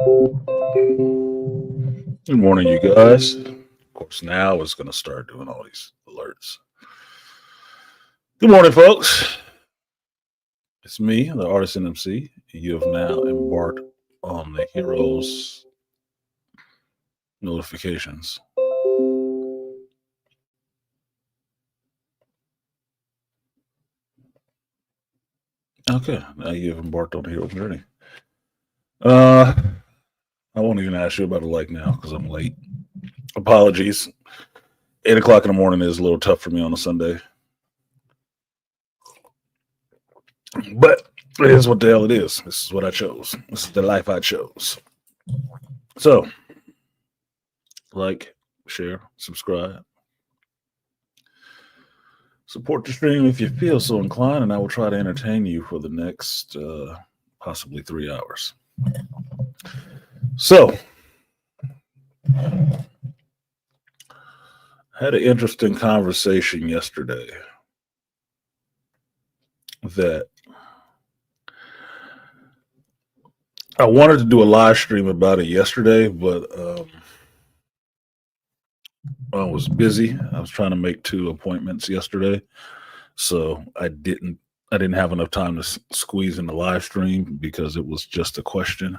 Good morning, you guys. Of course, now it's going to start doing all these alerts. Good morning, folks. It's me, the artisanmc, and you have now embarked on the Heroes notifications. Okay, now you have embarked on the Heroes journey. Uh, I won't even ask you about a like now because I'm late. Apologies. 8 o'clock in the morning is a little tough for me on a Sunday. But it is what the hell it is. This is what I chose. This is the life I chose. So, like, share, subscribe. Support the stream if you feel so inclined, and I will try to entertain you for the next possibly 3 hours. So, I had an interesting conversation yesterday that I wanted to do a live stream about it yesterday, but I was busy. I was trying to make 2 appointments yesterday, so I didn't have enough time to squeeze in the live stream because it was just a question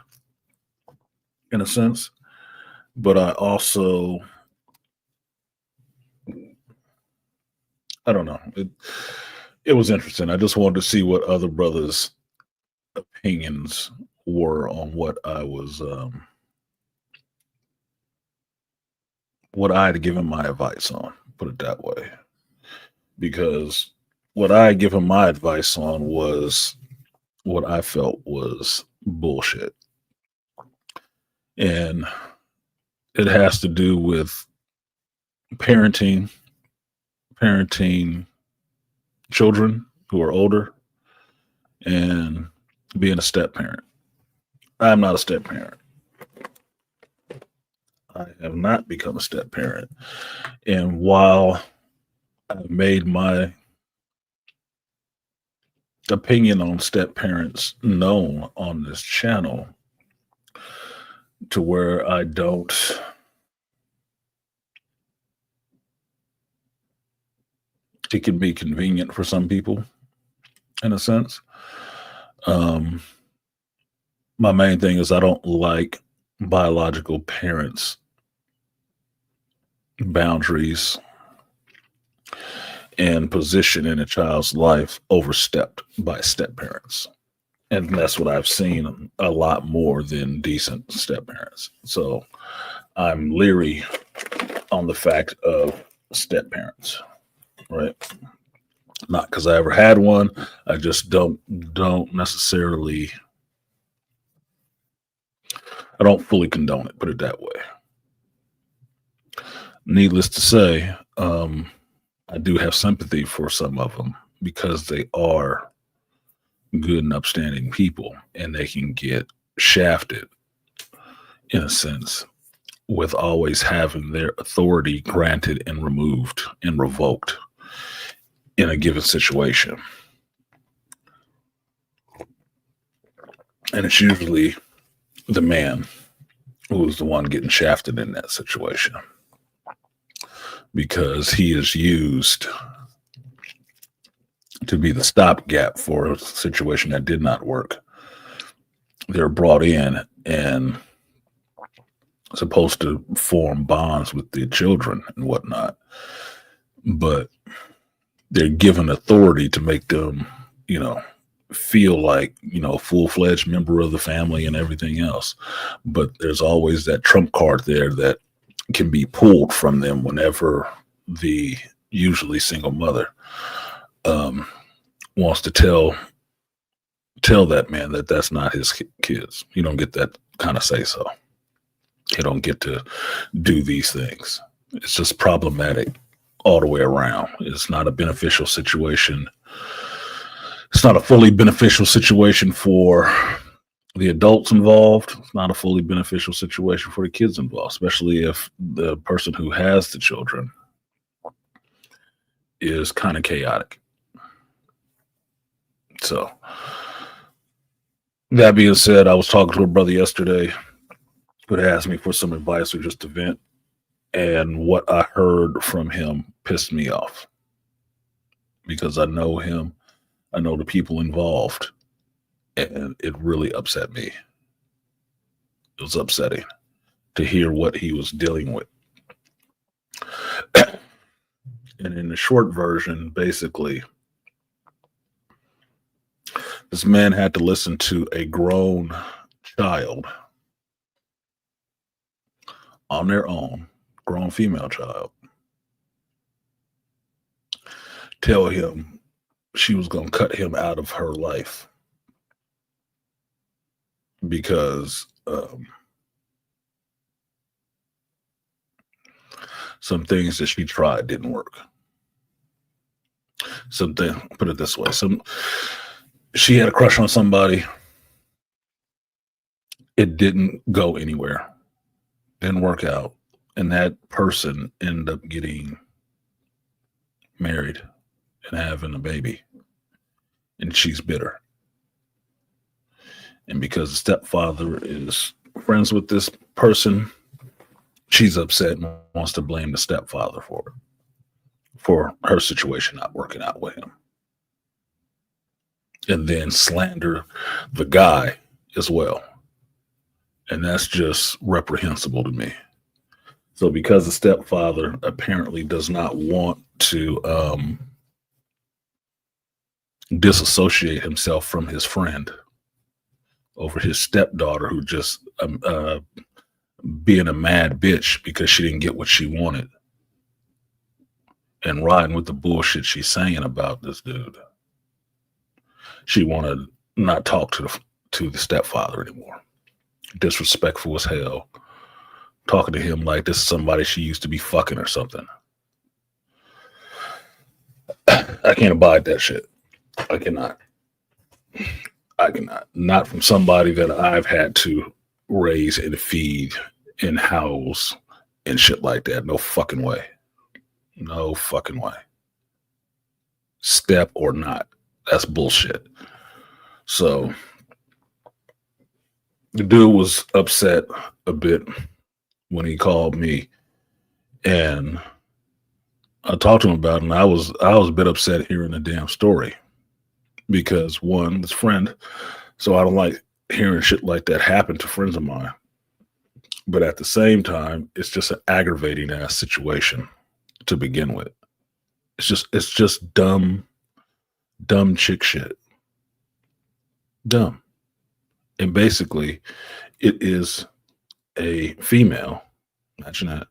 in a sense. But I also, I don't know, it was interesting. I just wanted to see what other brothers' opinions were on what I was what I had given my advice on, put it that way. Because what I had given my advice on was what I felt was bullshit. And it has to do with parenting children who are older and being a step parent. I'm not a step parent. I have not become a step parent. And while I've made my opinion on step parents known on this channel to where I don't it can be convenient for some people in a sense. My main thing is I don't like biological parents' boundaries and position in a child's life overstepped by step parents. And that's what I've seen a lot more than decent step parents. So I'm leery on the fact of step parents, right? Not because I ever had one. I just don't necessarily. I don't fully condone it. Put it that way. Needless to say, I do have sympathy for some of them because they are good and upstanding people, and they can get shafted in a sense with always having their authority granted and removed and revoked in a given situation. And it's usually the man who's the one getting shafted in that situation because he is used to be the stopgap for a situation that did not work. They're brought in and supposed to form bonds with the children and whatnot, but they're given authority to make them, feel like, a full-fledged member of the family and everything else. But there's always that trump card there that can be pulled from them whenever the usually single mother wants to tell that man that that's not his kids. You don't get that kind of say so. You don't get to do these things. It's just problematic all the way around. It's not a beneficial situation. It's not a fully beneficial situation for the adults involved. It's not a fully beneficial situation for the kids involved, especially if the person who has the children is kind of chaotic. So, that being said, I was talking to a brother yesterday would ask me for some advice or just to vent. And what I heard from him pissed me off because I know him, I know the people involved, and it really upset me. It was upsetting to hear what he was dealing with. And in the short version, basically, this man had to listen to a grown child on their own, grown female child, tell him she was going to cut him out of her life because some things that she tried didn't work. Something, put it this way, she had a crush on somebody. It didn't go anywhere. Didn't work out. And that person ended up getting married and having a baby. And she's bitter. And because the stepfather is friends with this person, she's upset and wants to blame the stepfather for it, for her situation not working out with him. And then slander the guy as well. And that's just reprehensible to me. So because the stepfather apparently does not want to disassociate himself from his friend over his stepdaughter who just being a mad bitch because she didn't get what she wanted and riding with the bullshit she's saying about this dude. She wanted to not talk to the stepfather anymore. Disrespectful as hell. Talking to him like this is somebody she used to be fucking or something. I can't abide that shit. I cannot. Not from somebody that I've had to raise and feed and house and shit like that. No fucking way. No fucking way. Step or not. That's bullshit. So the dude was upset a bit when he called me, and I talked to him about it, and I was a bit upset hearing the damn story because one, his friend, so I don't like hearing shit like that happen to friends of mine. But at the same time, it's just an aggravating ass situation to begin with. It's just dumb chick shit. Dumb. And basically, it is a female, imagine that,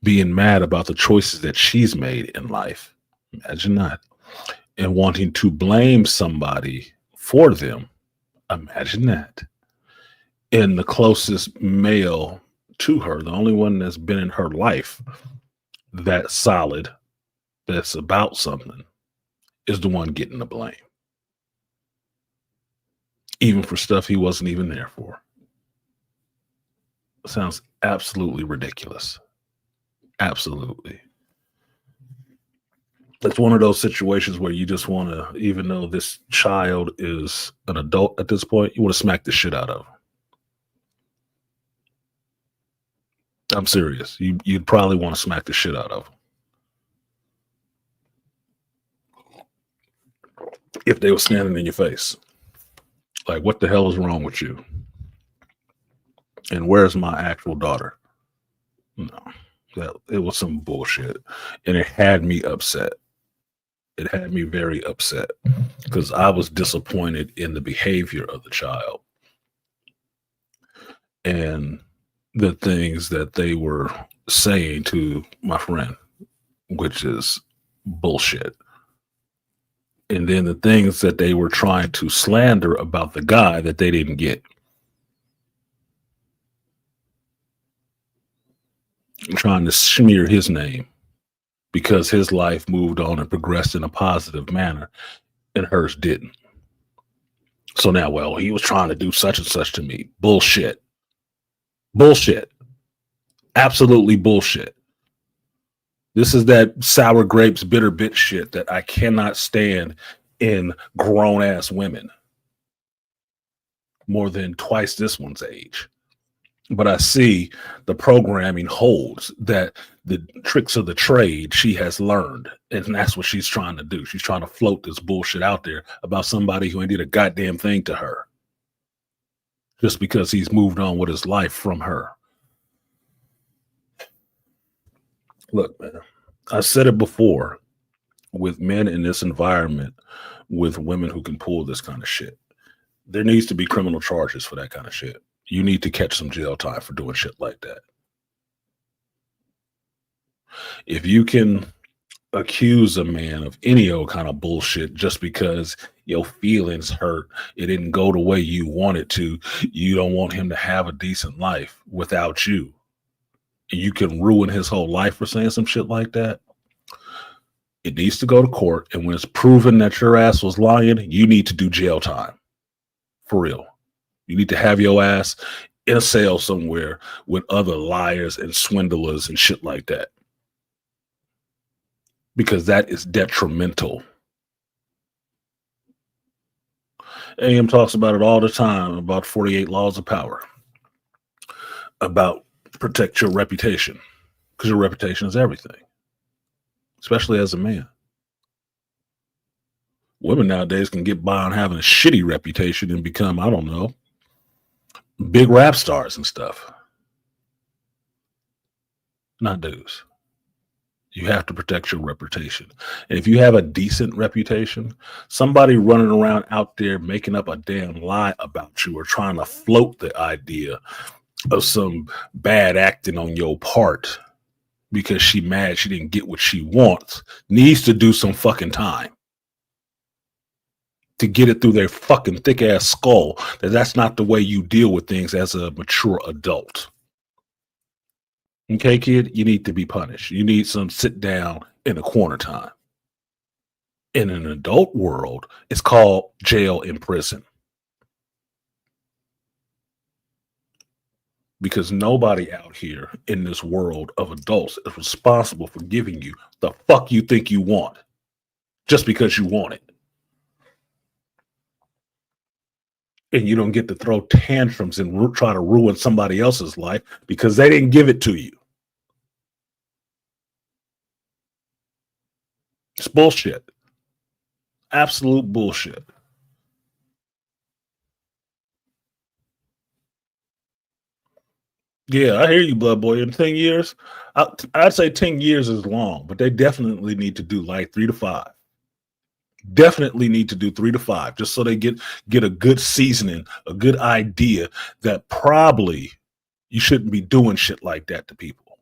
being mad about the choices that she's made in life. Imagine that. And wanting to blame somebody for them. Imagine that. And the closest male to her, the only one that's been in her life that's solid, that's about something, is the one getting the blame. Even for stuff he wasn't even there for. Sounds absolutely ridiculous. Absolutely. It's one of those situations where you just want to, even though this child is an adult at this point, you want to smack the shit out of him. I'm serious. You'd probably want to smack the shit out of him. If they were standing in your face. Like, what the hell is wrong with you? And where's my actual daughter? No, it was some bullshit. And it had me upset. It had me very upset because I was disappointed in the behavior of the child and the things that they were saying to my friend, which is bullshit. And then the things that they were trying to slander about the guy that they didn't get. Trying to smear his name because his life moved on and progressed in a positive manner and hers didn't. So now, well, he was trying to do such and such to me. Bullshit. Bullshit. Absolutely bullshit. This is that sour grapes, bitter bitch shit that I cannot stand in grown ass women more than twice this one's age. but I see the programming holds that the tricks of the trade she has learned. And that's what she's trying to do. She's trying to float this bullshit out there about somebody who ain't did a goddamn thing to her just because he's moved on with his life from her. Look, man, I said it before, with men in this environment, with women who can pull this kind of shit, there needs to be criminal charges for that kind of shit. You need to catch some jail time for doing shit like that. If you can accuse a man of any old kind of bullshit just because your feelings hurt, it didn't go the way you want it to, you don't want him to have a decent life without you, and you can ruin his whole life for saying some shit like that, it needs to go to court. And when it's proven that your ass was lying, you need to do jail time. For real. You need to have your ass in a cell somewhere with other liars and swindlers and shit like that. Because that is detrimental. AM talks about it all the time, about 48 laws of power, about protect your reputation, because your reputation is everything, especially as a man. Women nowadays can get by on having a shitty reputation and become, I don't know, big rap stars and stuff. Not dudes. You have to protect your reputation. And if you have a decent reputation, somebody running around out there making up a damn lie about you or trying to float the idea of some bad acting on your part because she mad she didn't get what she wants, needs to do some fucking time to get it through their fucking thick ass skull that that's not the way you deal with things as a mature adult. Okay, kid, you need to be punished. You need some sit down in a corner time. In an adult world, it's called jail and prison. Because nobody out here in this world of adults is responsible for giving you the fuck you think you want just because you want it. And you don't get to throw tantrums and try to ruin somebody else's life because they didn't give it to you. It's bullshit. Absolute bullshit. Yeah, I hear you, blood boy. In 10 years, I'd say 10 years is long, but they definitely need to do like 3 to 5. Definitely need to do 3 to 5 just so they get a good seasoning, a good idea that probably you shouldn't be doing shit like that to people.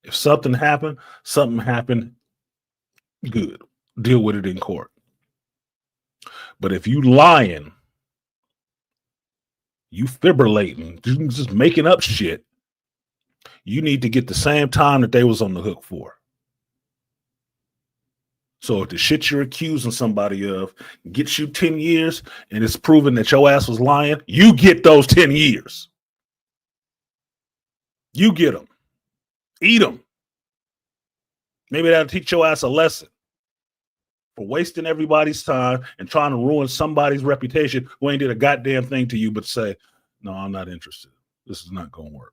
If something happened, good. Deal with it in court. But if you lying, you fibrillating, just making up shit, you need to get the same time that they was on the hook for. So if the shit you're accusing somebody of gets you 10 years and it's proven that your ass was lying, you get those 10 years. You get them. Eat them. Maybe that'll teach your ass a lesson for wasting everybody's time and trying to ruin somebody's reputation who ain't did a goddamn thing to you but say, no, I'm not interested. This is not going to work.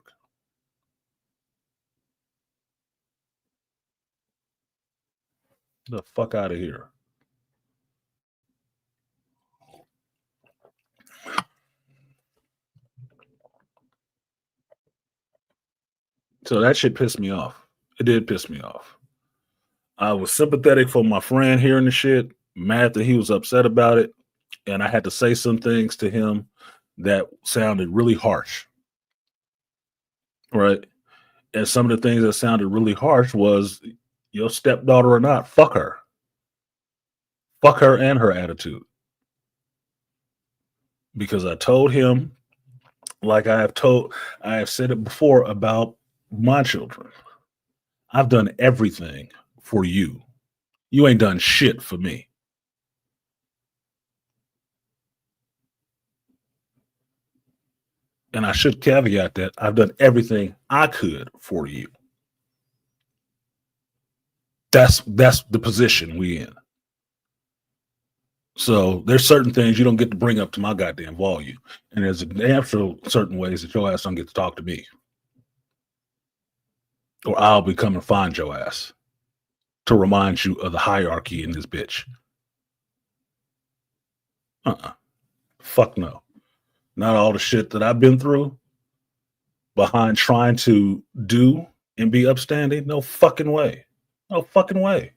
The fuck out of here. So that shit pissed me off. It did piss me off. I was sympathetic for my friend hearing the shit, mad that he was upset about it, and I had to say some things to him that sounded really harsh. Right? And some of the things that sounded really harsh was your stepdaughter or not, fuck her. Fuck her and her attitude. Because I told him, like I have said it before about my children. I've done everything for you. You ain't done shit for me. And I should caveat that I've done everything I could for you. That's the position we in. So there's certain things you don't get to bring up to my goddamn volume. And there's a damn sure certain ways that your ass don't get to talk to me. Or I'll be coming to find your ass to remind you of the hierarchy in this bitch. Fuck no. Not all the shit that I've been through behind trying to do and be upstanding. No fucking way. No fucking way.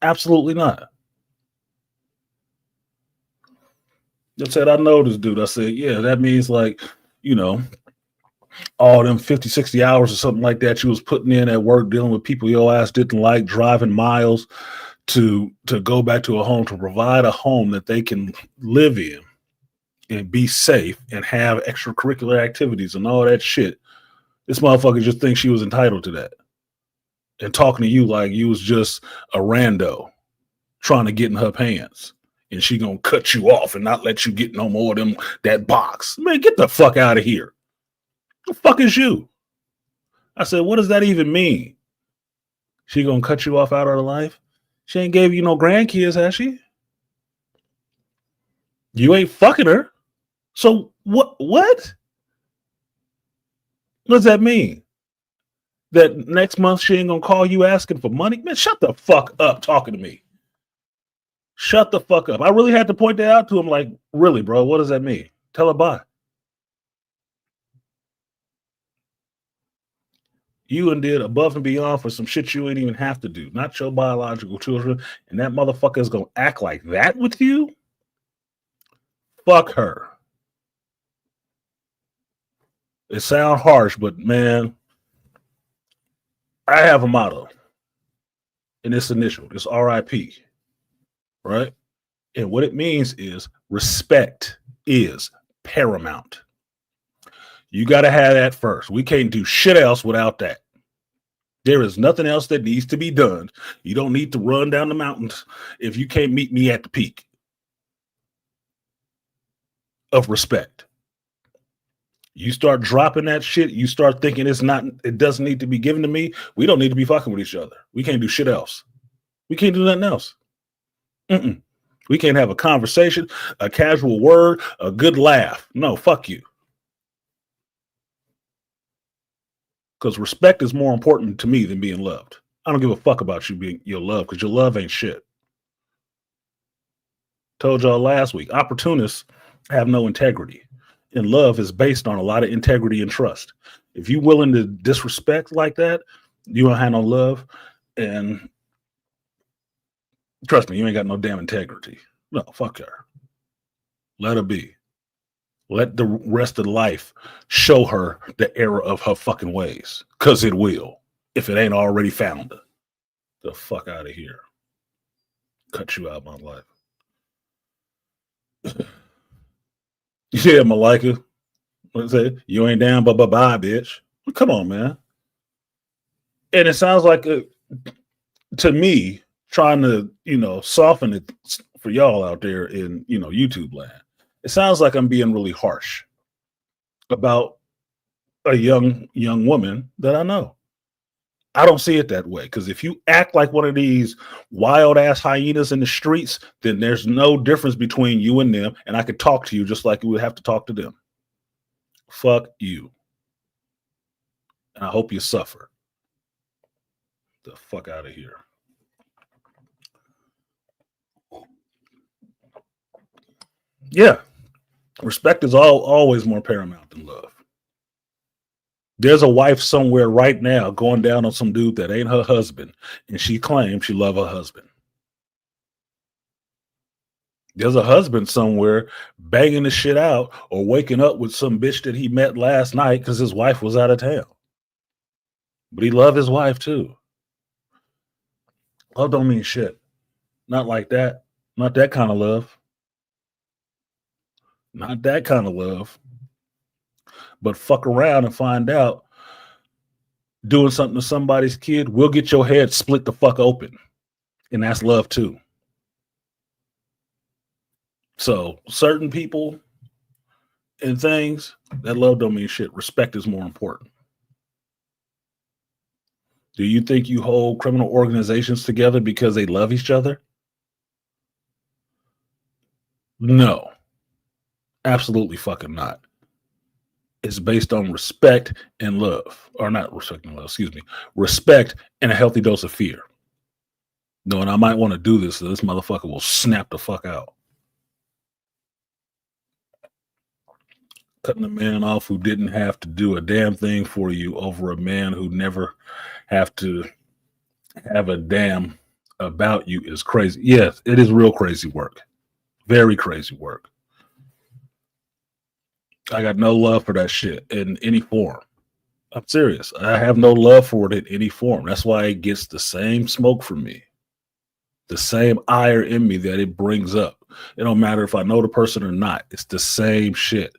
Absolutely not. I said, I know this dude. I said, yeah, that means like, you know, all them 50, 60 hours or something like that you was putting in at work dealing with people your ass didn't like, driving miles to go back to a home, to provide a home that they can live in and be safe and have extracurricular activities and all that shit. This motherfucker just thinks she was entitled to that. And talking to you like you was just a rando trying to get in her pants. And she gonna cut you off and not let you get no more of them that box. Man, get the fuck out of here. The fuck is you? I said, what does that even mean? She gonna cut you off out of her life? She ain't gave you no grandkids, has she? You ain't fucking her. So what? What does that mean? That next month she ain't gonna call you asking for money? Man, shut the fuck up talking to me. Shut the fuck up. I really had to point that out to him. Like, really, bro, what does that mean? Tell her bye. You and did above and beyond for some shit you ain't even have to do. Not your biological children. And that motherfucker is gonna act like that with you? Fuck her. It sounds harsh, but man, I have a motto. And it's initial. It's RIP. Right? And what it means is respect is paramount. You got to have that first. We can't do shit else without that. There is nothing else that needs to be done. You don't need to run down the mountains if you can't meet me at the peak of respect. You start dropping that shit, you start thinking it doesn't need to be given to me. We don't need to be fucking with each other. We can't do shit else. We can't do nothing else. We can't have a conversation, a casual word, a good laugh. No, fuck you. Because respect is more important to me than being loved. I don't give a fuck about you being your love, because your love ain't shit. Told y'all last week, opportunists have no integrity. And love is based on a lot of integrity and trust. If you're willing to disrespect like that, you don't have no love. And trust me, you ain't got no damn integrity. No, fuck her. Let her be. Let the rest of life show her the error of her fucking ways. Because it will. If it ain't already found her. The fuck out of here. Cut you out of my life. Yeah, Malika. What say? You ain't down, but bye, bitch. Come on, man. And it sounds like, to me, trying to, soften it for y'all out there in, YouTube land. It sounds like I'm being really harsh about a young woman that I know. I don't see it that way, because if you act like one of these wild ass hyenas in the streets, then there's no difference between you and them, and I could talk to you just like you would have to talk to them. Fuck you. And I hope you suffer. The fuck out of here. Yeah. Respect is always more paramount than love. There's a wife somewhere right now going down on some dude that ain't her husband, and she claims she love her husband. There's a husband somewhere banging the shit out or waking up with some bitch that he met last night because his wife was out of town. But he loved his wife too. Love don't mean shit. Not like that. Not that kind of love. Not that kind of love. But fuck around and find out doing something to somebody's kid will get your head split the fuck open. And that's love too. So certain people and things, that love don't mean shit. Respect is more important. Do you think you hold criminal organizations together because they love each other? No, absolutely fucking not. It's based on respect and love, or not respect and love, excuse me, respect and a healthy dose of fear. Knowing I might want to do this, so this motherfucker will snap the fuck out. Cutting a man off who didn't have to do a damn thing for you over a man who never have to have a damn about you is crazy. Yes, it is real crazy work. Very crazy work. I got no love for that shit in any form. I'm serious. I have no love for it in any form. That's why it gets the same smoke from me, the same ire in me that it brings up. It don't matter if I know the person or not. It's the same shit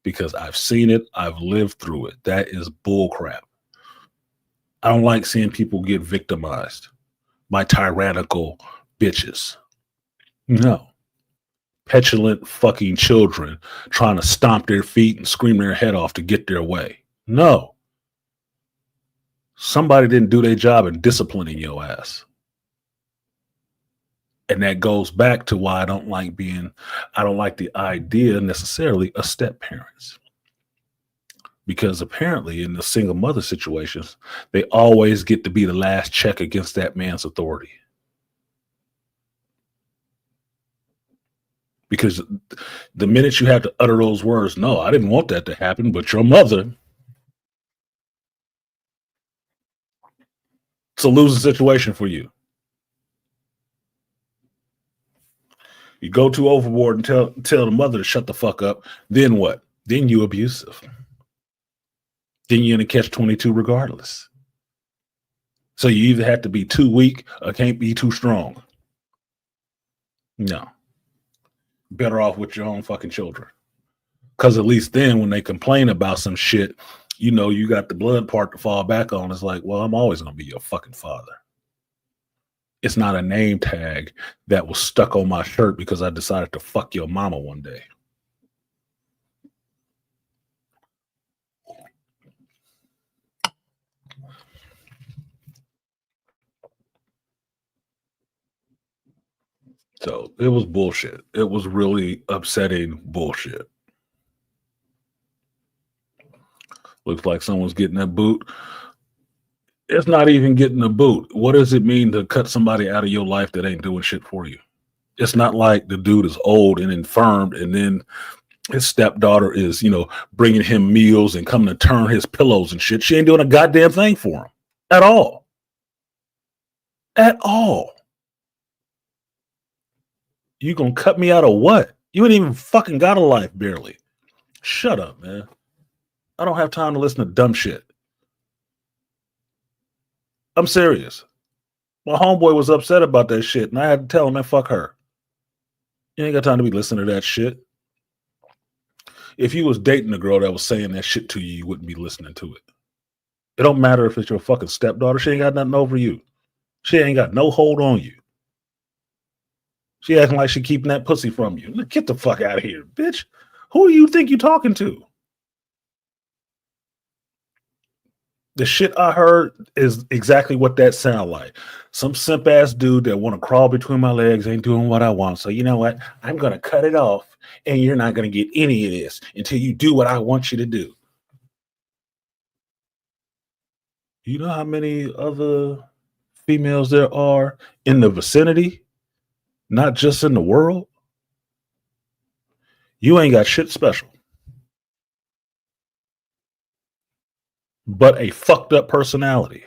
because I've seen it. I've lived through it. That is bullcrap. I don't like seeing people get victimized by tyrannical bitches. No. Petulant fucking children trying to stomp their feet and scream their head off to get their way. No. Somebody didn't do their job in disciplining your ass. And that goes back to why I don't like the idea necessarily of step parents. Because apparently in the single mother situations, they always get to be the last check against that man's authority. Because the minute you have to utter those words, no, I didn't want that to happen, but your mother, it's a losing situation for you. You go too overboard and tell the mother to shut the fuck up. Then what? Then you abusive. Then you're in a catch-22 regardless. So you either have to be too weak or can't be too strong. No. Better off with your own fucking children. Because at least then when they complain about some shit, you know you got the blood part to fall back on. It's like, well, I'm always going to be your fucking father. It's not a name tag that was stuck on my shirt because I decided to fuck your mama one day. So it was bullshit. It was really upsetting bullshit. Looks like someone's getting a boot. It's not even getting a boot. What does it mean to cut somebody out of your life that ain't doing shit for you? It's not like the dude is old and infirmed and then his stepdaughter is, bringing him meals and coming to turn his pillows and shit. She ain't doing a goddamn thing for him at all. At all. You gonna cut me out of what? You ain't even fucking got a life, barely. Shut up, man. I don't have time to listen to dumb shit. I'm serious. My homeboy was upset about that shit, and I had to tell him, man, fuck her. You ain't got time to be listening to that shit. If you was dating a girl that was saying that shit to you, you wouldn't be listening to it. It don't matter if it's your fucking stepdaughter. She ain't got nothing over you. She ain't got no hold on you. She acting like she keeping that pussy from you. Get the fuck out of here, bitch. Who do you think you talking to? The shit I heard is exactly what that sound like. Some simp ass dude that want to crawl between my legs ain't doing what I want. So you know what? I'm going to cut it off and you're not going to get any of this until you do what I want you to do. You know how many other females there are in the vicinity, not just in the world? You ain't got shit special, but a fucked up personality.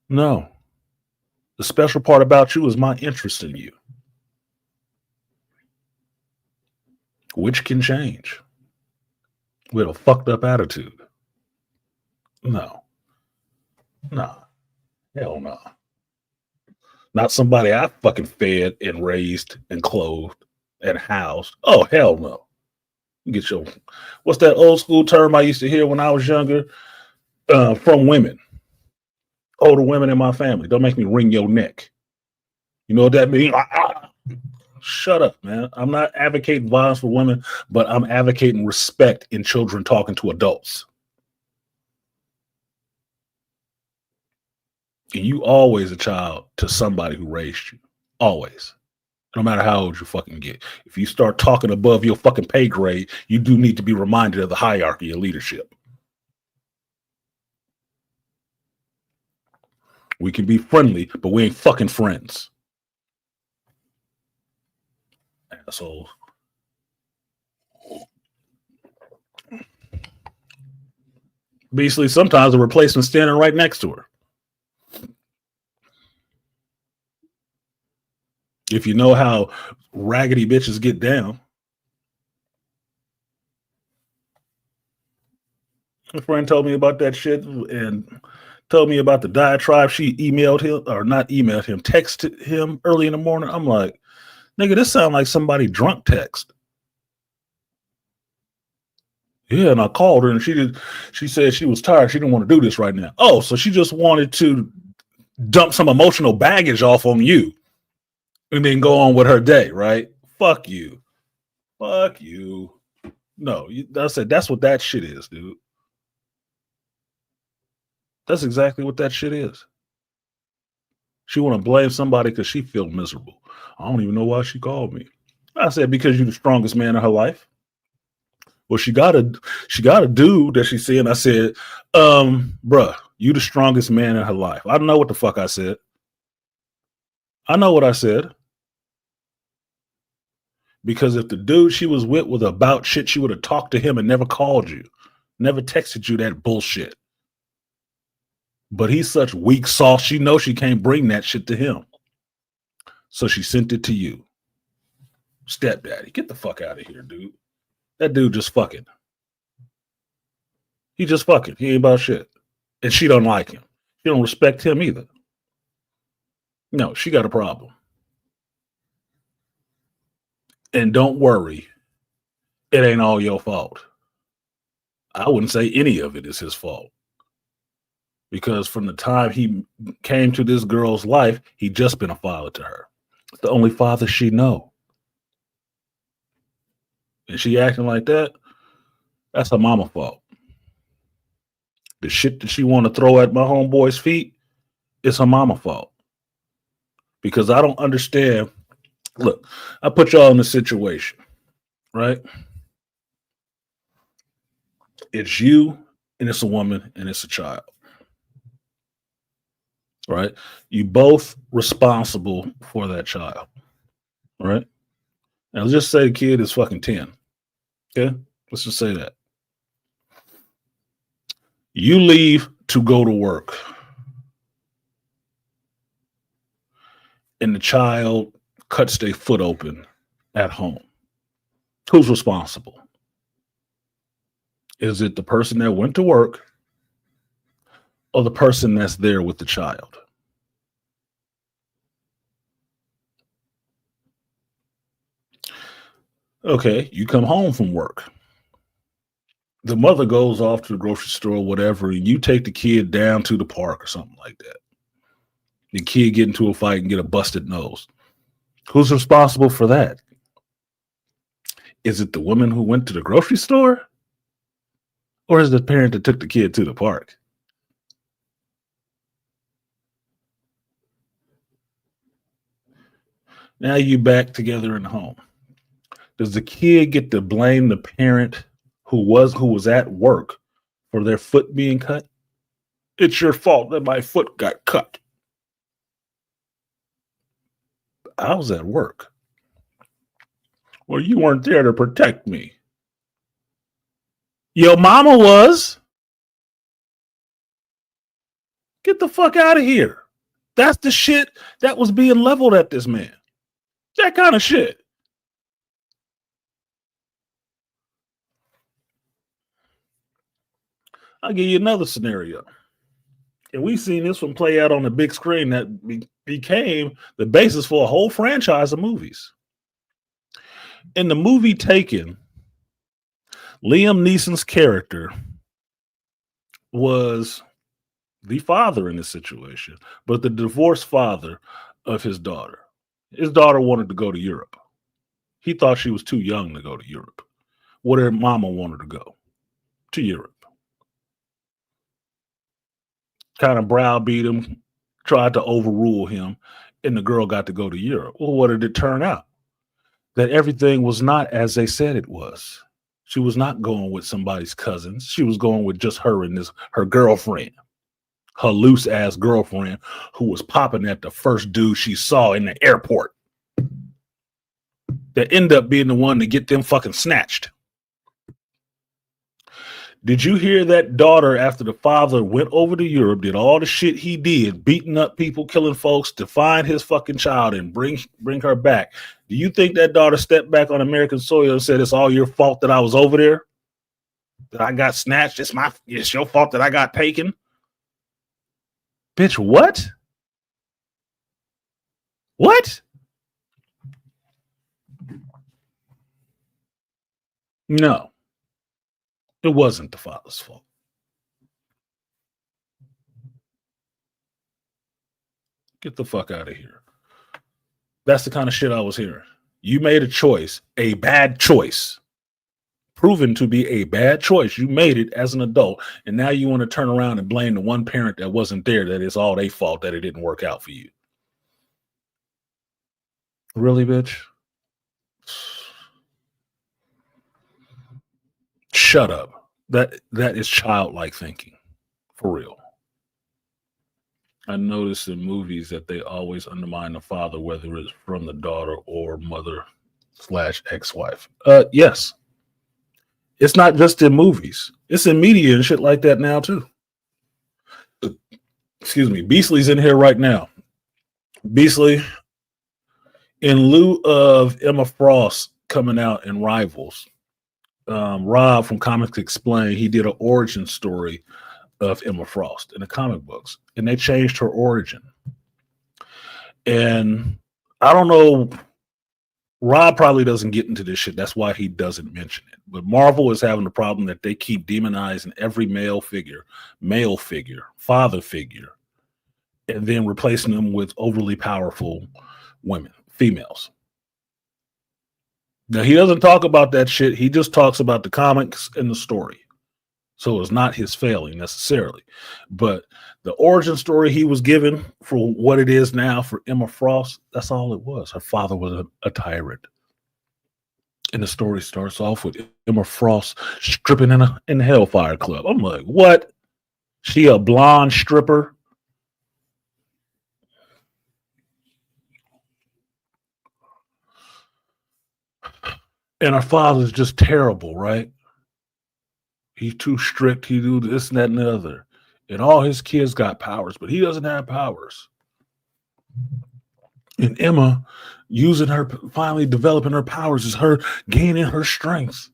No. The special part about you is my interest in you, which can change with a fucked up attitude. No. Nah. Hell no. Not somebody I fucking fed and raised and clothed and housed. Oh, hell no. Get your, what's that old school term I used to hear when I was younger? From women, older women in my family. Don't make me wring your neck. You know what that means? Shut up, man. I'm not advocating violence for women, but I'm advocating respect in children talking to adults. And you always a child to somebody who raised you. Always. No matter how old you fucking get. If you start talking above your fucking pay grade, you do need to be reminded of the hierarchy of leadership. We can be friendly, but we ain't fucking friends. Assholes. Basically, sometimes the replacement's standing right next to her. If you know how raggedy bitches get down. A friend told me about that shit and told me about the diatribe she emailed him, or not emailed him, texted him early in the morning. I'm like, nigga, this sounds like somebody drunk text. Yeah, and I called her and she said she was tired. She didn't want to do this right now. Oh, so she just wanted to dump some emotional baggage off on you and then go on with her day, right? Fuck you. Fuck you. No, I said that's what that shit is, dude. That's exactly what that shit is. She want to blame somebody because she feel miserable. I don't even know why she called me. I said because you're the strongest man in her life. Well, she got a dude that she said. And I said, bruh, you the strongest man in her life. I don't know what the fuck I said. I know what I said. Because if the dude she was with was about shit, she would have talked to him and never called you, never texted you that bullshit. But he's such weak sauce. She knows she can't bring that shit to him. So she sent it to you. Stepdaddy, get the fuck out of here, dude. That dude just fucking. He just fucking. He ain't about shit. And she don't like him. She don't respect him either. No, she got a problem. And don't worry, it ain't all your fault. I wouldn't say any of it is his fault. Because from the time he came to this girl's life, he just been a father to her. It's the only father she know. And she acting like that, that's her mama fault. The shit that she want to throw at my homeboy's feet, it's her mama fault. Because I don't understand. Look, I put y'all in a situation, right? It's you and it's a woman and it's a child. Right? You both responsible for that child. Right? Now let's just say the kid is fucking 10. Okay? Let's just say that. You leave to go to work. And the child cuts their foot open at home. Who's responsible? Is it the person that went to work or the person that's there with the child? Okay, you come home from work. The mother goes off to the grocery store or whatever, and you take the kid down to the park or something like that. The kid get into a fight and get a busted nose. Who's responsible for that? Is it the woman who went to the grocery store? Or is it the parent that took the kid to the park? Now you back together in the home. Does the kid get to blame the parent who was at work for their foot being cut? It's your fault that my foot got cut. I was at work. Well, you weren't there to protect me. Your mama was. Get the fuck out of here. That's the shit that was being leveled at this man. That kind of shit. I'll give you another scenario. And we've seen this one play out on the big screen that became the basis for a whole franchise of movies. In the movie Taken, Liam Neeson's character was the father in this situation, but the divorced father of his daughter. His daughter wanted to go to Europe. He thought she was too young to go to Europe. What her mama wanted to go to Europe. Kind of browbeat him, tried to overrule him, and the girl got to go to Europe. Well, what did it turn out? That everything was not as they said it was. She was not going with somebody's cousins. She was going with just her and her girlfriend, her loose ass girlfriend who was popping at the first dude she saw in the airport. That ended up being the one to get them fucking snatched. Did you hear that daughter, after the father went over to Europe, did all the shit he did, beating up people, killing folks, to find his fucking child and bring her back? Do you think that daughter stepped back on American soil and said, it's all your fault that I was over there? That I got snatched? It's your fault that I got taken? Bitch, what? What? No. It wasn't the father's fault. Get the fuck out of here. That's the kind of shit I was hearing. You made a choice, a bad choice, proven to be a bad choice. You made it as an adult, and now you want to turn around and blame the one parent that wasn't there, that it's all their fault that it didn't work out for you. Really, bitch? Shut up. That is childlike thinking. For real. I notice in movies that they always undermine the father, whether it's from the daughter or mother/ex-wife. Yes. It's not just in movies. It's in media and shit like that now, too. Excuse me. Beasley's in here right now. Beasley, in lieu of Emma Frost coming out in Rivals, Rob from Comics Explained, he did an origin story of Emma Frost in the comic books, and they changed her origin. And I don't know, Rob probably doesn't get into this shit. That's why he doesn't mention it. But Marvel is having the problem that they keep demonizing every male figure, father figure, and then replacing them with overly powerful women, females. Now, he doesn't talk about that shit. He just talks about the comics and the story. So it's not his failing necessarily. But the origin story he was given for what it is now for Emma Frost, that's all it was. Her father was a tyrant. And the story starts off with Emma Frost stripping in the Hellfire Club. I'm like, what? She a blonde stripper? And her father's just terrible, right? He's too strict. He do this and that and the other. And all his kids got powers, but he doesn't have powers. And Emma finally developing her powers is her gaining her strength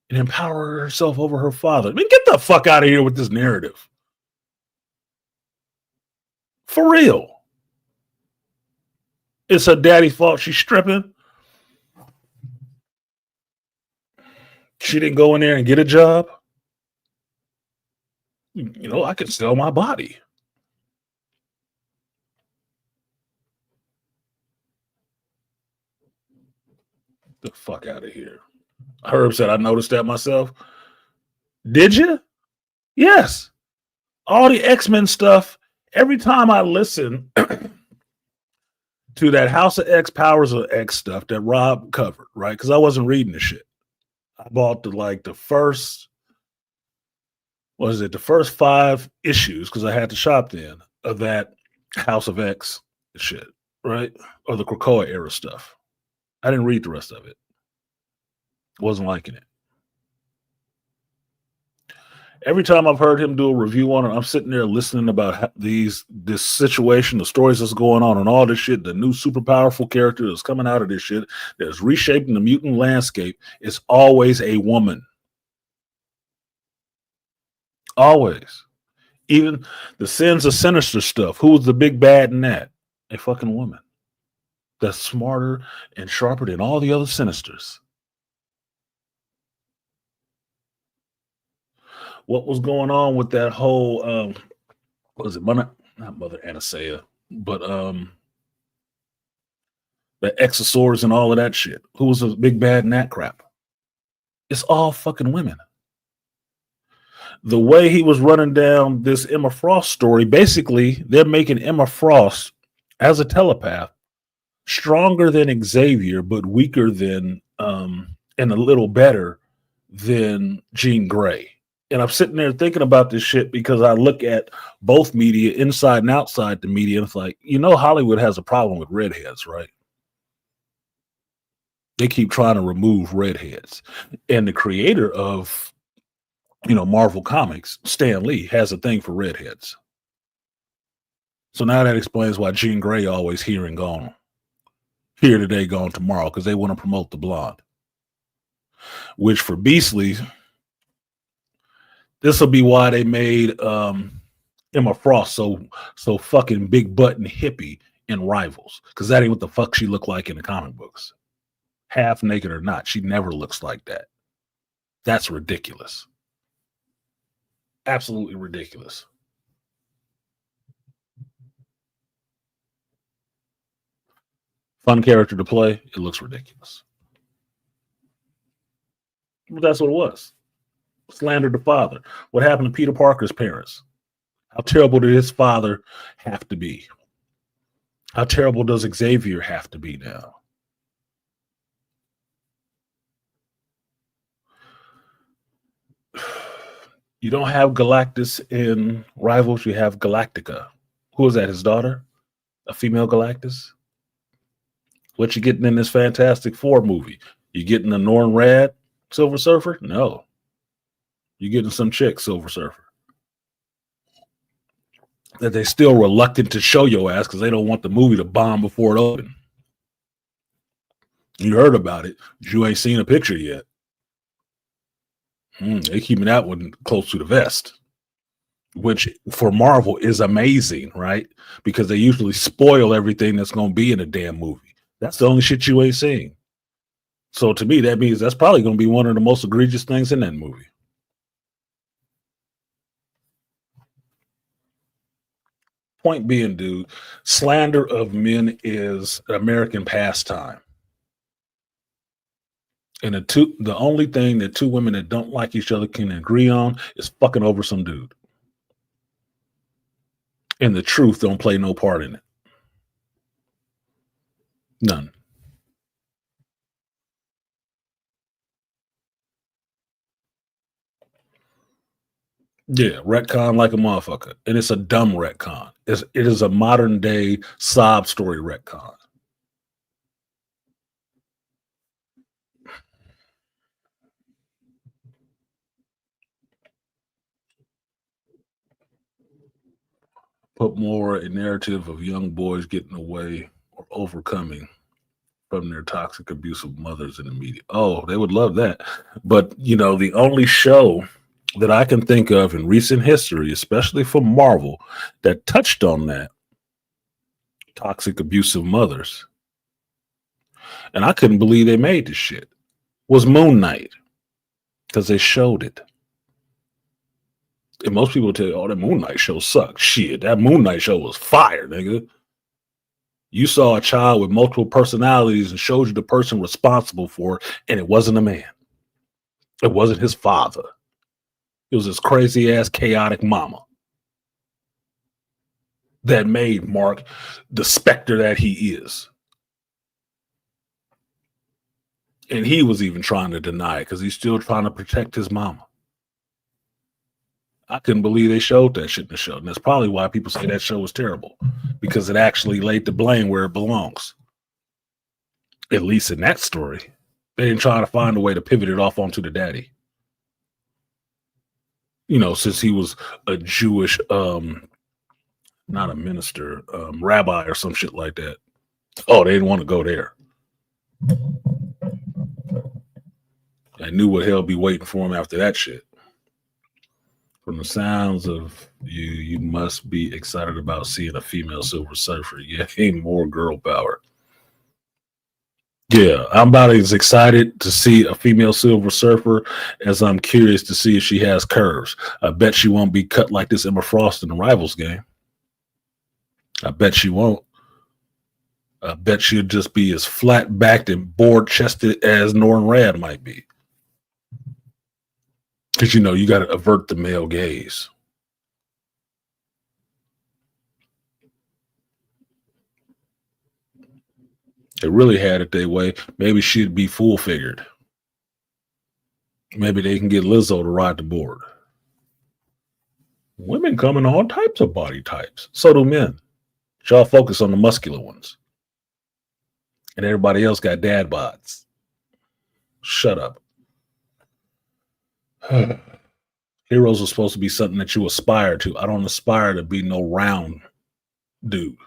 and empowering herself over her father. I mean, get the fuck out of here with this narrative. For real. It's her daddy's fault she's stripping. She didn't go in there and get a job. You know, I could sell my body. The fuck out of here. Herb said, I noticed that myself. Did you? Yes. All the X-Men stuff, every time I listen to that House of X, Powers of X stuff that Rob covered, right? Because I wasn't reading the shit. I bought the first 5 issues because I had to shop then of that House of X shit, right? Or the Krakoa era stuff. I didn't read the rest of it. Wasn't liking it. Every time I've heard him do a review on it, I'm sitting there listening about this situation, the stories that's going on, and all this shit. The new super powerful character that's coming out of this shit that's reshaping the mutant landscape is always a woman. Always. Even the Sins of Sinister stuff. Who was the big bad in that? A fucking woman. That's smarter and sharper than all the other Sinisters. What was going on with that whole what is it? Not Mother Anastasia, but the Exosaurs and all of that shit. Who was the big bad in that crap? It's all fucking women. The way he was running down this Emma Frost story, basically, they're making Emma Frost as a telepath, stronger than Xavier, but weaker than and a little better than Jean Grey. And I'm sitting there thinking about this shit because I look at both media, inside and outside the media, and it's like, Hollywood has a problem with redheads, right? They keep trying to remove redheads. And the creator of, Marvel Comics, Stan Lee, has a thing for redheads. So now that explains why Jean Grey always here and gone. Here today, gone tomorrow, because they want to promote the blonde. Which for Beastly, this will be why they made Emma Frost so fucking big butt and hippie in Rivals, because that ain't what the fuck she looked like in the comic books. Half naked or not, she never looks like that. That's ridiculous. Absolutely ridiculous. Fun character to play, it looks ridiculous. But that's what it was. Slandered the father. What happened to Peter Parker's parents? How terrible did his father have to be? How terrible does Xavier have to be now? You don't have Galactus in Rivals, you have Galactica. Who is that, his daughter? A female Galactus? What you getting in this Fantastic Four movie? You getting a Norn Rad Silver Surfer? No. You getting some chick Silver Surfer. That they still reluctant to show your ass because they don't want the movie to bomb before it opens. You heard about it, but you ain't seen a picture yet. They keeping that one close to the vest, which for Marvel is amazing, right? Because they usually spoil everything that's going to be in a damn movie. That's the only shit you ain't seeing. So to me, that means that's probably going to be one of the most egregious things in that movie. Point being, dude, slander of men is an American pastime. And the only thing that two women that don't like each other can agree on is fucking over some dude. And the truth don't play no part in it. None. Yeah, retcon like a motherfucker. And it's a dumb retcon. It is a modern day sob story retcon. Put more a narrative of young boys getting away or overcoming from their toxic, abusive mothers in the media. Oh, they would love that. But, the only show that I can think of in recent history, especially for Marvel, that touched on that toxic, abusive mothers, and I couldn't believe they made this shit, was Moon Knight, because they showed it. And most people tell you, oh, that Moon Knight show sucks. Shit, that Moon Knight show was fire, nigga. You saw a child with multiple personalities and showed you the person responsible for it, and it wasn't a man. It wasn't his father. It was his crazy ass, chaotic mama that made Mark the specter that he is. And he was even trying to deny it because he's still trying to protect his mama. I couldn't believe they showed that shit in the show. And that's probably why people say that show was terrible, because it actually laid the blame where it belongs. At least in that story. They didn't try to find a way to pivot it off onto the daddy. Since he was a Jewish, not a minister, rabbi or some shit like that. Oh, they didn't want to go there. I knew what hell be waiting for him after that shit. From the sounds of you must be excited about seeing a female Silver Surfer. Yeah, more girl power. Yeah, I'm about as excited to see a female Silver Surfer as I'm curious to see if she has curves. I bet she won't be cut like this Emma Frost in the Rivals game. I bet she won't. I bet she'll just be as flat-backed and board-chested as Norn Rad might be. Because, you got to avert the male gaze. They really had it their way. Maybe she'd be full figured. Maybe they can get Lizzo to ride the board. Women come in all types of body types. So do men. Y'all focus on the muscular ones. And everybody else got dad bods. Shut up. Heroes are supposed to be something that you aspire to. I don't aspire to be no round dude.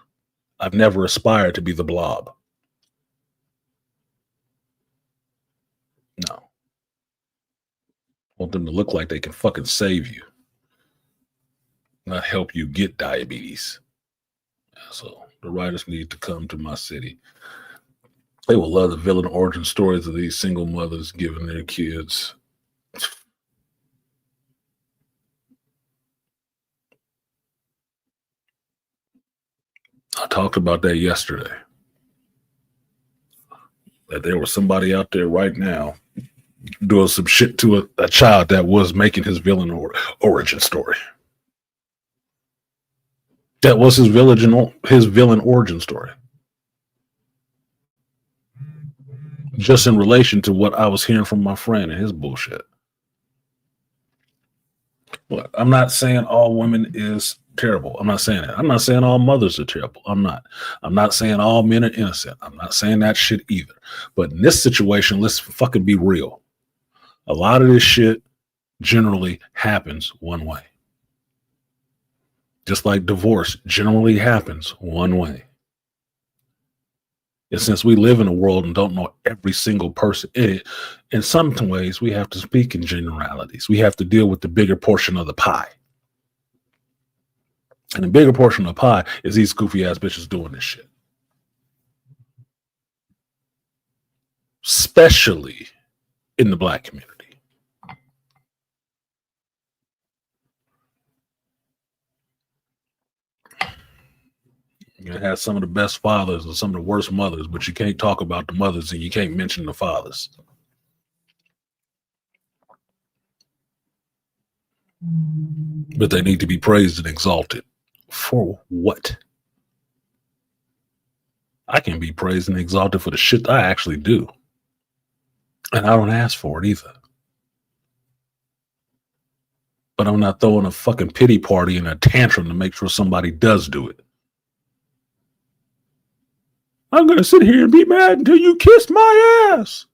I've never aspired to be the Blob. No. I want them to look like they can fucking save you, not help you get diabetes. So the writers need to come to my city. They will love the villain origin stories of these single mothers giving their kids. I talked about that yesterday. That there was somebody out there right now doing some shit to a child that was making his villain origin story. That was his villain origin story. Just in relation to what I was hearing from my friend and his bullshit. Look, I'm not saying all women is terrible. I'm not saying that. I'm not saying all mothers are terrible. I'm not. I'm not saying all men are innocent. I'm not saying that shit either. But in this situation, let's fucking be real. A lot of this shit generally happens one way. Just like divorce generally happens one way. And since we live in a world and don't know every single person in it, in some ways we have to speak in generalities. We have to deal with the bigger portion of the pie. And the bigger portion of the pie is these goofy ass bitches doing this shit. Especially in the black community. You have some of the best fathers and some of the worst mothers, but you can't talk about the mothers and you can't mention the fathers. But they need to be praised and exalted. For what? I can be praised and exalted for the shit I actually do. And I don't ask for it either. But I'm not throwing a fucking pity party and a tantrum to make sure somebody does do it. I'm going to sit here and be mad until you kiss my ass.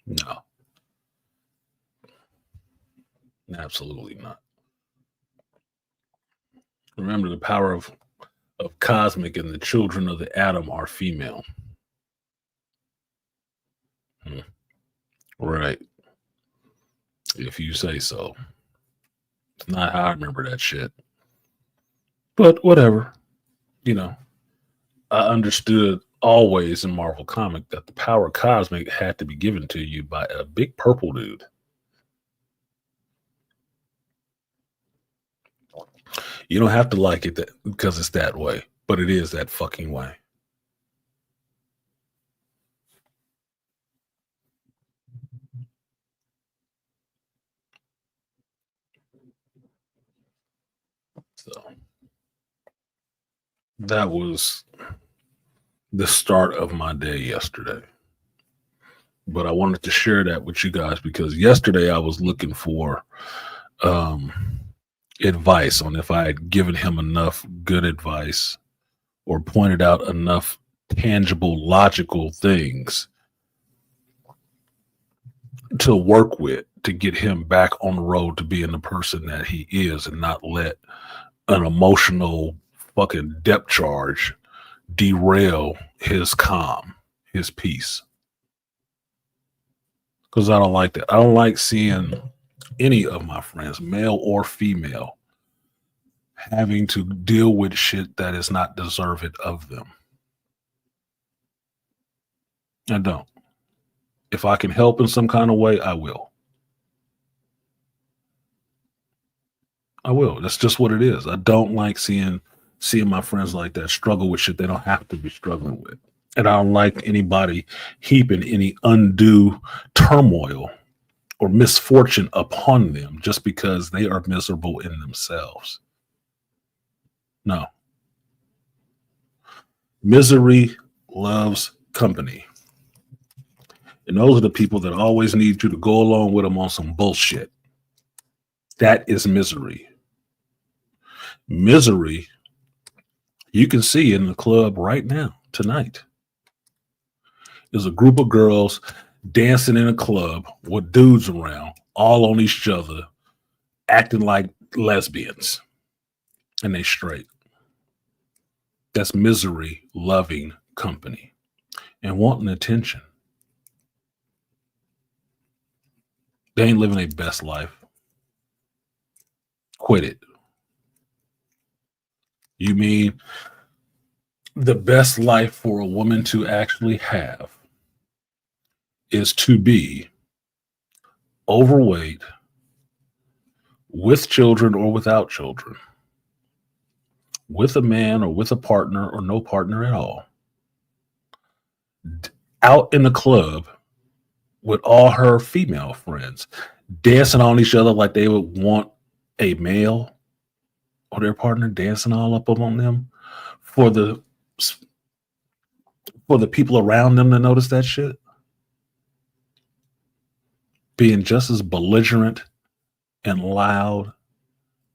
No. Absolutely not. Remember, the power of cosmic and the children of the atom are female. Right. If you say so. It's not how I remember that shit. But whatever. You know, I understood always in Marvel Comic that the power cosmic had to be given to you by a big purple dude. You don't have to like it because it's that way, but it is that fucking way. So that was the start of my day yesterday. But I wanted to share that with you guys because yesterday I was looking for advice on if I had given him enough good advice or pointed out enough tangible, logical things to work with to get him back on the road to being the person that he is and not let an emotional fucking depth charge derail his calm, his peace. Because I don't like that. I don't like seeing any of my friends, male or female, having to deal with shit that is not deserved of them. I don't. If I can help in some kind of way, I will. I will. That's just what it is. I don't like seeing my friends like that struggle with shit they don't have to be struggling with. And I don't like anybody heaping any undue turmoil or misfortune upon them just because they are miserable in themselves. No. Misery loves company. And those are the people that always need you to go along with them on some bullshit. That is misery. Misery, you can see in the club right now, tonight. There's a group of girls dancing in a club with dudes around, all on each other, acting like lesbians. And they straight. That's misery loving company and wanting attention. They ain't living their best life. Quit it. You mean the best life for a woman to actually have is to be overweight, with children or without children, with a man or with a partner or no partner at all, out in the club with all her female friends, dancing on each other like they would want a male or their partner dancing all up on them for the people around them to notice that shit, being just as belligerent and loud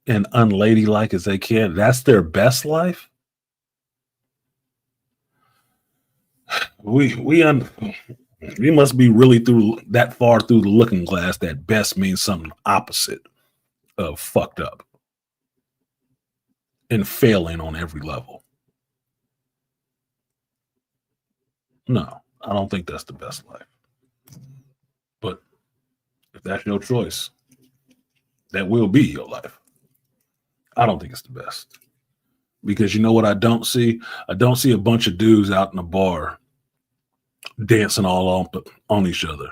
and unladylike as they can. That's their best life. We must be really through that far through the looking glass that best means something opposite of fucked up and failing on every level. No, I don't think that's the best life. But if that's your choice, that will be your life. I don't think it's the best. Because you know what I don't see? I don't see a bunch of dudes out in a bar dancing all on each other.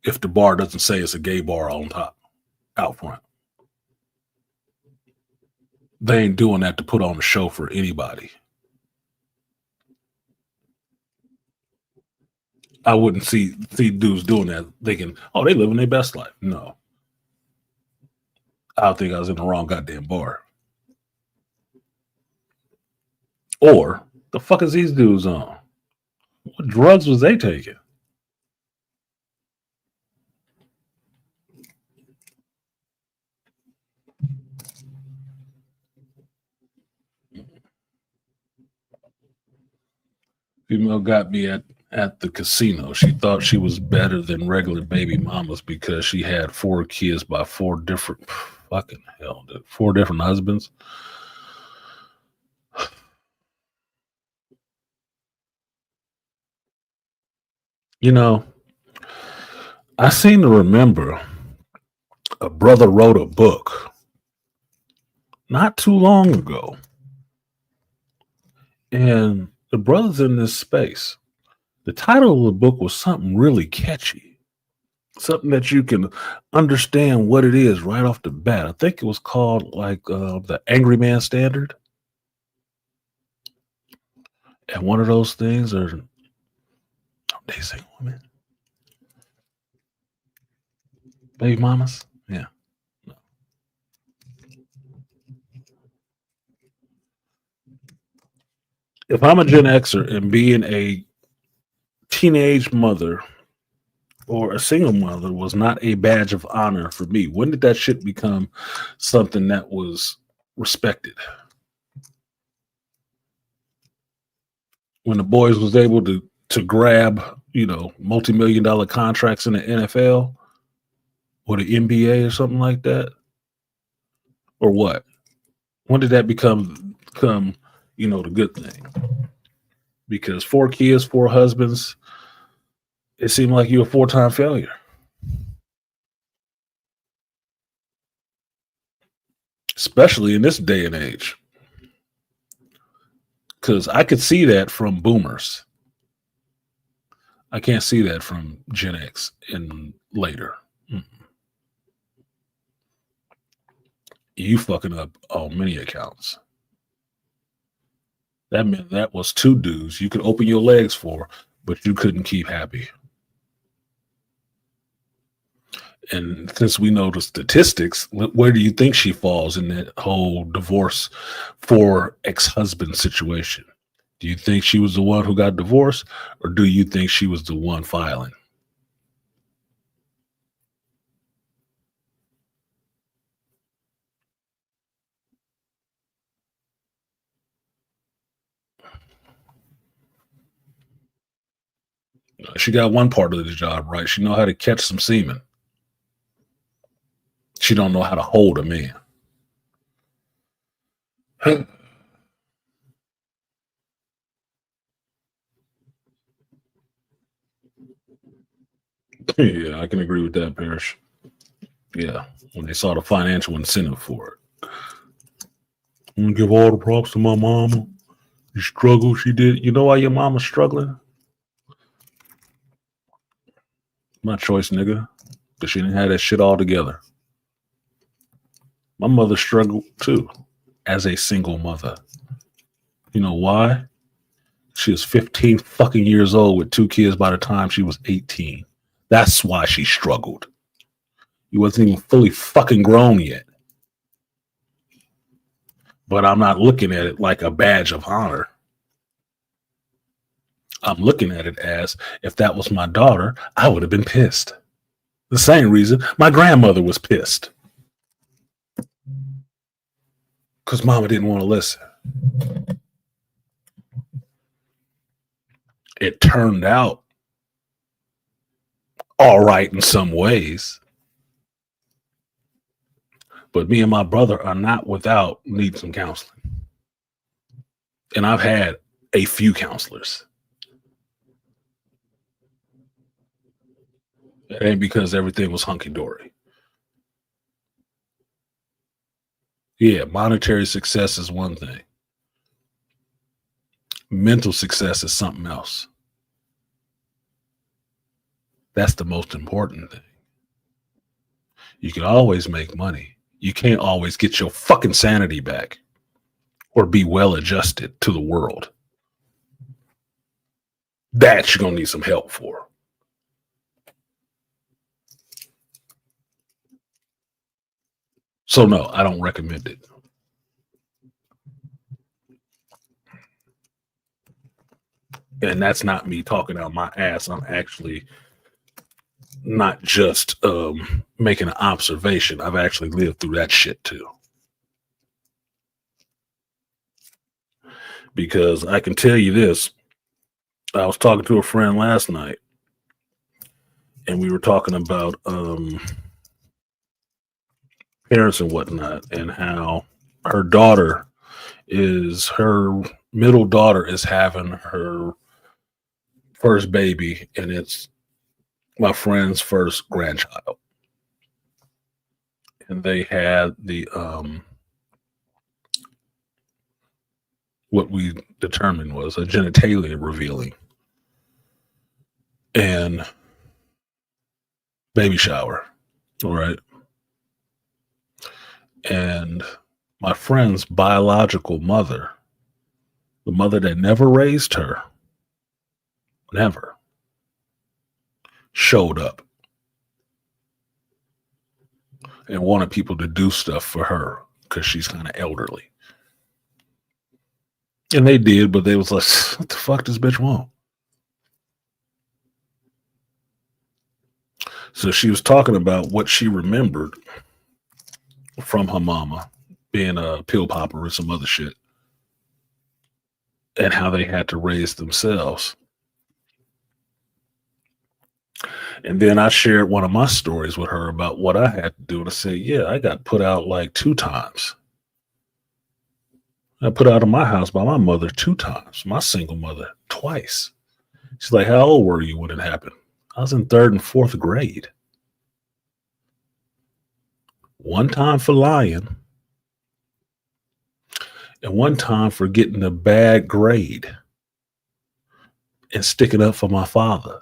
If the bar doesn't say it's a gay bar on top, out front. They ain't doing that to put on a show for anybody. I wouldn't see dudes doing that thinking, oh, they living their best life. No. I think I was in the wrong goddamn bar. Or the fuck is these dudes on? What drugs was they taking? Female got me at the casino. She thought she was better than regular baby mamas because she had 4 kids by 4 different fucking hell, dude, 4 different husbands. You know, I seem to remember a brother wrote a book not too long ago. And the brother's in this space. The title of the book was something really catchy, something that you can understand what it is right off the bat. I think it was called like the Angry Man Standard. And one of those things are they say women, baby mamas. Yeah. If I'm a Gen Xer and being a teenage mother or a single mother was not a badge of honor for me, when did that shit become something that was respected? When the boys was able to grab, multi-million-dollar contracts in the NFL or the NBA or something like that? Or what? When did that become the good thing? Because 4 kids, 4 husbands, it seemed like you're a 4-time failure. Especially in this day and age. Because I could see that from boomers. I can't see that from Gen X and later. You fucking up on many accounts. That meant that was 2 dudes you could open your legs for, but you couldn't keep happy. And since we know the statistics, where do you think she falls in that whole divorce for ex-husband situation? Do you think she was the one who got divorced, or do you think she was the one filing? She got one part of the job right. She know how to catch some semen. She don't know how to hold a man. Yeah, I can agree with that, Parrish. Yeah, when they saw the financial incentive for it. I'm gonna give all the props to my mama. The struggle she did. You know why your mama's struggling? My choice, nigga. Because she didn't have that shit all together. My mother struggled too as a single mother. You know why? She was 15 fucking years old with two kids by the time she was 18. That's why she struggled. You wasn't even fully fucking grown yet. But I'm not looking at it like a badge of honor. I'm looking at it as if that was my daughter, I would have been pissed. The same reason my grandmother was pissed. Because mama didn't want to listen. It turned out all right in some ways. But me and my brother are not without need some counseling. And I've had a few counselors. It ain't because everything was hunky dory. Yeah, monetary success is one thing. Mental success is something else. That's the most important thing. You can always make money. You can't always get your fucking sanity back or be well adjusted to the world. That you're going to need some help for. So, no, I don't recommend it. And that's not me talking out my ass. I'm actually not just making an observation. I've actually lived through that shit too. Because I can tell you this, I was talking to a friend last night, and we were talking about parents and whatnot, and how her daughter her middle daughter is having her first baby, and it's my friend's first grandchild. And they had the what we determined was a genitalia revealing and baby shower. All right. And my friend's biological mother, the mother that never raised her, never showed up and wanted people to do stuff for her because she's kind of elderly. And they did, but they was like, what the fuck this bitch want? So she was talking about what she remembered from her mama being a pill popper or some other shit, and how they had to raise themselves. And then I shared one of my stories with her about what I had to do. And I said, yeah, I got put out like 2 times. I put out of my house by my mother 2 times, my single mother twice. She's like, how old were you when it happened? I was in 3rd and 4th grade. One time for lying, and one time for getting a bad grade and sticking up for my father.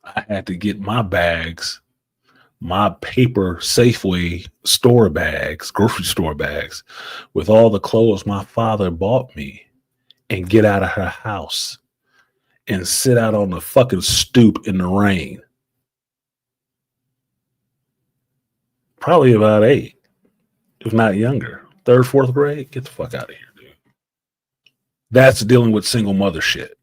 I had to get my bags, my paper Safeway store bags, grocery store bags, with all the clothes my father bought me, and get out of her house and sit out on the fucking stoop in the rain. Probably about 8. if not younger. Third, fourth grade? Get the fuck out of here, dude. That's dealing with single mother shit.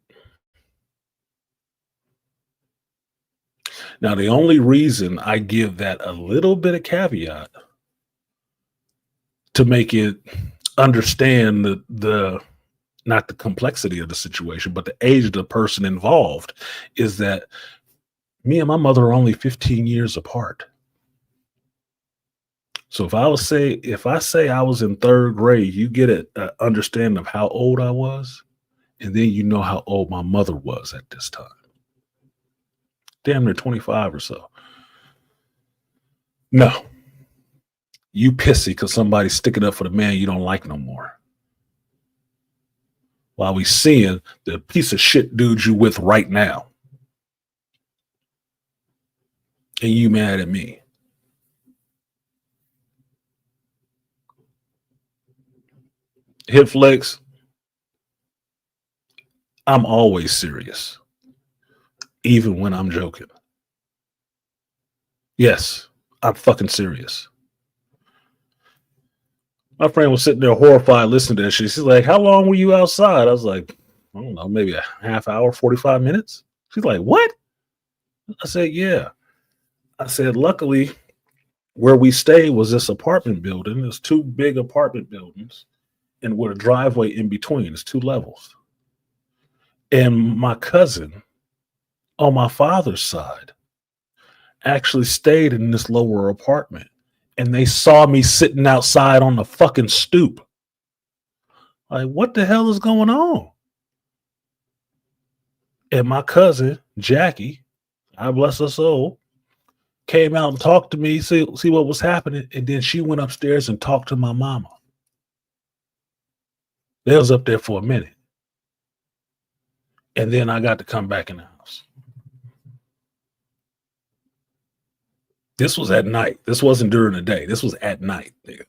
Now, the only reason I give that a little bit of caveat to make it understand the not the complexity of the situation, but the age of the person involved is that me and my mother are only 15 years apart. So if I say I was in third grade, you get an understanding of how old I was, and then you know how old my mother was at this time. Damn near 25 or so. No, you pissy because somebody's sticking up for the man you don't like no more. While we seeing the piece of shit dude you with right now. And you mad at me. Hip flex, I'm always serious. Even when I'm joking. Yes, I'm fucking serious. My friend was sitting there horrified listening to that shit. She's like, how long were you outside? I was like, I don't know, maybe a half hour, 45 minutes. She's like, what? I said, yeah. I said, luckily, where we stayed was this apartment building. There's two big apartment buildings and with a driveway in between. It's 2 levels. And my cousin on my father's side actually stayed in this lower apartment. And they saw me sitting outside on the fucking stoop. Like, what the hell is going on? And my cousin, Jackie, I bless her soul, came out and talked to me, see what was happening. And then she went upstairs and talked to my mama. They was up there for a minute. And then I got to come back in the house. This was at night. This wasn't during the day. This was at night, nigga.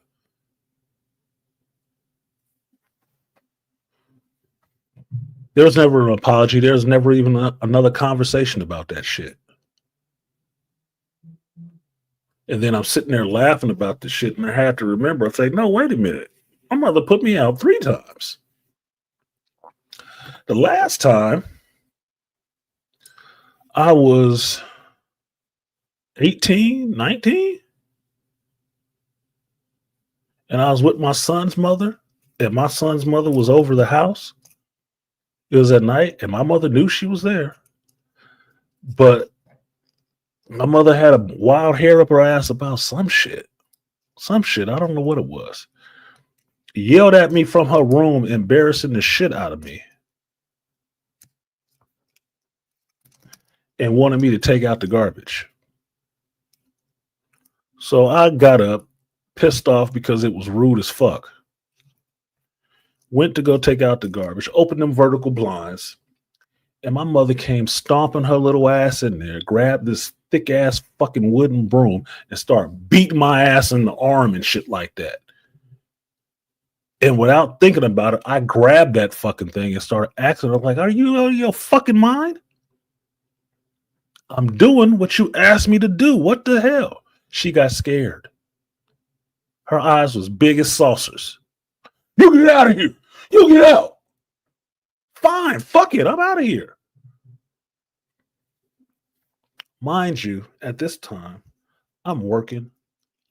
There was never an apology. There was never even another conversation about that shit. And then I'm sitting there laughing about this shit, and I had to remember, I say, no, wait a minute. My mother put me out 3 times. The last time I was 18, 19, and I was with my son's mother, and my son's mother was over the house. It was at night, and my mother knew she was there. But my mother had a wild hair up her ass about some shit. Some shit. I don't know what it was. Yelled at me from her room, embarrassing the shit out of me. And wanted me to take out the garbage. So I got up, pissed off because it was rude as fuck. Went to go take out the garbage, opened them vertical blinds, and my mother came stomping her little ass in there, grabbed this thick ass fucking wooden broom and started beating my ass in the arm and shit like that. And without thinking about it, I grabbed that fucking thing and started asking her, like, are you out of your fucking mind? I'm doing what you asked me to do. What the hell? She got scared. Her eyes was big as saucers. You get out of here. You get out. Fine. Fuck it. I'm out of here. Mind you, at this time, I'm working.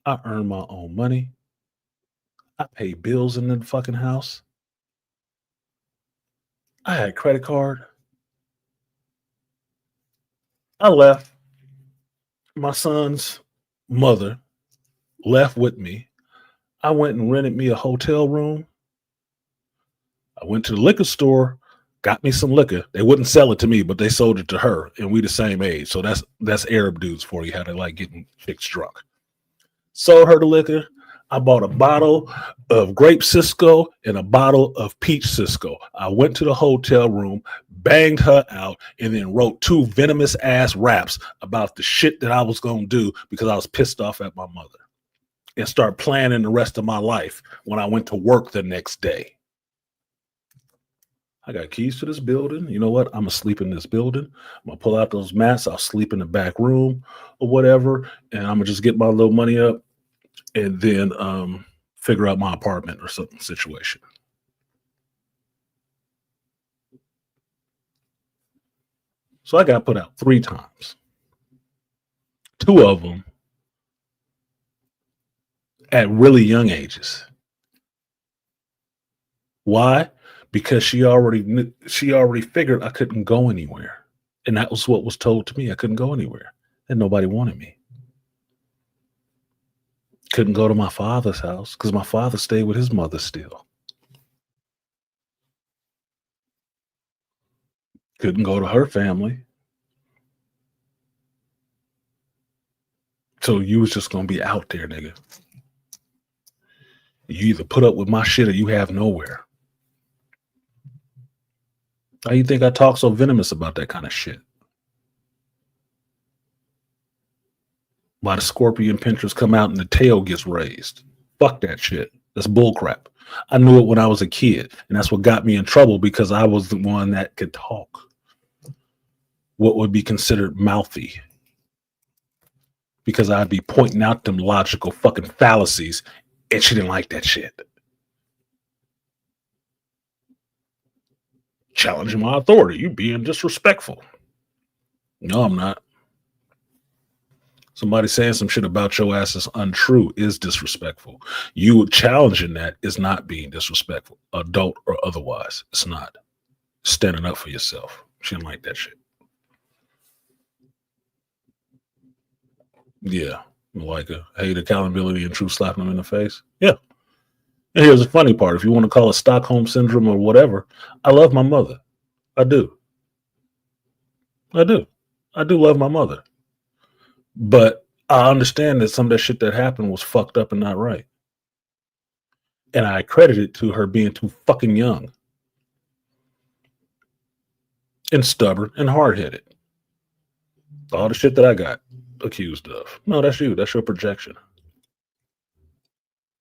I earn my own money. I pay bills in the fucking house. I had a credit card. I left. My son's mother left with me. I went and rented me a hotel room. I went to the liquor store, got me some liquor. They wouldn't sell it to me, but they sold it to her, and we the same age. So that's Arab dudes for you, how they like getting chicks drunk. Sold her the liquor. I bought a bottle of grape Cisco and a bottle of peach Cisco. I went to the hotel room, banged her out, and then wrote 2 venomous ass raps about the shit that I was going to do because I was pissed off at my mother, and start planning the rest of my life when I went to work the next day. I got keys to this building. You know what? I'm going to sleep in this building. I'm going to pull out those mats. I'll sleep in the back room or whatever, and I'm going to just get my little money up. And then figure out my apartment or something situation. So I got put out 3 times. 2 of them at really young ages. Why? Because she already figured I couldn't go anywhere. And that was what was told to me. I couldn't go anywhere. And nobody wanted me. Couldn't go to my father's house because my father stayed with his mother still. Couldn't go to her family. So you was just gonna be out there, nigga. You either put up with my shit or you have nowhere. How you think I talk so venomous about that kind of shit? Why the scorpion pinchers come out and the tail gets raised? Fuck that shit. That's bullcrap. I knew it when I was a kid, and that's what got me in trouble because I was the one that could talk. What would be considered mouthy. Because I'd be pointing out them logical fucking fallacies, and she didn't like that shit. Challenging my authority. You being disrespectful. No, I'm not. Somebody saying some shit about your ass is untrue is disrespectful. You challenging that is not being disrespectful, adult or otherwise. It's not. Standing up for yourself. She didn't like that shit. Yeah. Like a hate accountability and truth slapping them in the face. Yeah. And here's the funny part. If you want to call it Stockholm syndrome or whatever, I love my mother. I do. I do. I do love my mother. But I understand that some of that shit that happened was fucked up and not right. And I credit it to her being too fucking young and stubborn and hard headed. All the shit that I got accused of. No, that's you. That's your projection.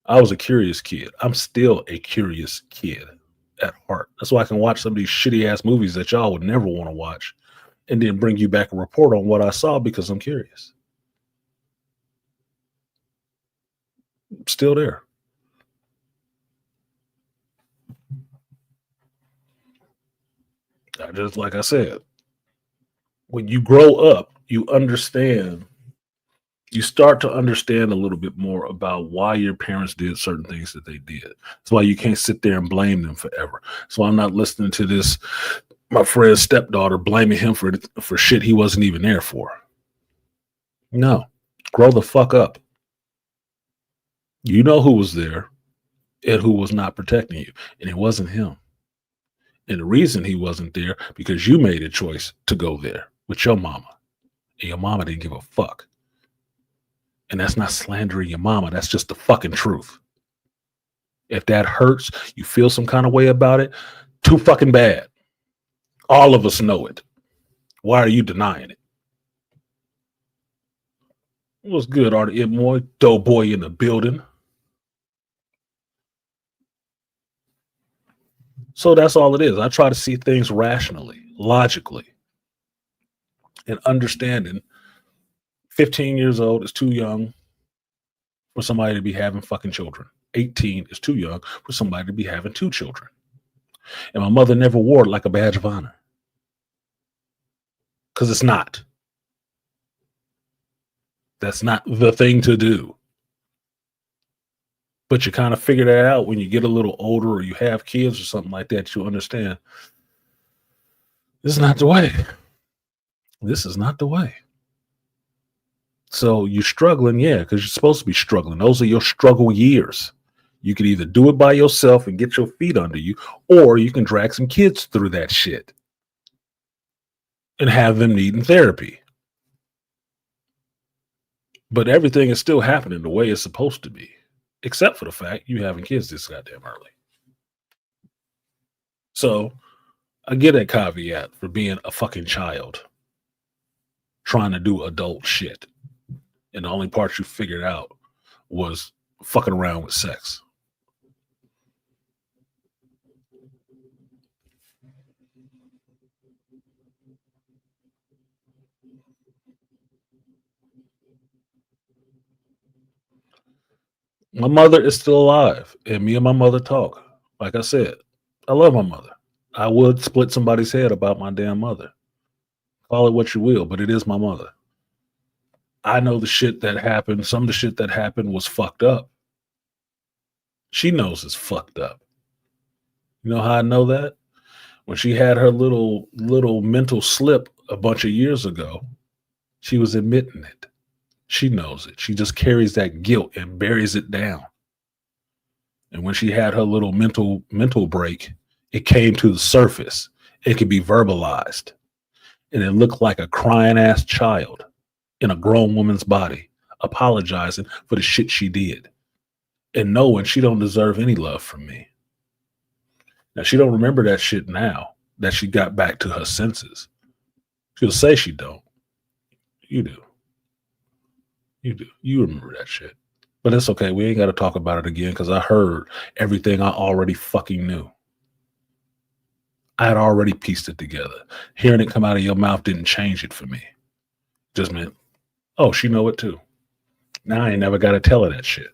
I was a curious kid. I'm still a curious kid at heart. That's why I can watch some of these shitty ass movies that y'all would never want to watch and then bring you back a report on what I saw because I'm curious. Still there. Just like I said, when you grow up, you start to understand a little bit more about why your parents did certain things that they did. That's why you can't sit there and blame them forever. So I'm not listening to this, my friend's stepdaughter blaming him for shit he wasn't even there for. No, grow the fuck up. You know who was there and who was not protecting you, and it wasn't him. And the reason he wasn't there because you made a choice to go there with your mama, and your mama didn't give a fuck. And that's not slandering your mama. That's just the fucking truth. If that hurts, you feel some kind of way about it, too fucking bad. All of us know it. Why are you denying it? What's good, Artie Moy? Doughboy in the building. So that's all it is. I try to see things rationally, logically, and understanding 15 years old is too young for somebody to be having fucking children. 18 is too young for somebody to be having 2 children. And my mother never wore it like a badge of honor. Because it's not. That's not the thing to do. But you kind of figure that out when you get a little older or you have kids or something like that. You understand this is not the way. This is not the way. So you're struggling, yeah, because you're supposed to be struggling. Those are your struggle years. You can either do it by yourself and get your feet under you, or you can drag some kids through that shit and have them needing therapy. But everything is still happening the way it's supposed to be, except for the fact you having kids this goddamn early. So I get a caveat for being a fucking child trying to do adult shit. And the only part you figured out was fucking around with sex. My mother is still alive, and me and my mother talk. Like I said, I love my mother. I would split somebody's head about my damn mother. Call it what you will, but it is my mother. I know the shit that happened. Some of the shit that happened was fucked up. She knows it's fucked up. You know how I know that? When she had her little mental slip a bunch of years ago, she was admitting it. She knows it. She just carries that guilt and buries it down. And when she had her little mental break, it came to the surface. It could be verbalized. And it looked like a crying ass child in a grown woman's body, apologizing for the shit she did. And knowing she don't deserve any love from me. Now she don't remember that shit now that she got back to her senses. She'll say she don't. You do. You do. You remember that shit. But it's okay. We ain't got to talk about it again because I heard everything I already fucking knew. I had already pieced it together. Hearing it come out of your mouth didn't change it for me. Just meant, oh, she know it too. Now I ain't never got to tell her that shit.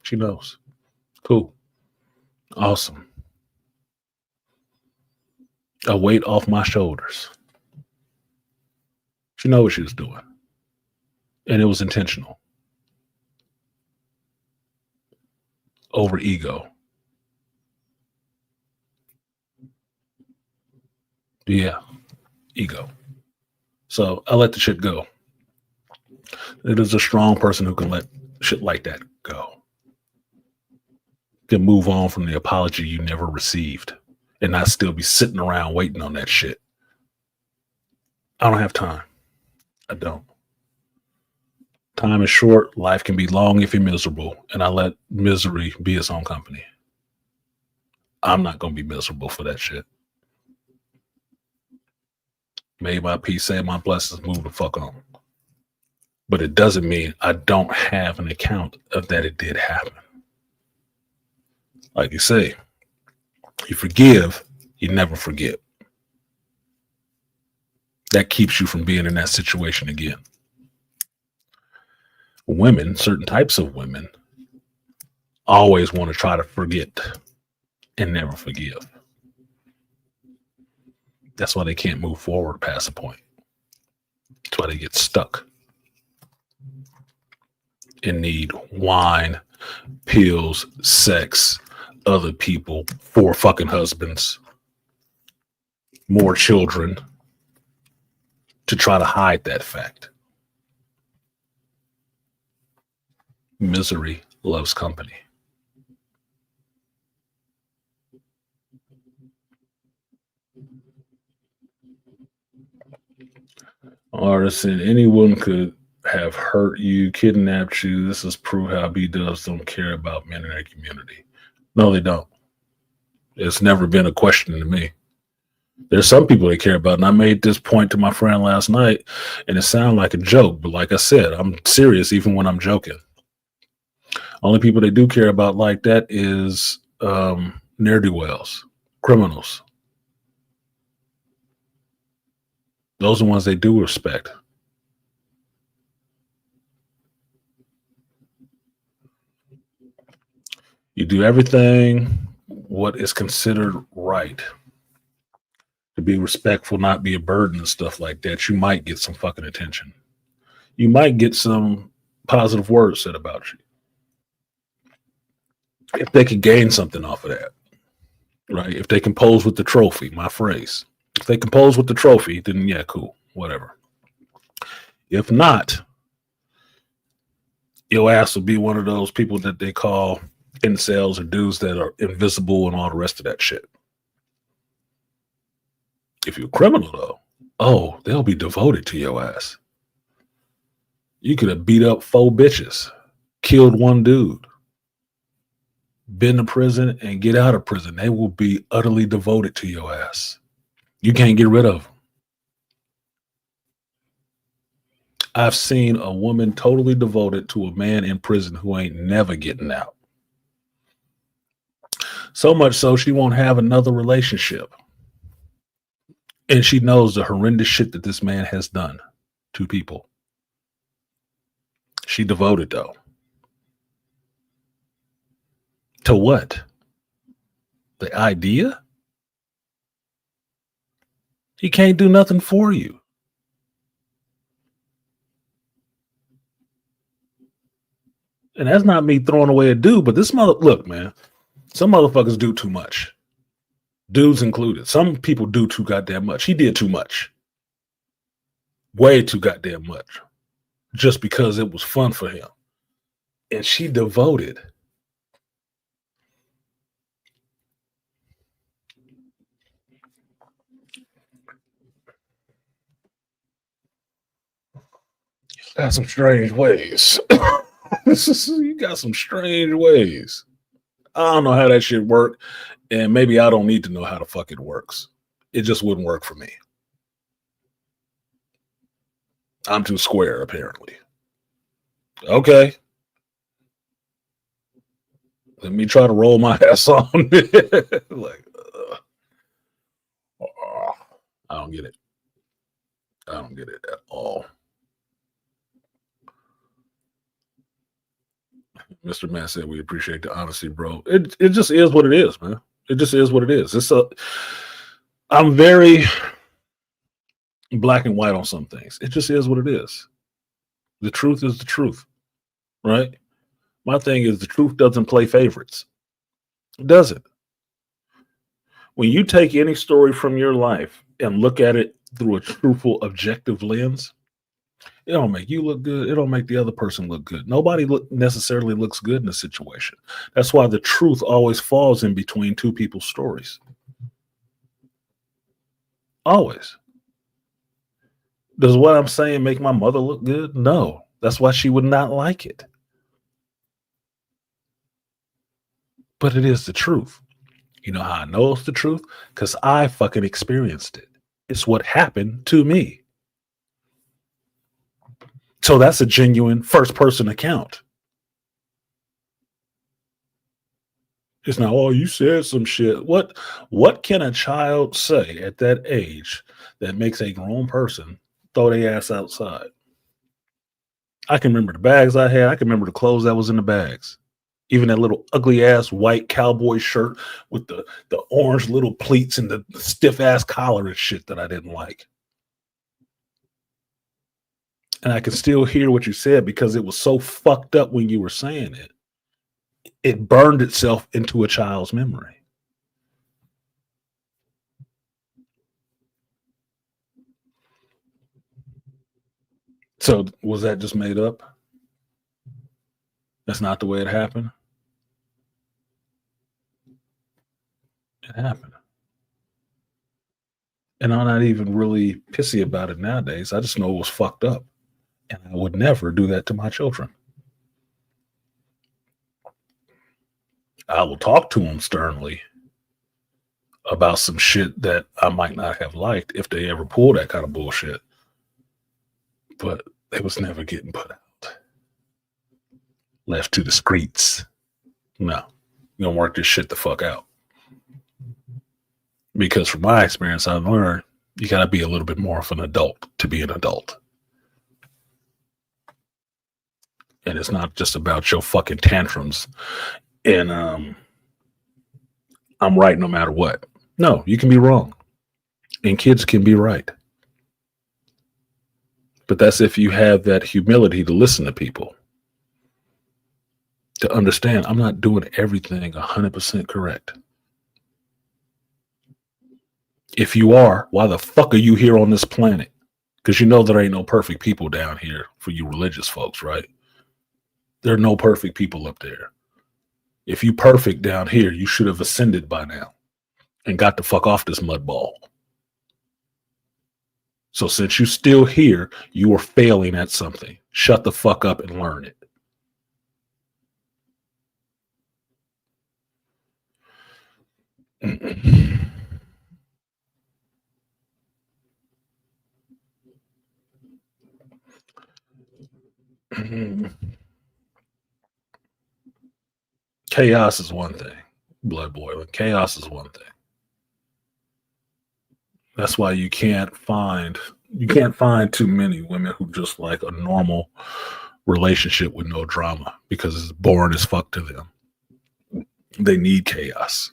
She knows. Cool. Awesome. A weight off my shoulders. She know what she was doing. And it was intentional. Over ego. Yeah. Ego. So I let the shit go. It is a strong person who can let shit like that go. Can move on from the apology you never received and not still be sitting around waiting on that shit. I don't have time. I don't. Time is short. Life can be long if you're miserable. And I let misery be its own company. I'm not going to be miserable for that shit. Made my peace, say my blessings, move the fuck on. But it doesn't mean I don't have an account of that it did happen. Like you say, you forgive, you never forget. That keeps you from being in that situation again. Women, certain types of women, always want to try to forget and never forgive. That's why they can't move forward past a point. That's why they get stuck and need wine, pills, sex, other people, 4 fucking husbands, more children to try to hide that fact. Misery loves company. Artisan, anyone could have hurt you, kidnapped you. This is proof how B-dubs don't care about men in their community. No, they don't. It's never been a question to me. There's some people they care about, and I made this point to my friend last night, and it sounded like a joke, but like I said, I'm serious even when I'm joking. Only people they do care about like that is ne'er-do-wells, criminals. Those are the ones they do respect. You do everything what is considered right. To be respectful, not be a burden and stuff like that. You might get some fucking attention. You might get some positive words said about you. If they can gain something off of that, right? If they can pose with the trophy, my phrase. If they can pose with the trophy, then yeah, cool, whatever. If not, your ass will be one of those people that they call incels or dudes that are invisible and all the rest of that shit. If you're a criminal, though, oh, they'll be devoted to your ass. You could have beat up 4 bitches, killed 1 dude, been to prison and get out of prison. They will be utterly devoted to your ass. You can't get rid of them. I've seen a woman totally devoted to a man in prison who ain't never getting out. So much so she won't have another relationship. And she knows the horrendous shit that this man has done to people. She devoted, though. To what? The idea? He can't do nothing for you. And that's not me throwing away a dude, but look, man, some motherfuckers do too much. Dudes included. Some people do too goddamn much. He did too much. Way too goddamn much. Just because it was fun for him. And she devoted. Got some strange ways. You got some strange ways. I don't know how that shit worked. And maybe I don't need to know how the fuck it works. It just wouldn't work for me. I'm too square, apparently. Okay. Let me try to roll my ass on. Like, I don't get it. I don't get it at all. Mr. Matt said, we appreciate the honesty, bro. It just is what it is, man. It just is what it is. I'm very black and white on some things. It just is what it is. The truth is the truth, right? My thing is the truth doesn't play favorites. It doesn't. When you take any story from your life and look at it through a truthful, objective lens, it don't make you look good. It don't make the other person look good. Nobody necessarily looks good in a situation. That's why the truth always falls in between two people's stories. Always. Does what I'm saying make my mother look good? No. That's why she would not like it. But it is the truth. You know how I know it's the truth? Because I fucking experienced it. It's what happened to me. So that's a genuine first person account. It's not, oh, you said some shit. What can a child say at that age that makes a grown person throw their ass outside? I can remember the bags I had. I can remember the clothes that was in the bags. Even that little ugly ass white cowboy shirt with the orange little pleats and the stiff ass collar and shit that I didn't like. And I can still hear what you said because it was so fucked up when you were saying it. It burned itself into a child's memory. So was that just made up? That's not the way it happened? It happened. And I'm not even really pissy about it nowadays. I just know it was fucked up. And I would never do that to my children. I will talk to them sternly about some shit that I might not have liked if they ever pull that kind of bullshit. But it was never getting put out. Left to the streets. No. You're going to work this shit the fuck out. Because from my experience, I've learned you got to be a little bit more of an adult to be an adult. And it's not just about your fucking tantrums and I'm right no matter what. No, you can be wrong. And kids can be right. But that's if you have that humility to listen to people. To understand, I'm not doing everything 100% correct. If you are, why the fuck are you here on this planet? Because you know there ain't no perfect people down here for you religious folks, right? There are no perfect people up there. If you perfect down here, you should have ascended by now and got the fuck off this mud ball. So since you're still here, you are failing at something. Shut the fuck up and learn it. Chaos is one thing. Blood boiling. Chaos is one thing. That's why you can't find too many women who just like a normal relationship with no drama because it's boring as fuck to them. They need chaos.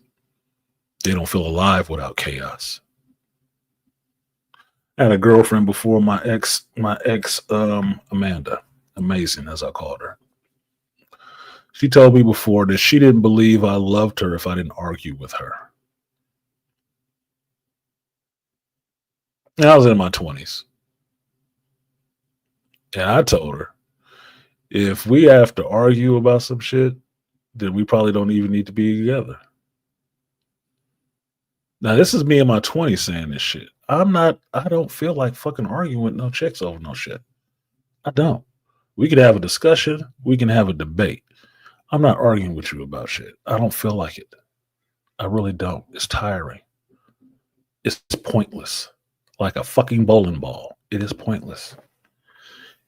They don't feel alive without chaos. I had a girlfriend before my ex Amanda, amazing as I called her. She told me before that she didn't believe I loved her if I didn't argue with her. And I was in my 20s. And I told her, if we have to argue about some shit, then we probably don't even need to be together. Now, this is me in my 20s saying this shit. I don't feel like fucking arguing with no chicks over no shit. I don't. We could have a discussion. We can have a debate. I'm not arguing with you about shit. I don't feel like it. I really don't. It's tiring. It's pointless. Like a fucking bowling ball. It is pointless.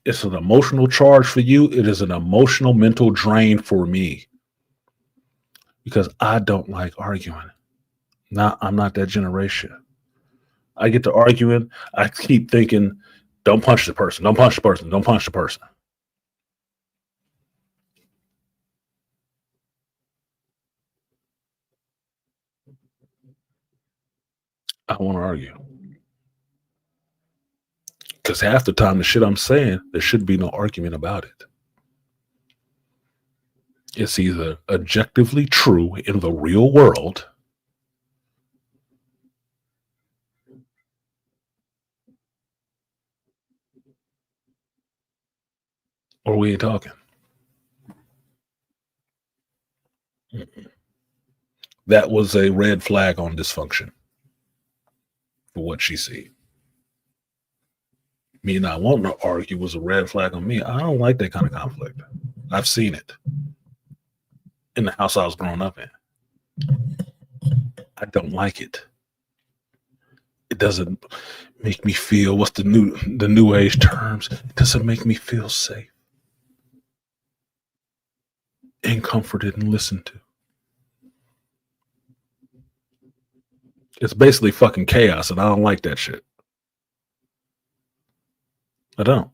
It's an emotional charge for you. It is an emotional mental drain for me. Because I don't like arguing. I'm not that generation. I get to arguing. I keep thinking, don't punch the person. Don't punch the person. Don't punch the person. I want to argue. Because half the time, the shit I'm saying, there should be no argument about it. It's either objectively true in the real world, or we ain't talking. That was a red flag on dysfunction for what she see. Me not wanting to argue was a red flag on me. I don't like that kind of conflict. I've seen it in the house I was growing up in. I don't like it. It doesn't make me feel, what's the new age terms? It doesn't make me feel safe and comforted and listened to. It's basically fucking chaos, and I don't like that shit. I don't.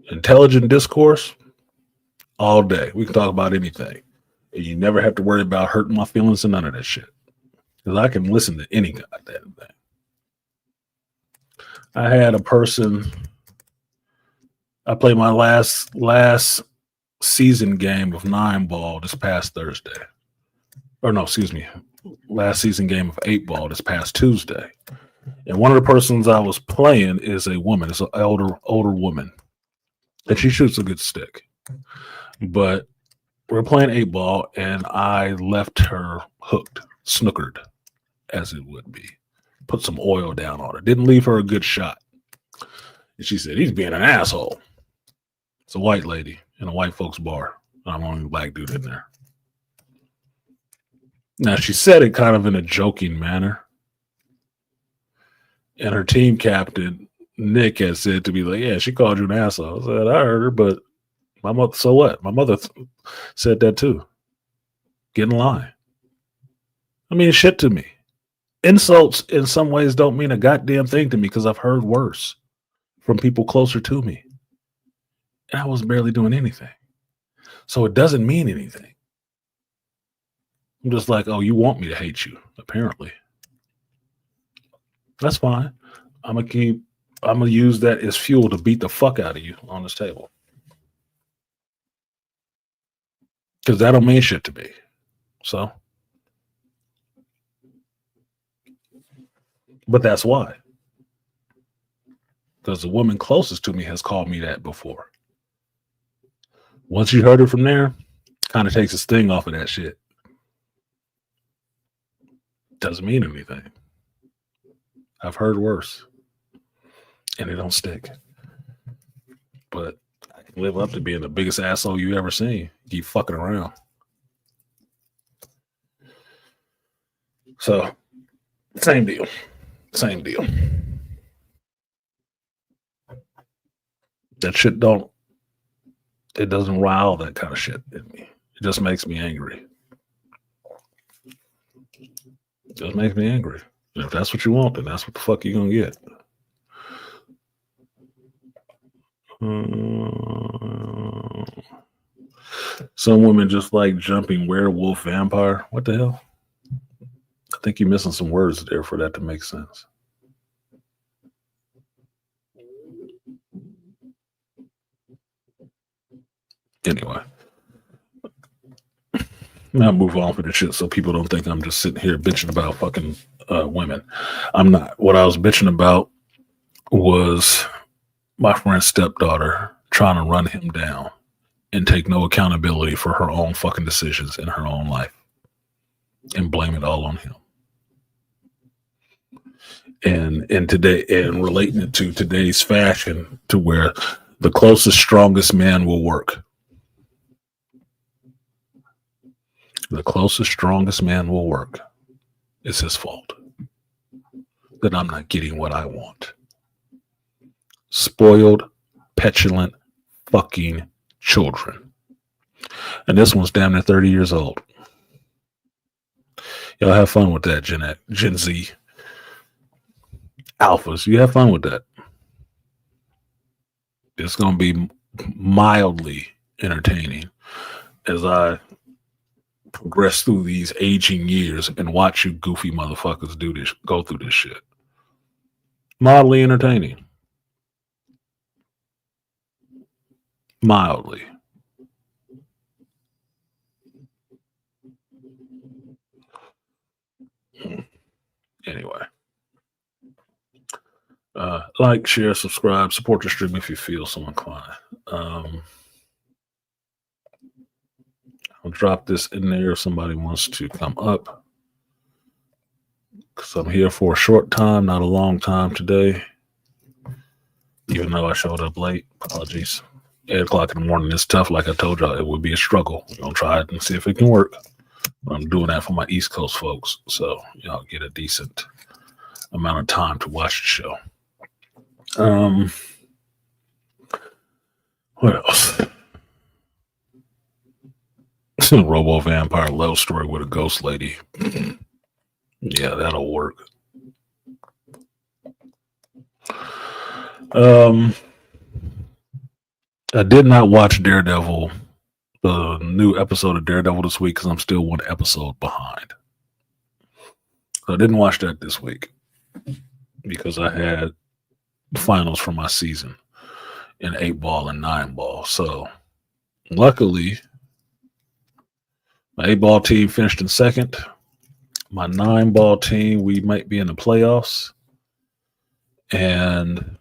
Intelligent discourse all day. We can talk about anything. And you never have to worry about hurting my feelings and none of that shit. Because I can listen to any goddamn thing. I had a person, I played my last season game of 9-ball this past Thursday. Or no, excuse me. Last season game of 8-ball this past Tuesday. And one of the persons I was playing is a woman. It's an older woman. And she shoots a good stick. But we're playing 8-ball, and I left her hooked, snookered, as it would be. Put some oil down on her. Didn't leave her a good shot. And she said, he's being an asshole. It's a white lady in a white folks bar. I'm the only black dude in there. Now, she said it kind of in a joking manner. And her team captain, Nick, has said to me, like, yeah, she called you an asshole. I said, I heard her, but my mother, so what? My mother said that too. Get in line. I mean, shit to me. Insults in some ways don't mean a goddamn thing to me because I've heard worse from people closer to me. And I was barely doing anything. So it doesn't mean anything. I'm just like, oh, you want me to hate you, apparently. That's fine. I'm gonna use that as fuel to beat the fuck out of you on this table. Because that don't mean shit to me. So, but that's why. Because the woman closest to me has called me that before. Once you heard it from there, kind of takes a sting off of that shit. Doesn't mean anything. I've heard worse. And it don't stick. But I can live up to being the biggest asshole you ever seen. Keep fucking around. So, same deal. Same deal. That shit it doesn't rile that kind of shit in me. It just makes me angry. It just makes me angry. And if that's what you want, then that's what the fuck you're gonna get. Some women just like jumping werewolf vampire. What the hell? I think you're missing some words there for that to make sense. Anyway, now move on for the shit so people don't think I'm just sitting here bitching about fucking women. I'm not. What I was bitching about was my friend's stepdaughter trying to run him down and take no accountability for her own fucking decisions in her own life and blame it all on him. And today, and relating it to today's fashion, to where the closest, strongest man will work. The closest, strongest man will work. It's his fault that I'm not getting what I want. Spoiled, petulant, fucking children. And this one's damn near 30 years old. Y'all have fun with that, Gen Z alphas. You have fun with that. It's going to be mildly entertaining as I progress through these aging years and watch you goofy motherfuckers go through this shit. Mildly entertaining. Mildly. Anyway. Like, share, subscribe, support the stream if you feel so inclined. I'll drop this in there if somebody wants to come up, because I'm here for a short time, not a long time today, even though I showed up late. Apologies. 8 o'clock in the morning is tough. Like I told y'all, it would be a struggle. We're going to try it and see if it can work. But I'm doing that for my East Coast folks, so y'all get a decent amount of time to watch the show. What else? Robo Vampire love story with a ghost lady. Yeah, that'll work. I did not watch Daredevil, the new episode of Daredevil this week, because I'm still one episode behind. So I didn't watch that this week because I had finals for my season in 8-ball and 9-ball. So luckily, my 8-ball team finished in second. My 9-ball team, we might be in the playoffs. And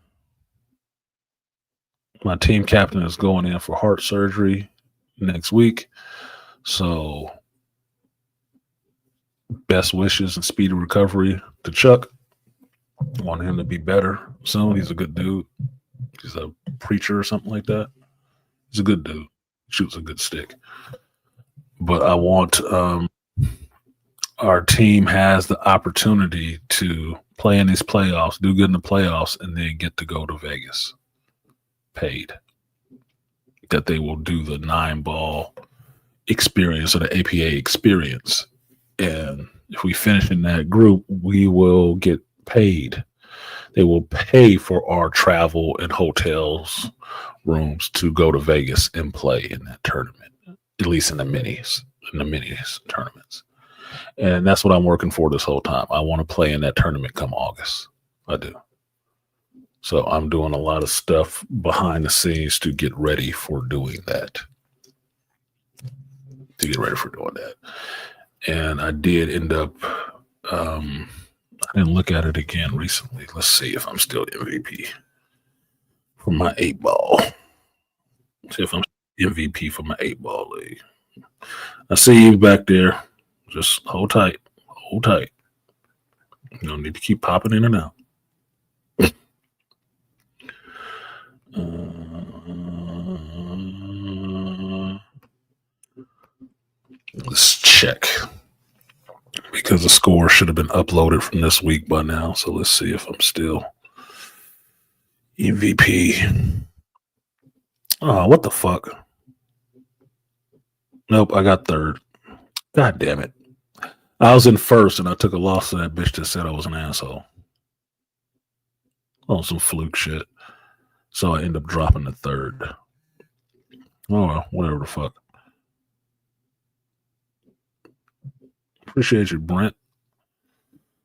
my team captain is going in for heart surgery next week. So best wishes and speedy recovery to Chuck. I want him to be better soon. He's a good dude. He's a preacher or something like that. He's a good dude. Shoots a good stick. But I want our team has the opportunity to play in these playoffs, do good in the playoffs, and then get to go to Vegas paid. That they will do the 9-ball experience or the APA experience. And if we finish in that group, we will get paid. They will pay for our travel and hotels, rooms to go to Vegas and play in that tournament, at least in the minis tournaments. And that's what I'm working for this whole time. I want to play in that tournament come August. I do. So I'm doing a lot of stuff behind the scenes to get ready for doing that. And I did end up, I didn't look at it again recently. Let's see if I'm still the MVP for my 8-ball. See if I'm MVP for my 8-ball league. I see you back there. Just hold tight. Hold tight. You don't need to keep popping in and out. Let's check. Because the score should have been uploaded from this week by now. So let's see if I'm still MVP. Oh, what the fuck? Nope, I got third. God damn it. I was in first and I took a loss to that bitch that said I was an asshole. On some fluke shit. So I end up dropping to third. Oh well, whatever the fuck. Appreciate you, Brent,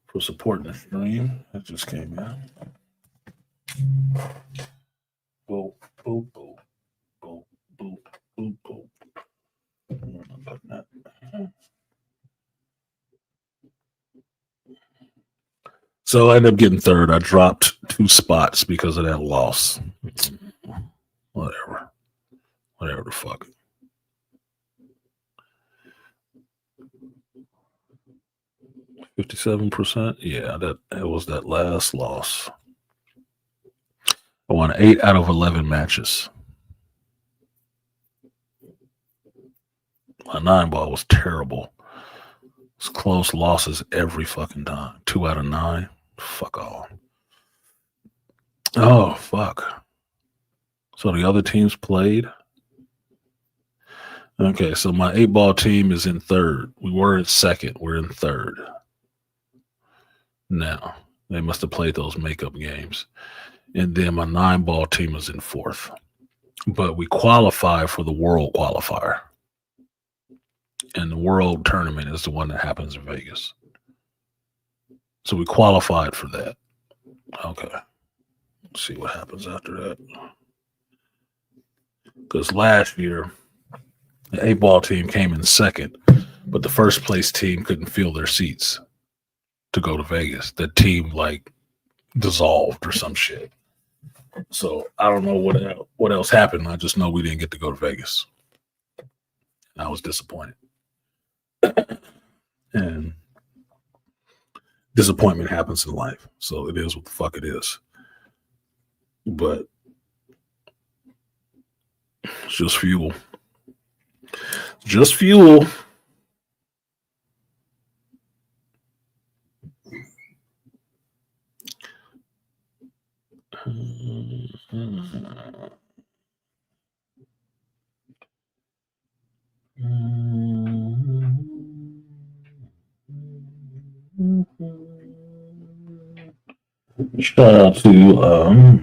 for supporting the stream. That just came out. Boop, boop, boop, boop, boop, boop, boop. So I ended up getting third. I dropped 2 spots because of that loss. Whatever the fuck. $57%. Yeah, that was that last loss. I won 8 out of 11 matches. My 9-ball was terrible. It's close losses every fucking time. 2 out of 9. Fuck all. Oh, fuck. So the other teams played? Okay, so my 8-ball team is in third. We were in second. We're in third. Now, they must have played those makeup games. And then my 9-ball team is in fourth. But we qualify for the world qualifier. And the world tournament is the one that happens in Vegas. So we qualified for that. Okay. Let's see what happens after that. Because last year, the 8-ball team came in second, but the first place team couldn't fill their seats to go to Vegas. The team dissolved or some shit. So I don't know what else happened. I just know we didn't get to go to Vegas. I was disappointed. And disappointment happens in life. So it is what the fuck it is. But it's just fuel. Just fuel. Shout out to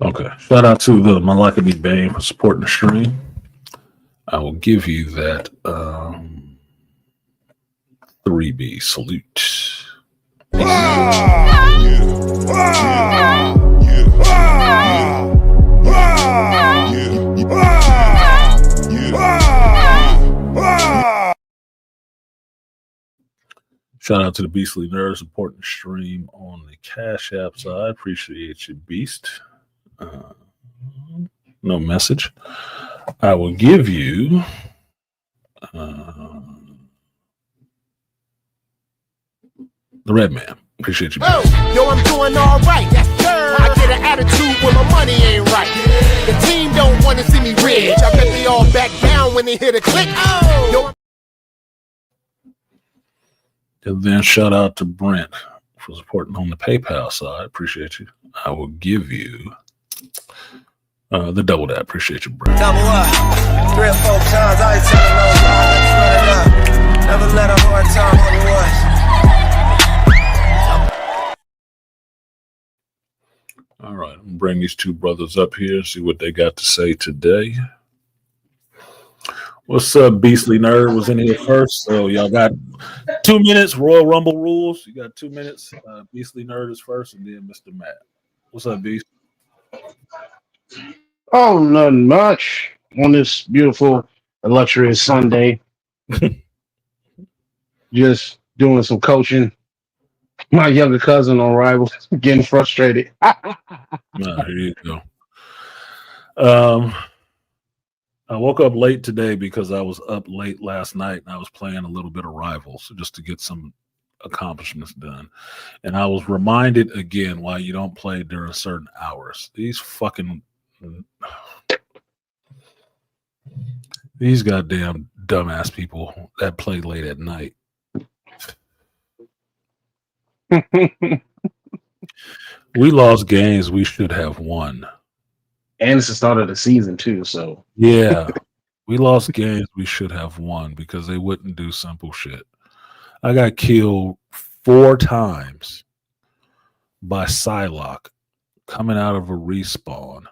okay. Shout out to the Malaka B. Bane for supporting the stream. I will give you that 3B salute. Shout out to the Beastly Nerd supporting the stream on the Cash App side. Appreciate you, Beast. No message. I will give you the Red Man. Appreciate you, man. Oh, yo, I'm doing all right. Yes, sir. I get an attitude when my money ain't right. The team don't want to see me rich. I bet they all back down when they hear the click. Oh, yo. And then shout out to Brent for supporting on the PayPal side. Appreciate you. I will give you the double that. Appreciate you, Brent. Double up. 3 or 4 times. I ain't telling no lie. Let's run it up. Never let a hard time on the ones. All right. I'm going to bring these 2 brothers up here and see what they got to say today. What's up, Beastly Nerd was in here first. So y'all got 2 minutes, Royal Rumble rules. You got 2 minutes. Beastly Nerd is first, and then Mr. Matt. What's up, Beast? Oh, nothing much on this beautiful, illustrious Sunday. Just doing some coaching. My younger cousin on Rivals getting frustrated. Here you go. I woke up late today because I was up late last night and I was playing a little bit of Rivals just to get some accomplishments done. And I was reminded again why you don't play during certain hours. These goddamn dumbass people that play late at night. We lost games we should have won. And it's the start of the season too, so Yeah. We lost games we should have won because they wouldn't do simple shit. I got killed 4 times by Psylocke coming out of a respawn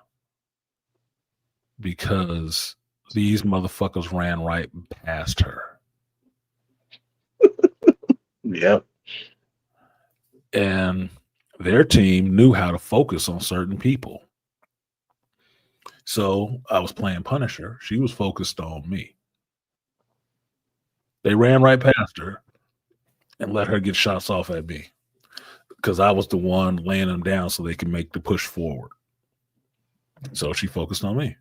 because these motherfuckers ran right past her. yep. And their team knew how to focus on certain people. So I was playing Punisher. She was focused on me. They ran right past her and let her get shots off at me because I was the one laying them down so they could make the push forward. So she focused on me.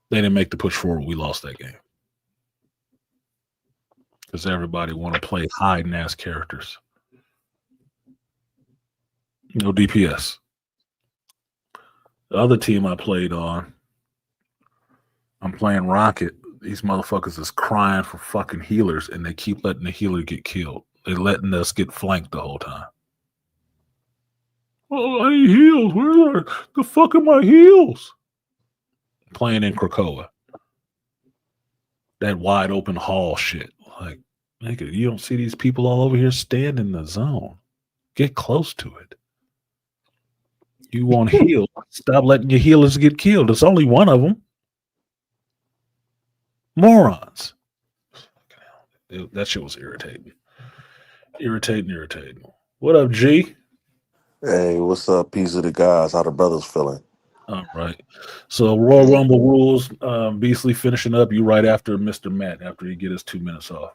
They didn't make the push forward. We lost that game because everybody want to play hiding ass characters. No DPS. The other team I played on, I'm playing Rocket. These motherfuckers is crying for fucking healers, and they keep letting the healer get killed. They letting us get flanked the whole time. Oh, I need heals. Where are the fuck are my heals? Playing in Krakoa. That wide open hall shit. Like, nigga, you don't see these people all over here stand in the zone. Get close to it. You want heal. Stop letting your healers get killed. There's only one of them. Morons. That shit was irritating. Irritating. What up, G? Hey, what's up, piece of the guys? How the brothers feeling? All right. So Royal Rumble rules. Beasley finishing up. You right after Mr. Matt after he get his 2 minutes off.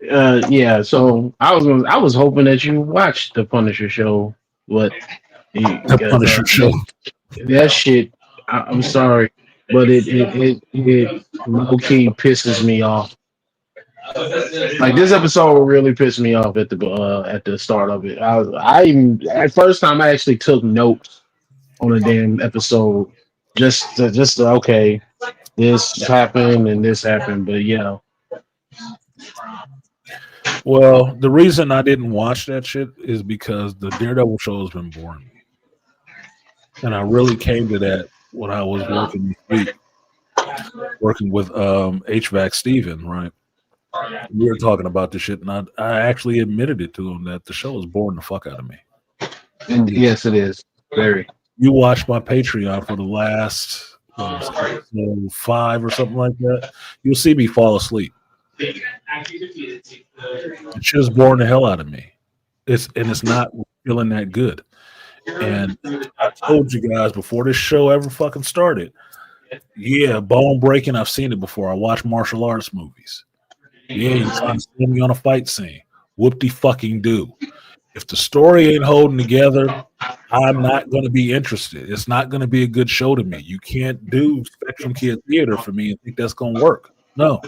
Yeah, so I was hoping that you watched the Punisher show, but The Punisher show. That shit. I'm sorry, but it low key pisses me off. Like this episode really pissed me off at the start of it. I even at first time I actually took notes on a damn episode just to, okay, this happened and this happened, but yeah. Well, the reason I didn't watch that shit is because the Daredevil show has been boring me. And I really came to that when I was working this week, working with HVAC Steven, right? We were talking about this shit, and I actually admitted it to him that the show is boring the fuck out of me. Yes, it is. Very. You watch my Patreon for the last 5 or something like that, you'll see me fall asleep. It's just boring the hell out of me. It's not feeling that good. And I told you guys before this show ever fucking started, yeah, bone breaking. I've seen it before. I watch martial arts movies. Yeah, you trying to send me on a fight scene. Whoop-de-fucking-do. If the story ain't holding together, I'm not going to be interested. It's not going to be a good show to me. You can't do Spectrum Kid Theater for me and think that's going to work. No.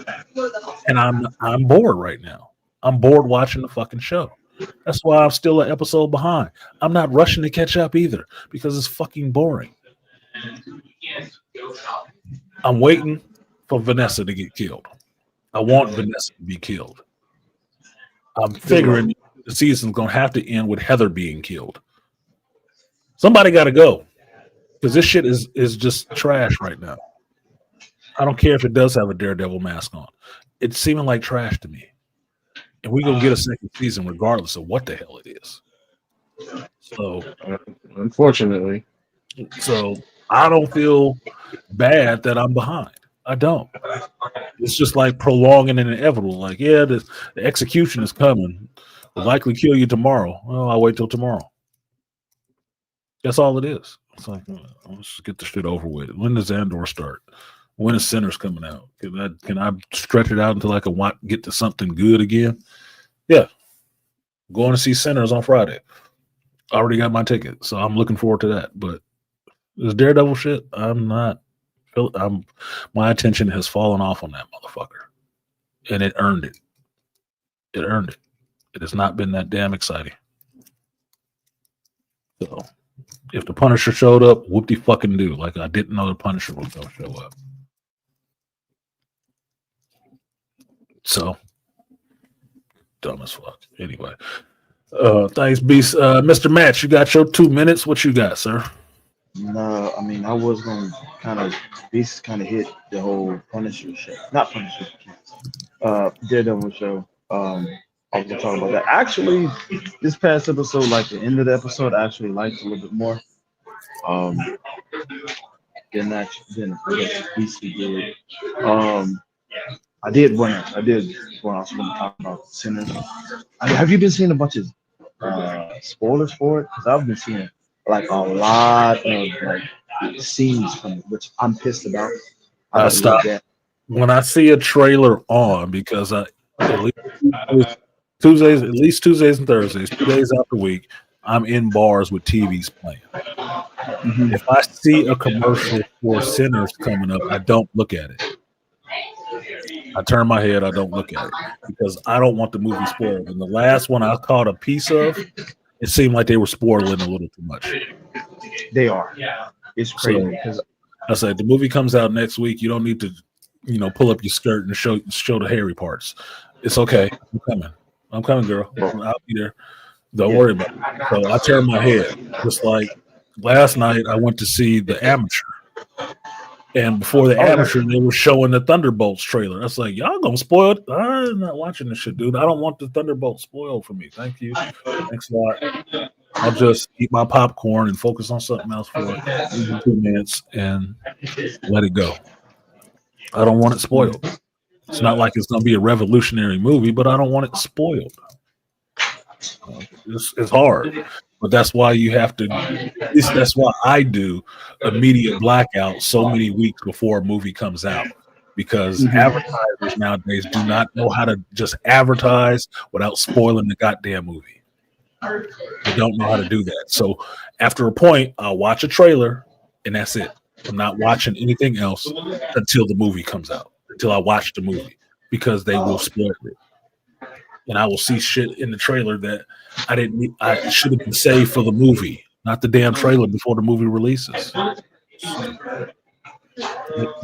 And I'm bored right now. I'm bored watching the fucking show. That's why I'm still an episode behind. I'm not rushing to catch up either because it's fucking boring. I'm waiting for Vanessa to get killed. I want Vanessa to be killed. I'm figuring the season's going to have to end with Heather being killed. Somebody got to go because this shit is just trash right now. I don't care if it does have a Daredevil mask on. It's seeming like trash to me. And we're going to get a second season regardless of what the hell it is. So, unfortunately. So, I don't feel bad that I'm behind. I don't. It's just like prolonging and inevitable. Like, yeah, the execution is coming. Will likely kill you tomorrow. Well, I'll wait till tomorrow. That's all it is. It's like, let's just get the shit over with. When does Andor start? When is Sinners coming out? Can I stretch it out until I can get to something good again? Yeah. Going to see Sinners on Friday. I already got my ticket, so I'm looking forward to that. But this Daredevil shit, my attention has fallen off on that motherfucker. And it earned it. It earned it. It has not been that damn exciting. So if the Punisher showed up, whoop-de-fucking-do. Like I didn't know the Punisher was going to show up. So dumb as fuck. Anyway. Thanks, Beast. Mr. Match, you got your 2 minutes. What you got, sir? No, I mean I was gonna kind of this kind of hit the whole Punisher show, not Punisher, Daredevil show. I was gonna talk about that. Actually, this past episode, like the end of the episode, I actually liked a little bit more. Um, than I guess DC did. Um, I did when I was going to talk about Sinners. Have you been seeing a bunch of spoilers for it? Because I've been seeing like a lot of like scenes from it, which I'm pissed about. I I don't like stop that. when I see a trailer on because I at least Tuesdays, at least Tuesdays and Thursdays, 2 days out the week, I'm in bars with TVs playing. Mhm. If I see a commercial for Sinners coming up, I don't look at it. I turn my head, I don't look at it because I don't want the movie spoiled. And the last one I caught a piece of, it seemed like they were spoiling a little too much. They are. It's crazy So because I said, the movie comes out next week. You don't need to, pull up your skirt and show the hairy parts. It's okay. I'm coming. I'm coming, girl. I'll be there. Don't worry about it. So I turn my head. Just like last night, I went to see The Amateur. And before The Amateur, they were showing the Thunderbolts trailer. I was like, y'all gonna spoil it? I'm not watching this shit, dude. I don't want the Thunderbolts spoiled for me. Thank you. Thanks a lot. I'll just eat my popcorn and focus on something else for 2 minutes and let it go. I don't want it spoiled. It's not like it's going to be a revolutionary movie, but I don't want it spoiled. It's hard, but that's why you have to. At least that's why I do immediate blackout so many weeks before a movie comes out, because advertisers nowadays do not know how to just advertise without spoiling the goddamn movie. They don't know how to do that. So after a point, I'll watch a trailer, and that's it. I'm not watching anything else until the movie comes out, until I watch the movie, because they will spoil it. And I will see shit in the trailer that I should have been saved for the movie, not the damn trailer before the movie releases.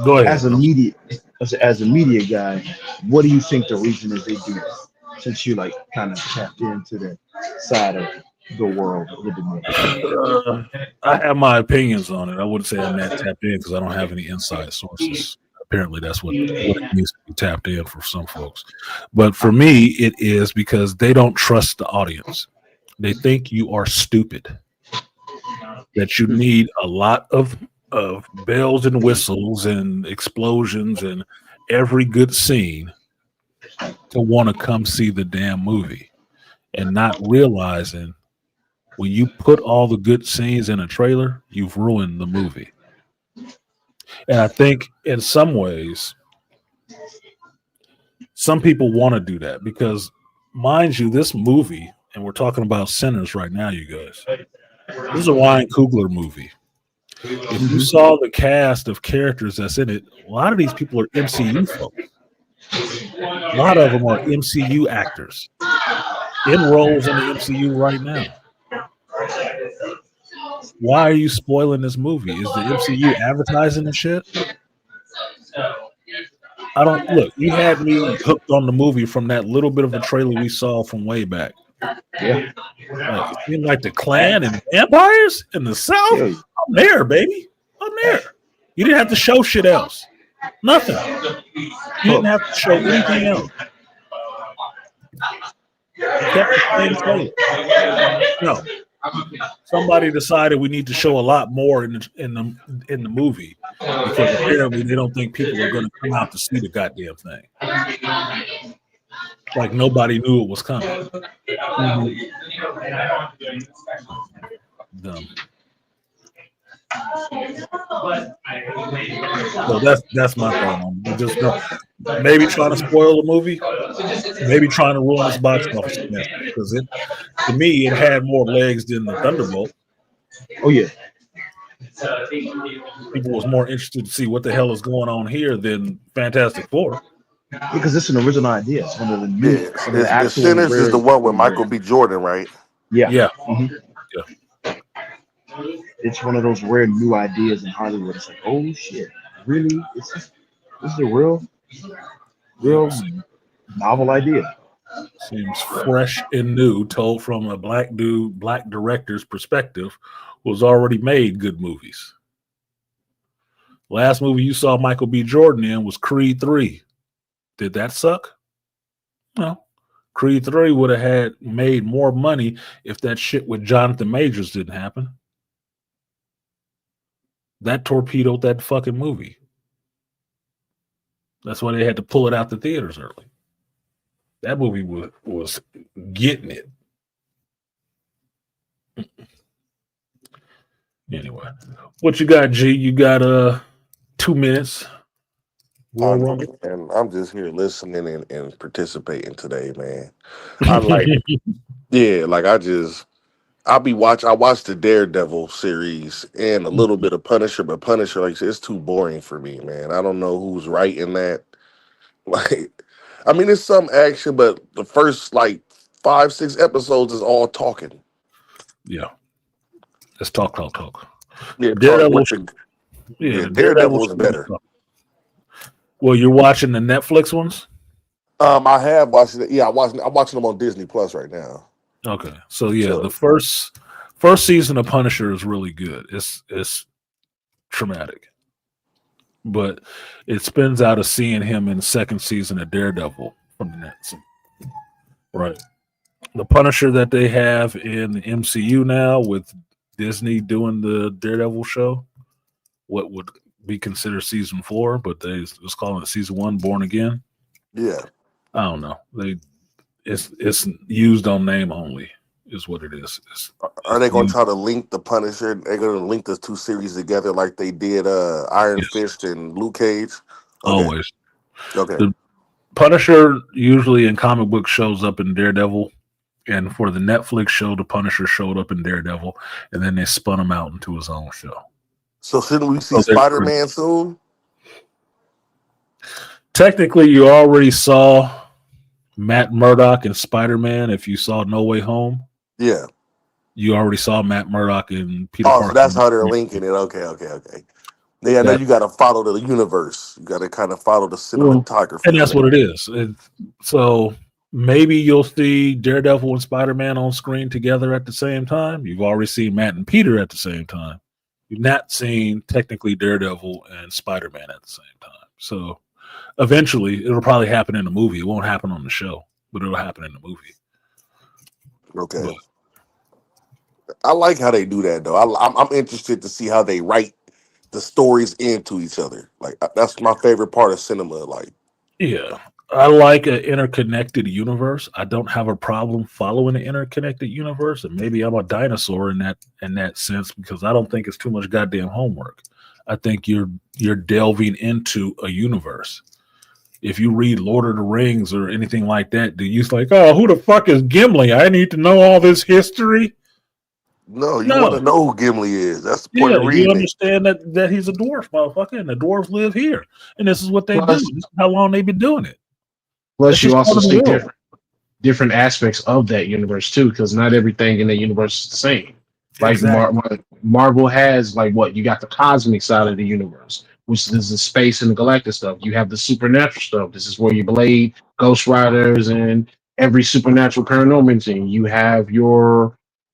Go ahead. As a media guy, what do you think the reason is they do that? Since you like kind of tapped into the side of the world a little bit more. I have my opinions on it. I wouldn't say I'm that tapped in because I don't have any inside sources. Apparently, that's what it needs to be tapped in for some folks. But for me, it is because they don't trust the audience. They think you are stupid. That you need a lot of bells and whistles and explosions and every good scene to want to come see the damn movie, and not realizing when you put all the good scenes in a trailer, you've ruined the movie. And I think in some ways, some people want to do that because, mind you, this movie, and we're talking about Sinners right now, you guys, this is a Ryan Coogler movie. If you saw the cast of characters that's in it, a lot of these people are MCU folks. A lot of them are MCU actors in roles in the MCU right now. Why are you spoiling this movie? Is the MCU advertising the shit? I don't look. You had me hooked on the movie from that little bit of a trailer we saw from way back. Yeah, Like, it seemed like the Klan and vampires in the South. I'm there, baby. I'm there. You didn't have to show shit else. Nothing. You didn't have to show anything else. Kept the same trailer. No. Somebody decided we need to show a lot more in the movie because apparently they don't think people are going to come out to see the goddamn thing. Like nobody knew it was coming. Dumb. So that's my thought on it. Just maybe trying to spoil the movie, maybe trying to ruin this box office because to me it had more legs than the Thunderbolt. Oh yeah. People was more interested to see what the hell is going on here than Fantastic Four. Because it's an original idea. It's one of the new. Yeah, the Sinners is the one with Michael B. Jordan, right? Yeah. Yeah. Yeah. It's one of those rare new ideas in Hollywood. It's like, oh shit, really? This is a real novel idea. Seems fresh and new, told from a black director's perspective, was already made good movies. Last movie you saw Michael B. Jordan in was Creed 3. Did that suck? No. Creed 3 would have had made more money if that shit with Jonathan Majors didn't happen. That torpedoed that fucking movie. That's why they had to pull it out the theaters early. That movie was getting it. Anyway, what you got, G? You got 2 minutes. Royal Rumble. And I'm just here listening and participating today, man. I like, yeah, like I watched the Daredevil series and a little bit of Punisher, but Punisher, like I said, it's too boring for me, man. I don't know who's right in that. Like, I mean, it's some action, but the first like 5-6 episodes is all talking. Yeah. Let's talk. Yeah, Daredevil. Daredevil was better. Well, you're watching the Netflix ones? I have watched it. Yeah, I'm watching them on Disney Plus right now. Okay. So the first season of Punisher is really good. It's traumatic. But it spins out of seeing him in the second season of Daredevil from the Nets. Right. The Punisher that they have in the MCU now with Disney doing the Daredevil show, what would be considered season 4, but they was calling it season 1, Born Again. Yeah. I don't know. It's used on name only is what it is. Are they going to try to link the Punisher? They're going to link the 2 series together like they did Iron Fist and Luke Cage? Okay. Always. Okay. The Punisher usually in comic book shows up in Daredevil, and for the Netflix show, the Punisher showed up in Daredevil, and then they spun him out into his own show. So shouldn't we see Spider-Man soon? Technically, you already saw Matt Murdock in Spider-Man. If you saw No Way Home, yeah, you already saw Matt Murdock in Peter Parker. So that's how they're linking it. Okay. Yeah, I know you got to follow the universe. You got to kind of follow the cinematography. And that's what it is. So maybe you'll see Daredevil and Spider-Man on screen together at the same time. You've already seen Matt and Peter at the same time. You've not seen technically Daredevil and Spider-Man at the same time. So eventually it'll probably happen in the movie. It won't happen on the show, but it'll happen in the movie. Okay. But I like how they do that, though. I'm interested to see how they write the stories into each other. Like, that's my favorite part of cinema. Like, yeah, I like an interconnected universe. I don't have a problem following an interconnected universe, and maybe I'm a dinosaur in that sense because I don't think it's too much goddamn homework. I think you're delving into a universe. If you read Lord of the Rings or anything like that, do you like, oh, who the fuck is Gimli? I need to know all this history. No, you want to know who Gimli is. That's the point of reading. You understand that he's a dwarf, motherfucker, and the dwarves live here, and this is what they do. This is how long they've been doing it. Plus, you also see different aspects of that universe too, because not everything in that universe is the same. Like exactly. Marvel has you got the cosmic side of the universe, which is the space and the galactic stuff. You have the supernatural stuff. This is where you Blade, Ghost Riders, and every supernatural paranormal thing. You have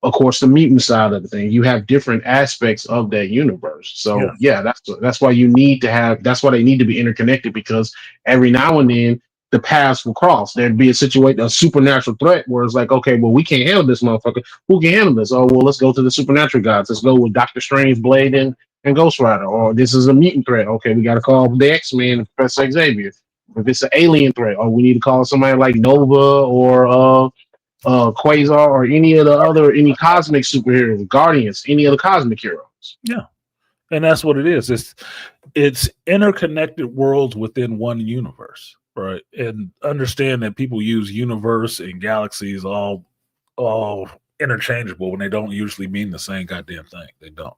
of course, the mutant side of the thing. You have different aspects of that universe. So that's why you need to have. That's why they need to be interconnected, because every now and then the paths will cross. There'd be a supernatural threat where it's like, okay, well, we can't handle this motherfucker. Who can handle this? Oh, well, let's go to the supernatural gods. Let's go with Doctor Strange, Blade, and Ghost Rider. Or this is a mutant threat. Okay, we got to call the X-Men and Professor Xavier. If it's an alien threat, we need to call somebody like Nova or Quasar or any cosmic superheroes, Guardians, any of the cosmic heroes. Yeah, and that's what it is. It's interconnected worlds within one universe, right? And understand that people use universe and galaxies all interchangeable when they don't usually mean the same goddamn thing. They don't.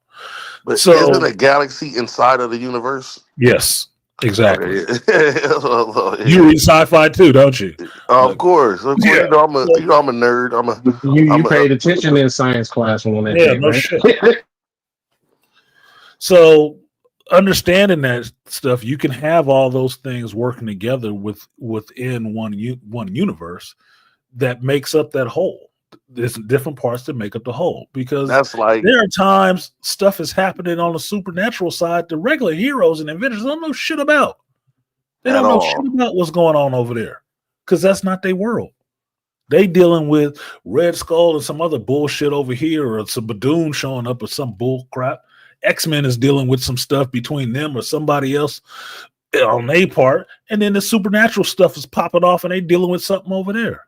But isn't a galaxy inside of the universe? Yes. Exactly. Okay. You read sci-fi too, don't you? Of course. Yeah. I'm a nerd. You paid attention in science class when that. Yeah, no shit. So, understanding that stuff, you can have all those things working together within one universe that makes up that whole. there's different parts that make up the whole, because That's like there are times stuff is happening on the supernatural side the regular heroes and inventors don't know shit about. They at don't know shit all. about what's going on over there because that's not their world. They dealing with Red Skull and some other bullshit over here, or some Badoon showing up or some bull crap. X-Men is dealing with some stuff between them or somebody else on their part, and then the supernatural stuff is popping off and they dealing with something over there.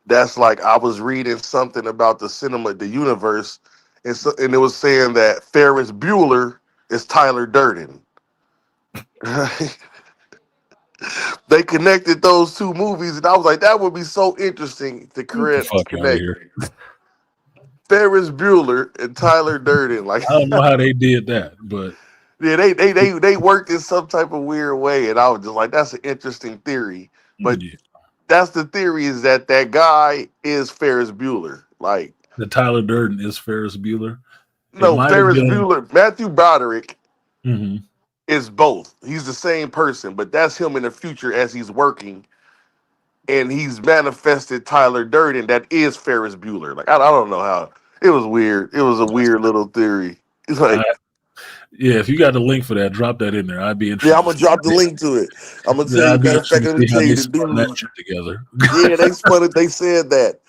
That's like I was reading something about the universe, and it was saying that Ferris Bueller is Tyler Durden. They connected those two movies, and I was like, that would be so interesting to Get the fuck out of connect here. Ferris Bueller and Tyler Durden. Like, I don't know how they did that, but yeah, they worked in some type of weird way, and I was just like, that's an interesting theory. But yeah. that's the theory, is that guy is Ferris Bueller. Like, The Tyler Durden is Ferris Bueller. It no, might have Ferris been. Bueller, Matthew Broderick Mhm. is both. He's the same person, but that's him in the future as he's working, and he's manifested Tyler Durden that is Ferris Bueller. Like, I don't know how. It was weird. It was a weird little theory. It's like, Yeah, if you got the link for that, drop that in there. I'd be yeah, interested I'm to gonna see. drop the link to it. I'm gonna tell Yeah, you. I'd be Matter of fact, interested to let me see how tell they you the spun that dude. shit together. Yeah, they spun it. They said that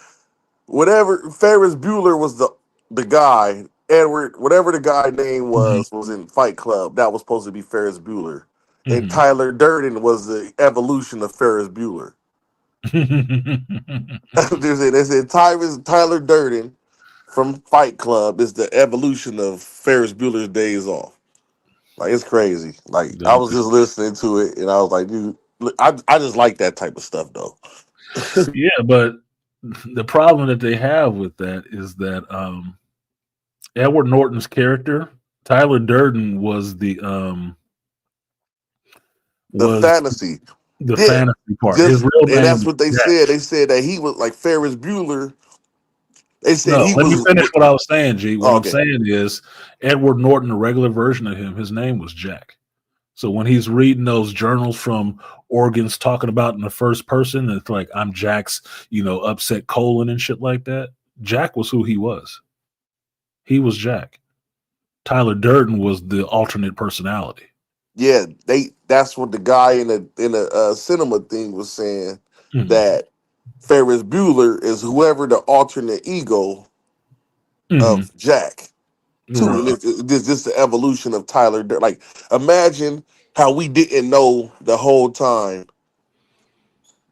whatever Ferris Bueller was the guy, Edward, whatever the guy name was in Fight Club. That was supposed to be Ferris Bueller, and Mhm. Tyler Durden was the evolution of Ferris Bueller. They said Tyler Durden from Fight Club is the evolution of Ferris Bueller's Days Off. Like, it's crazy. Like, I was just listening to it, and I was like, dude, I just like that type of stuff though. Yeah, but the problem that they have with that is that Edward Norton's character, Tyler Durden, was The was fantasy. the Yeah. fantasy part. His Just real and name that's was what they Jack. said. They said that he was like Ferris Bueller. They said No, he let me was. finish what I was saying, G. What Oh, I'm okay. saying is Edward Norton, the regular version of him, his name was Jack. So when he's reading those journals from organs talking about in the first person, it's like, I'm Jack's, upset colon and shit like that. Jack was who he was. He was Jack. Tyler Durden was the alternate personality. Yeah, that's what the guy in a cinema thing was saying, Mhm. that Ferris Bueller is whoever the alternate ego Mhm. of Jack too, and Right. it's just the evolution of Tyler. Like, imagine how we didn't know the whole time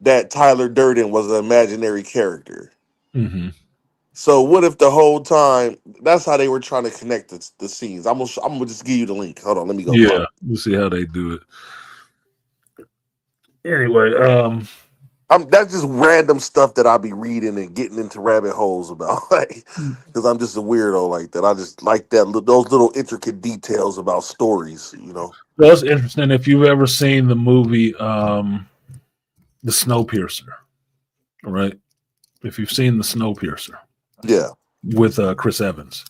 that Tyler Durden was an imaginary character. Mhm. So what if the whole time that's how they were trying to connect the scenes? I'm gonna just give you the link. Hold on, let me go find Yeah, it. we'll see how they do it. Anyway, That's just random stuff that I'll be reading and getting into rabbit holes about, like, because I'm just a weirdo like that. I just like those little intricate details about stories. that's interesting. If you've ever seen the movie, The Snowpiercer, all right? If you've seen The Snowpiercer Yeah. with Chris Evans,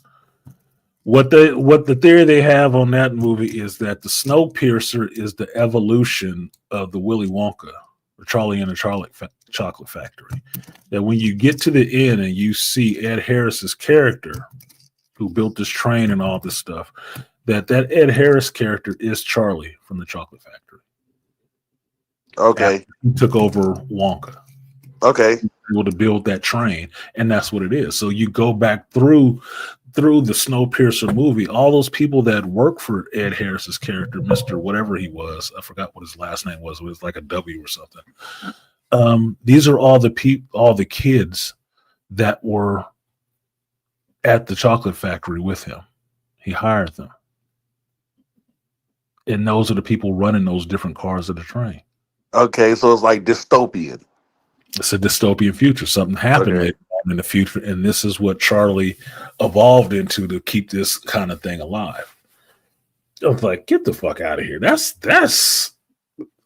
what the theory they have on that movie is that the Snowpiercer is the evolution of the Willy Wonka, or Charlie and the Chocolate Factory. That when you get to the end and you see Ed Harris's character, who built this train and all this stuff, that Ed Harris character is Charlie from the Chocolate Factory. Okay. After he took over Wonka, Okay. able to build that train, and that's what it is. So you go back through the Snowpiercer movie, all those people that work for Ed Harris's character, Mr. Whatever he was, I forgot what his last name was. It was like a W or something. These are all the kids that were at the chocolate factory with him. He hired them. And those are the people running those different cars of the train. Okay. So it's like dystopian. It's a dystopian future. Something happened Okay. later on in the future, and this is what Charlie evolved into to keep this kind of thing alive. I was like, get the fuck out of here. That's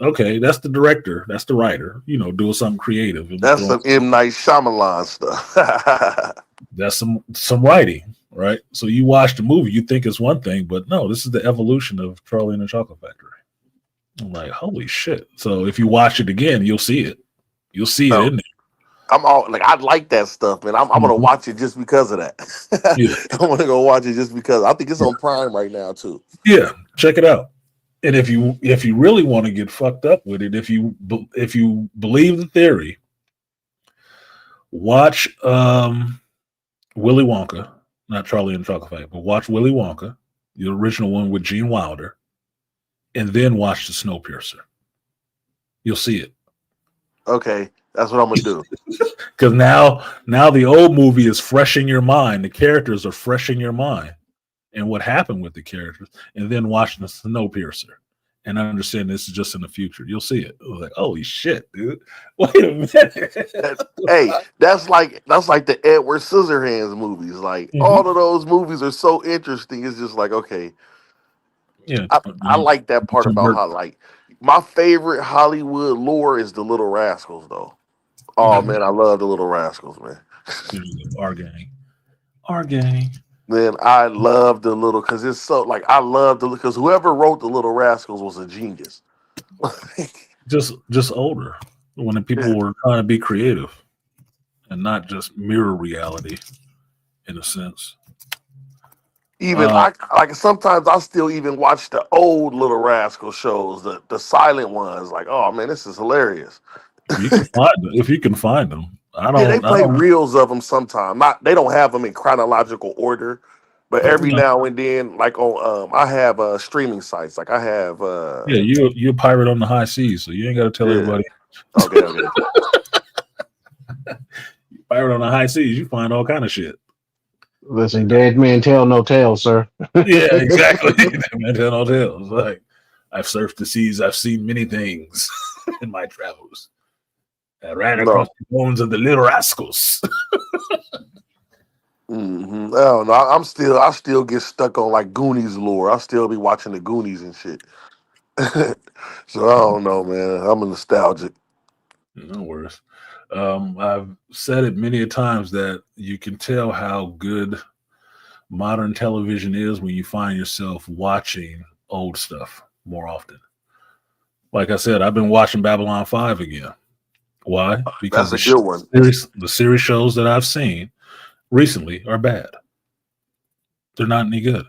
okay. That's the director. That's the writer. Doing something creative. And That's some M. Night Shyamalan stuff. that's some writing, right? So you watch the movie, you think it's one thing, but no, this is the evolution of Charlie and the Chocolate Factory. I'm like, holy shit. So if you watch it again, you'll see it. You'll see it Oh. in there. I'm all like, I like that stuff, man. I'm gonna Mhm. watch it just because of that. Yeah, I'm gonna go watch it just because I think it's on Prime right now too. yeah. Check it out. And if you really want to get fucked up with it, if you believe the theory, watch Willy Wonka, not Charlie and the Chocolate Factory, but watch Willy Wonka, the original one with Gene Wilder, and then watch the Snowpiercer. You'll see it. Okay, that's what I'm gonna do. Because now the old movie is fresh in your mind. The characters are fresh in your mind, and what happened with the characters, and then watching the Snowpiercer and understand this is just in the future. You'll see it. Like, holy shit, dude! Wait a minute. Hey, that's like the Edward Scissorhands movies. Like Mhm. all of those movies are so interesting. It's just like, okay, Yeah, I like that part Tim about Burton. how like my favorite Hollywood lore is the Little Rascals though. Oh Mhm. man, I love the Little Rascals, man. Our gang, our gang. Man, I love the little because it's so like I love the because whoever wrote the Little Rascals was a genius. Just older when the people were trying to be creative and not just mirror reality in a sense. Even Uh, I like sometimes I still even watch the old Little Rascal shows, the silent ones. Like, oh man, this is hilarious. you can find them if you can find them. Yeah, they I play don't. reels of them sometimes. Not they don't have them in chronological order, but every No. now and then, like on I have streaming sites. Like I have Yeah, you a pirate on the high seas, so you ain't got to tell yeah. everybody. Okay, okay. Pirate on the high seas, you find all kind of shit. Listen, dead man tell no tale, sir. Yeah, exactly. Man, tell no tales. Like I've surfed the seas, I've seen many things in my travels. I ran across No. the bones of the little rascals. I don't know. I still get stuck on like Goonies lore. I still be watching the Goonies and shit. So I don't know, man. I'm a nostalgic. No worries. I've said it many a times that you can tell how good modern television is when you find yourself watching old stuff more often. Like I said, I've been watching Babylon 5 again. Why? Because That's a good one. the series shows that I've seen recently are bad. They're not any good.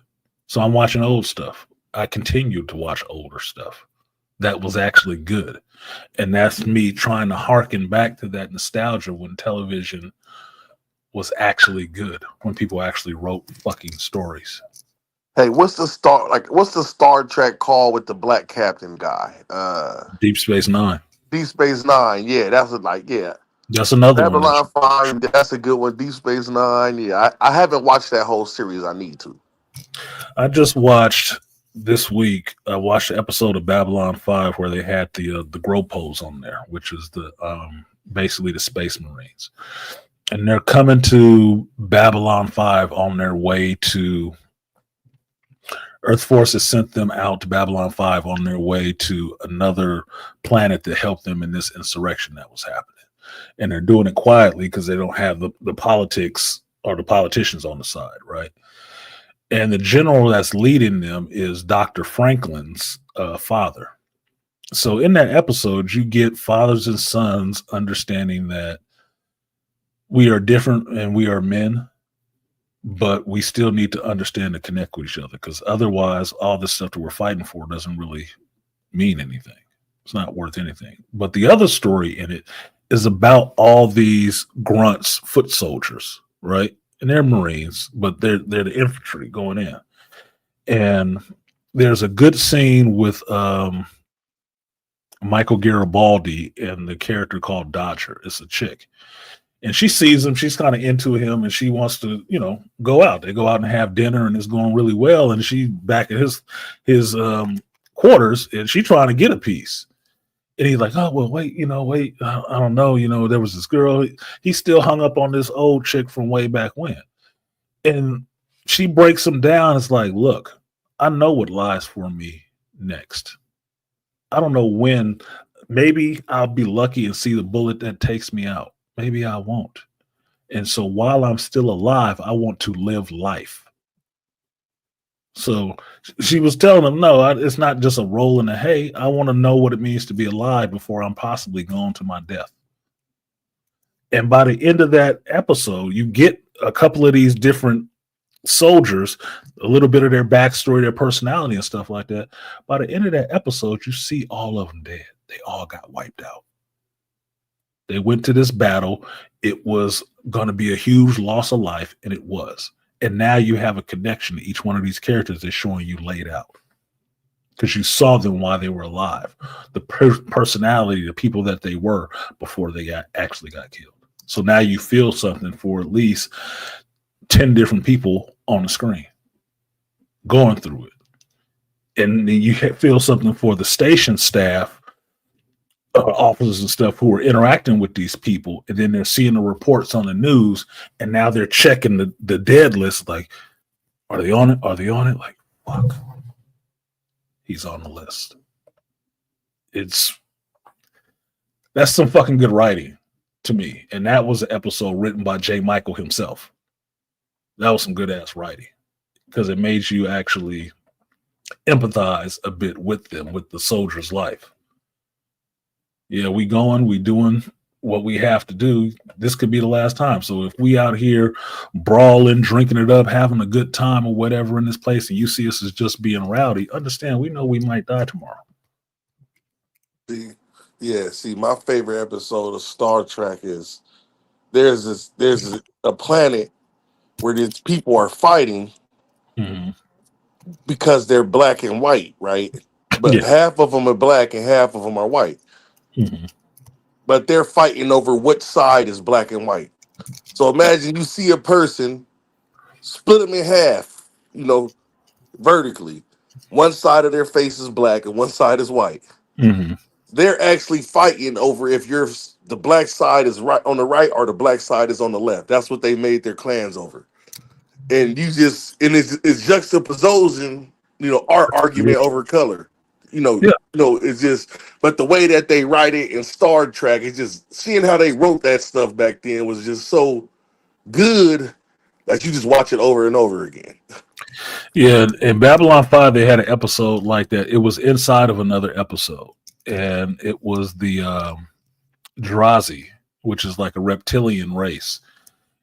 So I'm watching old stuff. I continue to watch older stuff that was actually good. And that's me trying to harken back to that nostalgia when television was actually good, when people actually wrote fucking stories. Hey, what's the Star Trek call with the black captain guy? Deep Space Nine. Deep Space Nine. Yeah, that's like yeah. That's another one that Babylon 5, that's a good one. Deep Space Nine. Yeah. I haven't watched that whole series. I need to. I just watched this week. I watched the episode of Babylon 5 where they had the Gropos on there, which is the basically the Space Marines. And they're coming to Babylon 5 on their way to Earth Force has sent them out to Babylon 5 on their way to another planet to help them in this insurrection that was happening. And they're doing it quietly because they don't have the politics or the politicians on the side, right? And the general that's leading them is Dr. Franklin's father. So in that episode, you get fathers and sons understanding that we are different and we are men, but we still need to understand and connect with each other because otherwise all this stuff that we're fighting for doesn't really mean anything. It's not worth anything. But the other story in it is about all these grunts, foot soldiers, right? And they're Marines, but they're the infantry going in. And there's a good scene with Michael Garibaldi and the character called Dodger. It's a chick. And she sees him, she's kind of into him, and she wants to, go out. They go out and have dinner, and it's going really well. And she back at his quarters, and she trying to get a piece. And he's like, oh well, wait, I don't know, there was this girl. He's still hung up on this old chick from way back when. And she breaks him down. It's like, look, I know what lies for me next. I don't know when. Maybe I'll be lucky and see the bullet that takes me out. Maybe I won't. And so while I'm still alive, I want to live life. So she was telling him, no, it's not just a roll in the hay. I want to know what it means to be alive before I'm possibly going to my death. And by the end of that episode, you get a couple of these different soldiers, a little bit of their backstory, their personality, and stuff like that. By the end of that episode, you see all of them dead. They all got wiped out. They went to this battle. It was going to be a huge loss of life, and it was. And now you have a connection to each one of these characters that's showing you laid out because you saw them while they were alive, the personality, the people that they were before they actually got killed. So now you feel something for at least 10 different people on the screen going through it. And then you feel something for the station staff, officers and stuff who are interacting with these people. And then they're seeing the reports on the news. And now they're checking the dead list. Like, are they on it? Are they on it? Like, fuck. He's on the list. That's some fucking good writing to me. And that was an episode written by J. Michael himself. That was some good ass writing because it made you actually empathize a bit with them, with the soldier's life. Yeah, we doing what we have to do. This could be the last time. So if we out here brawling, drinking it up, having a good time or whatever in this place, and you see us as just being rowdy, understand we know we might die tomorrow. See, my favorite episode of Star Trek is there's a planet where these people are fighting because they're black and white, right? But half of them are black and half of them are white. But they're fighting over which side is black and white. So imagine you see a person split them in half, vertically. One side of their face is black and one side is white. They're actually fighting over if the black side is right on the right or the black side is on the left. That's what they made their clans over. And it's juxtaposing, our argument over color. It's just, but the way that they write it in Star Trek, it's just seeing how they wrote that stuff back then was just so good that you just watch it over and over again. Yeah, in Babylon 5, they had an episode like that. It was inside of another episode, and it was the Drazi, which is like a reptilian race.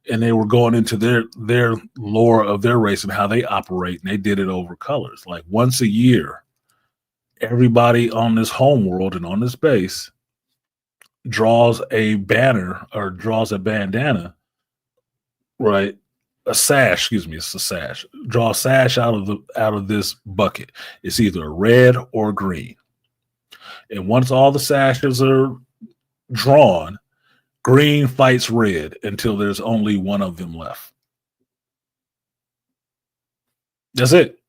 And they were going into their lore of their race and how they operate, and they did it over colors. Like once a year, everybody on this home world and on this base draws a banner or draws a bandana, right? A sash, it's a sash. Draw a sash out of this bucket. It's either red or green. And once all the sashes are drawn, green fights red until there's only one of them left. That's it.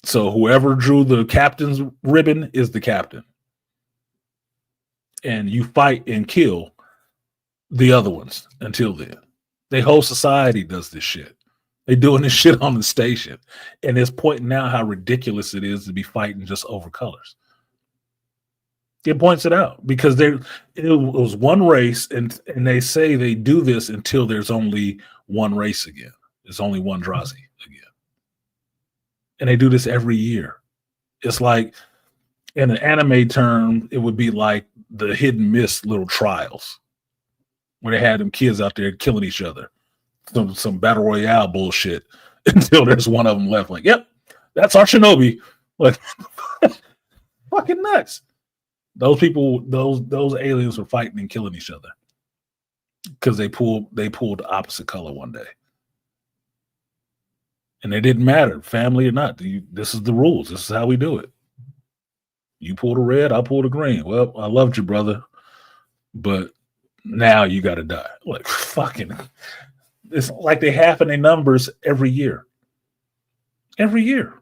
So whoever drew the captain's ribbon is the captain. And you fight and kill the other ones until then. The whole society does this shit. They're doing this shit on the station. And it's pointing out how ridiculous it is to be fighting just over colors. It points it out because it was one race, and they say they do this until there's only one race again. There's only one Drazi again. And they do this every year. It's like, in an anime term, it would be like the Hidden Miss little trials, where they had them kids out there killing each other. Some battle royale bullshit until there's one of them left. Like, yep, that's our shinobi. Like, fucking nuts. Those people, those aliens were fighting and killing each other because they pulled the opposite color one day, and it didn't matter, family or not. This is the rules. This is how we do it. You pull the red, I pull the green. Well, I loved you, brother, but now you got to die. Like, fucking, it's like they happen in numbers every year. Every year.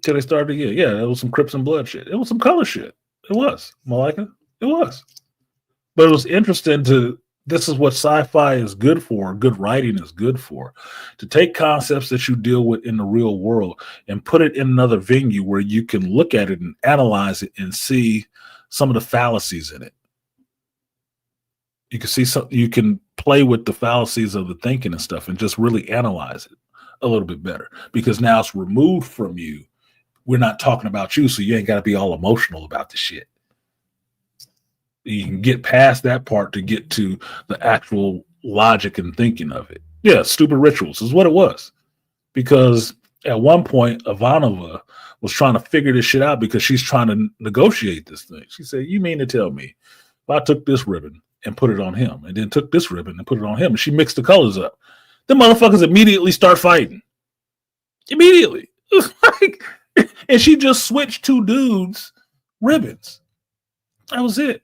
Till they started the year. Yeah, it was some Crips and Blood shit. It was some color shit. It was. Malika. It was. But it was interesting this is what sci-fi is good for, good writing is good for, to take concepts that you deal with in the real world and put it in another venue where you can look at it and analyze it and see some of the fallacies in it. You can see you can play with the fallacies of the thinking and stuff and just really analyze it a little bit better because now it's removed from you. We're not talking about you, so you ain't got to be all emotional about the shit. You can get past that part to get to the actual logic and thinking of it. Yeah, stupid rituals is what it was. Because at one point, Ivanova was trying to figure this shit out because she's trying to negotiate this thing. She said, "You mean to tell me if I took this ribbon and put it on him, and then took this ribbon and put it on him, and she mixed the colors up, the motherfuckers immediately start fighting. Immediately." Like, and she just switched two dudes' ribbons. That was it.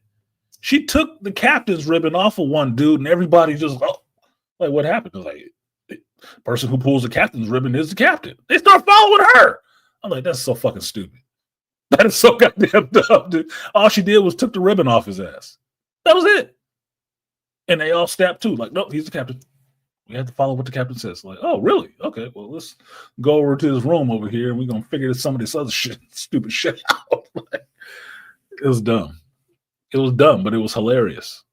She took the captain's ribbon off of one dude, and everybody just, oh, like, what happened? It was like, the person who pulls the captain's ribbon is the captain. They start following her. I'm like, that's so fucking stupid. That is so goddamn dumb, dude. All she did was took the ribbon off his ass. That was it. And they all snapped too. Like, no, he's the captain. We have to follow what the captain says. Like, oh, really? Okay, well, let's go over to this room over here, and we're going to figure some of this other shit, stupid shit out. Like, it was dumb. It was dumb, but it was hilarious.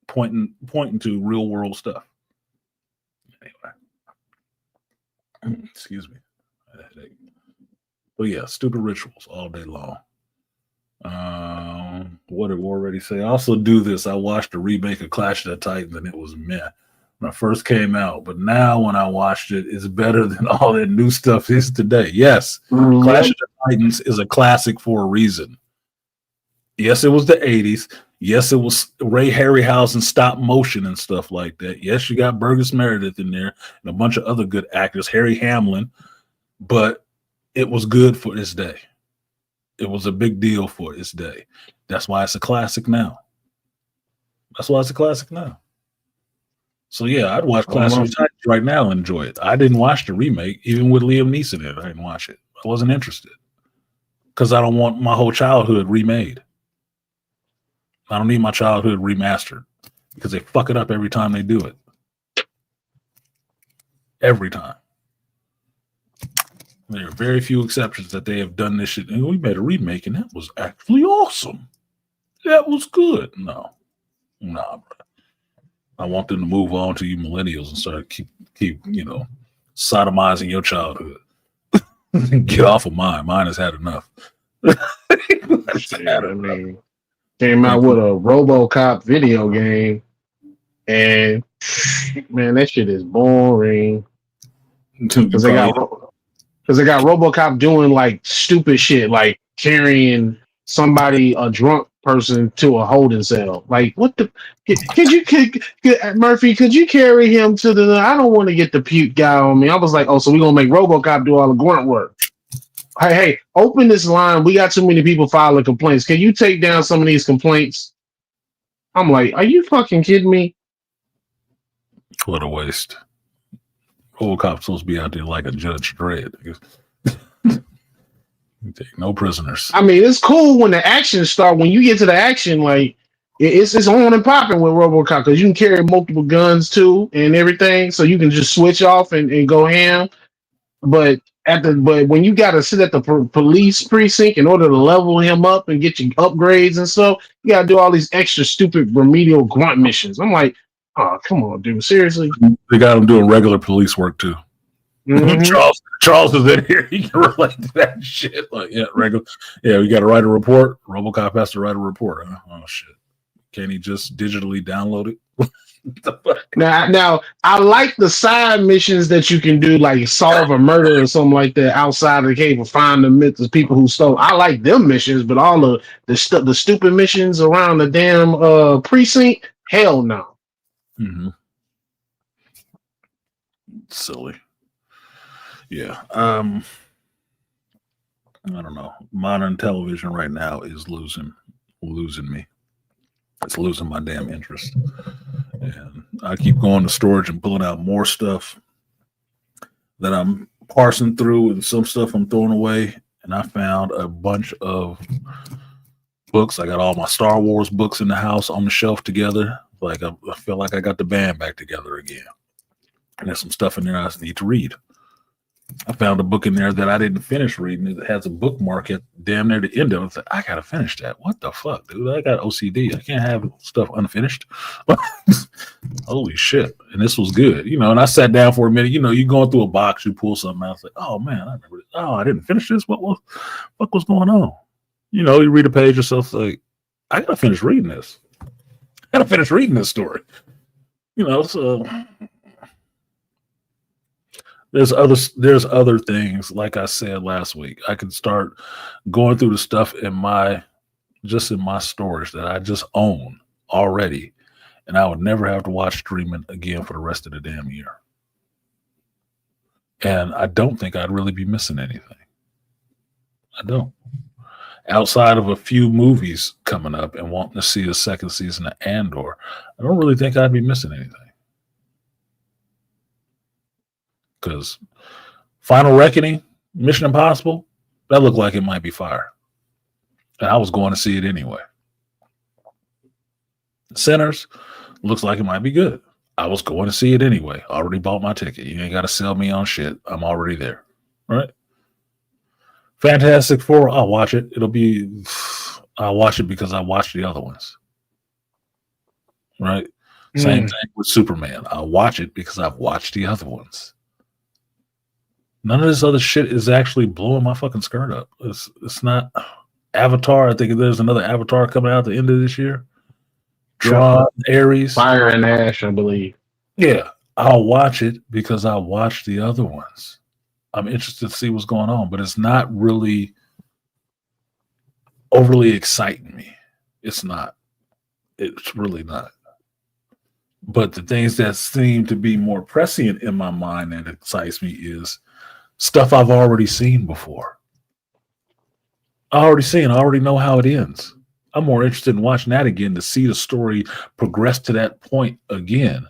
Pointing to real world stuff. Anyway. Excuse me. But yeah, stupid rituals all day long. What did we already say? I also do this. I watched a remake of Clash of the Titans, and it was meh when I first came out. But now when I watched it, it's better than all that new stuff is today. Yes, Clash of the Titans is a classic for a reason. Yes, it was the 80s. Yes, it was Ray Harryhausen stop motion and stuff like that. Yes, you got Burgess Meredith in there and a bunch of other good actors, Harry Hamlin, but it was good for its day. It was a big deal for its day. That's why it's a classic now. So yeah, I'd watch Clash of the Titans right now and enjoy it. I didn't watch the remake, even with Liam Neeson in it. I didn't watch it. I wasn't interested because I don't want my whole childhood remade. I don't need my childhood remastered because they fuck it up every time they do it. Every time. There are very few exceptions that they have done this shit. And we made a remake, and that was actually awesome. That was good. No, bro. I want them to move on to you millennials and start keep sodomizing your childhood. Get off of mine. Mine has had enough. Came out with a RoboCop video game, and man, that shit is boring. Because they got RoboCop doing like stupid shit, like carrying a drunk person to a holding cell. Like, what the? Murphy, could you carry him to the? I don't want to get the puke guy on me. I was like, oh, so we're gonna make RoboCop do all the grunt work. Hey, open this line. We got too many people filing complaints. Can you take down some of these complaints? I'm like, are you fucking kidding me? What a waste. RoboCop's supposed to be out there like a Judge Dredd. Take no prisoners. I mean, it's cool when the action starts. When you get to the action, like it's on and popping with RoboCop because you can carry multiple guns too and everything, so you can just switch off and go ham. But when you got to sit at the police precinct in order to level him up and get your upgrades and stuff, you got to do all these extra stupid remedial grunt missions. I'm like, oh, come on, dude, seriously. They got him doing regular police work too. Mm-hmm. Charles is in here. He can relate to that shit. Like, yeah, regular. Yeah, we got to write a report. RoboCop has to write a report. Huh? Oh shit! Can't he just digitally download it? Now, I like the side missions that you can do, like solve a murder or something like that outside of the cave or find the people who stole. I like them missions, but all the stupid missions around the damn precinct, hell no. Mm-hmm. Silly. Yeah. I don't know. Modern television right now is losing me. It's losing my damn interest. And I keep going to storage and pulling out more stuff that I'm parsing through, and some stuff I'm throwing away. And I found a bunch of books. I got all my Star Wars books in the house on the shelf together. Like I feel like I got the band back together again. And there's some stuff in there I need to read. I found a book in there that I didn't finish reading. It has a bookmark at damn near the end of it. It's like, I gotta finish that. What the fuck, dude? I got OCD. I can't have stuff unfinished. Holy shit. And this was good. And I sat down for a minute. You going through a box, you pull something out. It's like, oh man, I remember this. Oh, I didn't finish this. What was going on? You read a page or so, it's like, I gotta finish reading this. I gotta finish reading this story. So there's other things, like I said last week. I can start going through the stuff in my storage that I just own already, and I would never have to watch streaming again for the rest of the damn year. And I don't think I'd really be missing anything. I don't. Outside of a few movies coming up and wanting to see the second season of Andor, I don't really think I'd be missing anything. Because Final Reckoning, Mission Impossible, that looked like it might be fire. And I was going to see it anyway. Sinners, looks like it might be good. I was going to see it anyway. Already bought my ticket. You ain't got to sell me on shit. I'm already there. Right? Fantastic Four, I'll watch it. I'll watch it because I watched the other ones. Right? Same thing with Superman. I'll watch it because I've watched the other ones. None of this other shit is actually blowing my fucking skirt up. It's not Avatar. I think there's another Avatar coming out at the end of this year. Tron, Ares. Fire and Ash, I believe. Yeah, I'll watch it because I watched the other ones. I'm interested to see what's going on, but it's not really overly exciting me. It's not. It's really not. But the things that seem to be more prescient in my mind that excites me is stuff I've already seen before. I already know how it ends. I'm more interested in watching that again to see the story progress to that point again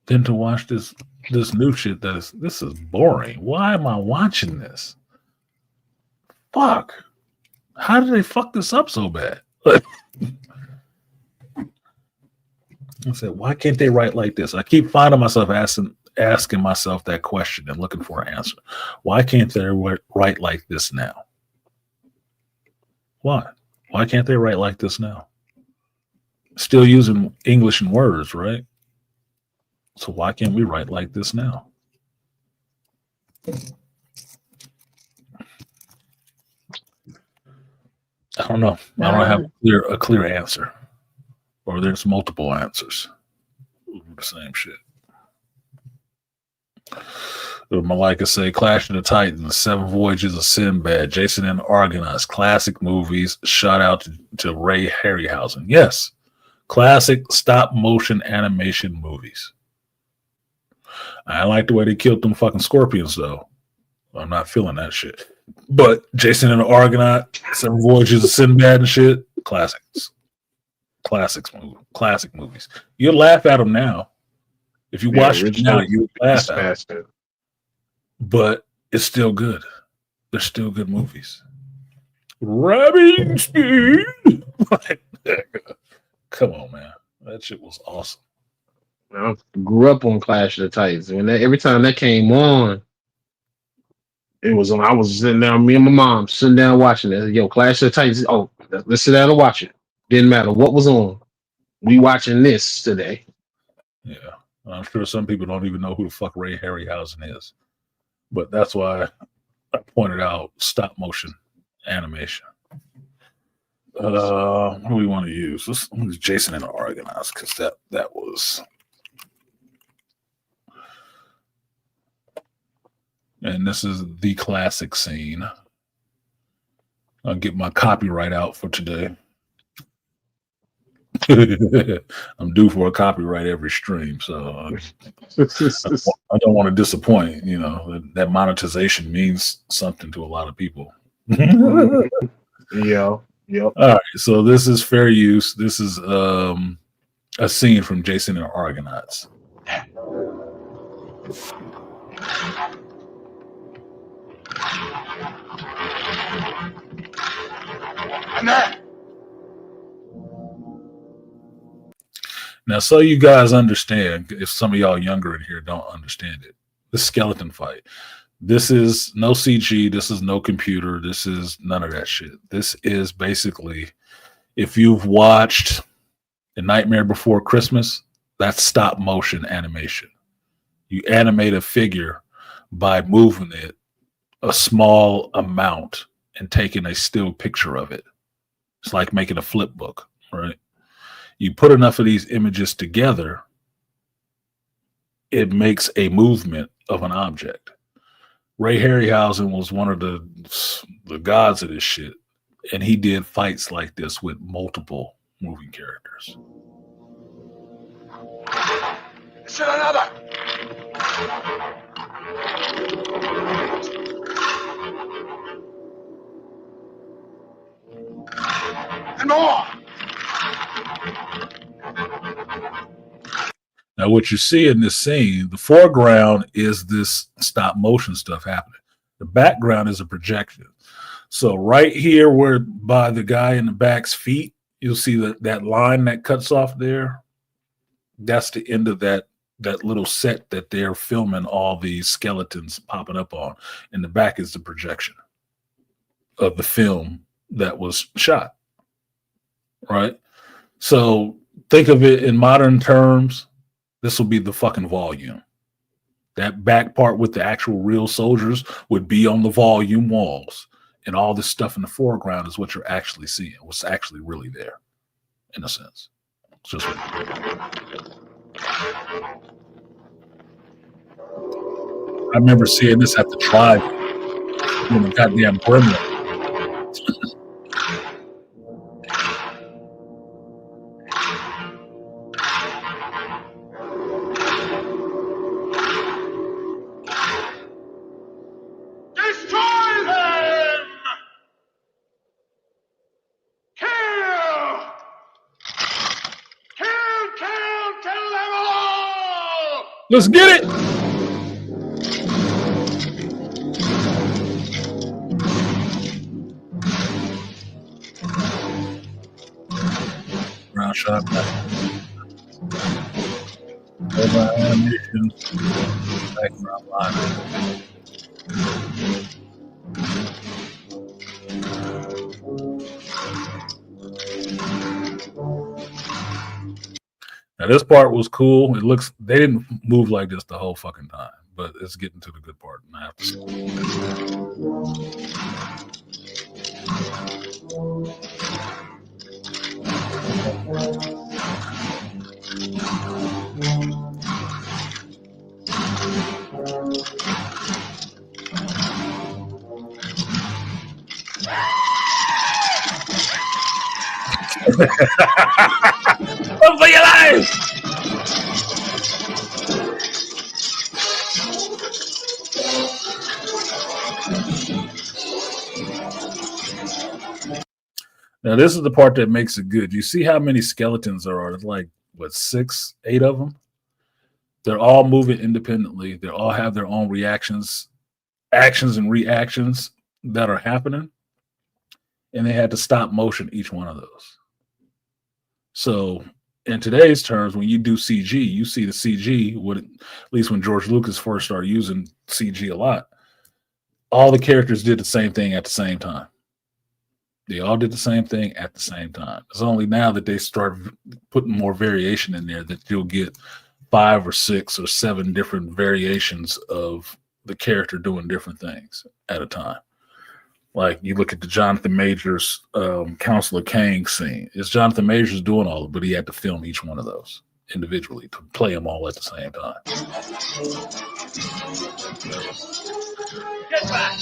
than to watch this new shit this is boring. Why am I watching this? Fuck. How did they fuck this up so bad? I said, why can't they write like this? I keep finding myself asking myself that question and looking for an answer. Why can't they write like this now? Why? Why can't they write like this now? Still using English and words, right? So why can't we write like this now? I don't know. I don't have a clear answer. Or there's multiple answers. The same shit. Malika say Clash of the Titans, Seven Voyages of Sinbad, Jason and the Argonauts, classic movies. Shout out to Ray Harryhausen. Yes, classic stop motion animation movies. I like the way they killed them fucking scorpions though. I'm not feeling that shit. But Jason and the Argonaut, Seven Voyages of Sinbad and shit, classics. Classic movies. You'll laugh at them now. If you watch it now, you laugh at it. But it's still good. They're still good movies. Rabbit speed. Come on, man. That shit was awesome. I grew up on Clash of the Titans. Every time that came on, it was on. I was sitting down, me and my mom sitting down watching it. Yo, Clash of the Titans. Oh, let's sit down and watch it. Didn't matter what was on. We watching this today. Yeah. I'm sure some people don't even know who the fuck Ray Harryhausen is. But that's why I pointed out stop motion animation. What do we want to use? Let's use Jason and the Argonauts because that was. And this is the classic scene. I'll get my copyright out for today. I'm due for a copyright every stream, so I don't want to disappoint. You know, that monetization means something to a lot of people. Yeah. Yep. All right, so this is fair use. This is a scene from Jason and the Argonauts. Now, so you guys understand, if some of y'all younger in here don't understand it, the skeleton fight. This is no CG. This is no computer. This is none of that shit. This is basically, if you've watched The Nightmare Before Christmas, that's stop motion animation. You animate a figure by moving it a small amount and taking a still picture of it It's like making a flip book, right? You put enough of these images together, it makes a movement of an object. Ray Harryhausen was one of the gods of this shit, and he did fights like this with multiple moving characters. another. And more. Now, what you see in this scene, the foreground is this stop motion stuff happening. The background is a projection. So right here, where by the guy in the back's feet, you'll see that line that cuts off there. That's the end of that little set that they're filming all these skeletons popping up on. In the back is the projection of the film that was shot. Right? So think of it in modern terms. This will be the fucking volume. That back part with the actual real soldiers would be on the volume walls. And all this stuff in the foreground is what you're actually seeing, what's actually really there, in a sense. It's just I remember seeing this at the drive in the goddamn gremlin. Let's get it. Round shot. Over animation. Background line. Now this part was cool. It looks they didn't move like this the whole fucking time, but it's getting to the good part. And I have to Run for your life! Now this is the part that makes it good. You see how many skeletons there are? There's like what 6, 8 of them. They're all moving independently. They all have their own reactions, actions, and reactions that are happening, and they had to stop motion each one of those. So in today's terms, when you do CG, you see the CG, at least when George Lucas first started using CG a lot, all the characters did the same thing at the same time. They all did the same thing at the same time. It's only now that they start putting more variation in there that you'll get 5 or 6 or 7 different variations of the character doing different things at a time. Like you look at the Jonathan Majors Counselor Kang scene. It's Jonathan Majors doing all of it, but he had to film each one of those individually to play them all at the same time. Get back.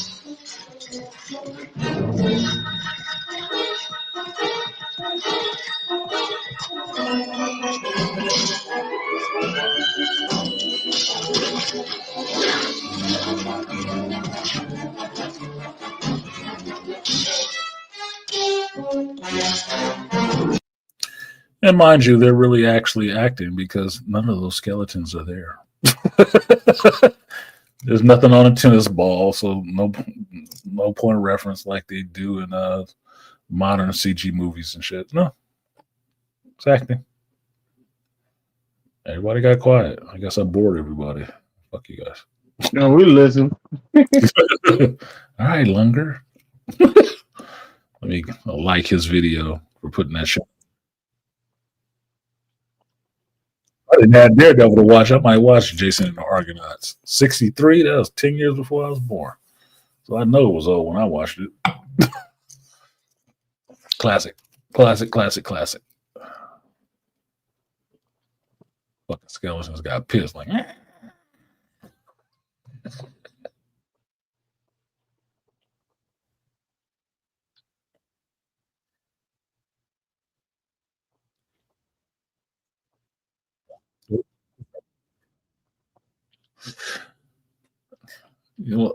And mind you, they're really actually acting because none of those skeletons are there. There's nothing on a tennis ball, so no point of reference like they do in modern CG movies and shit. No, it's acting. Everybody got quiet. I guess I bored everybody. Fuck you guys. No, we listen. All right, Lunger. Let me like his video for putting that shit. I didn't have Daredevil to watch. I might watch Jason and the Argonauts. 63, that was 10 years before I was born. So I know it was old when I watched it. Classic. Classic. Fucking skeletons got pissed like.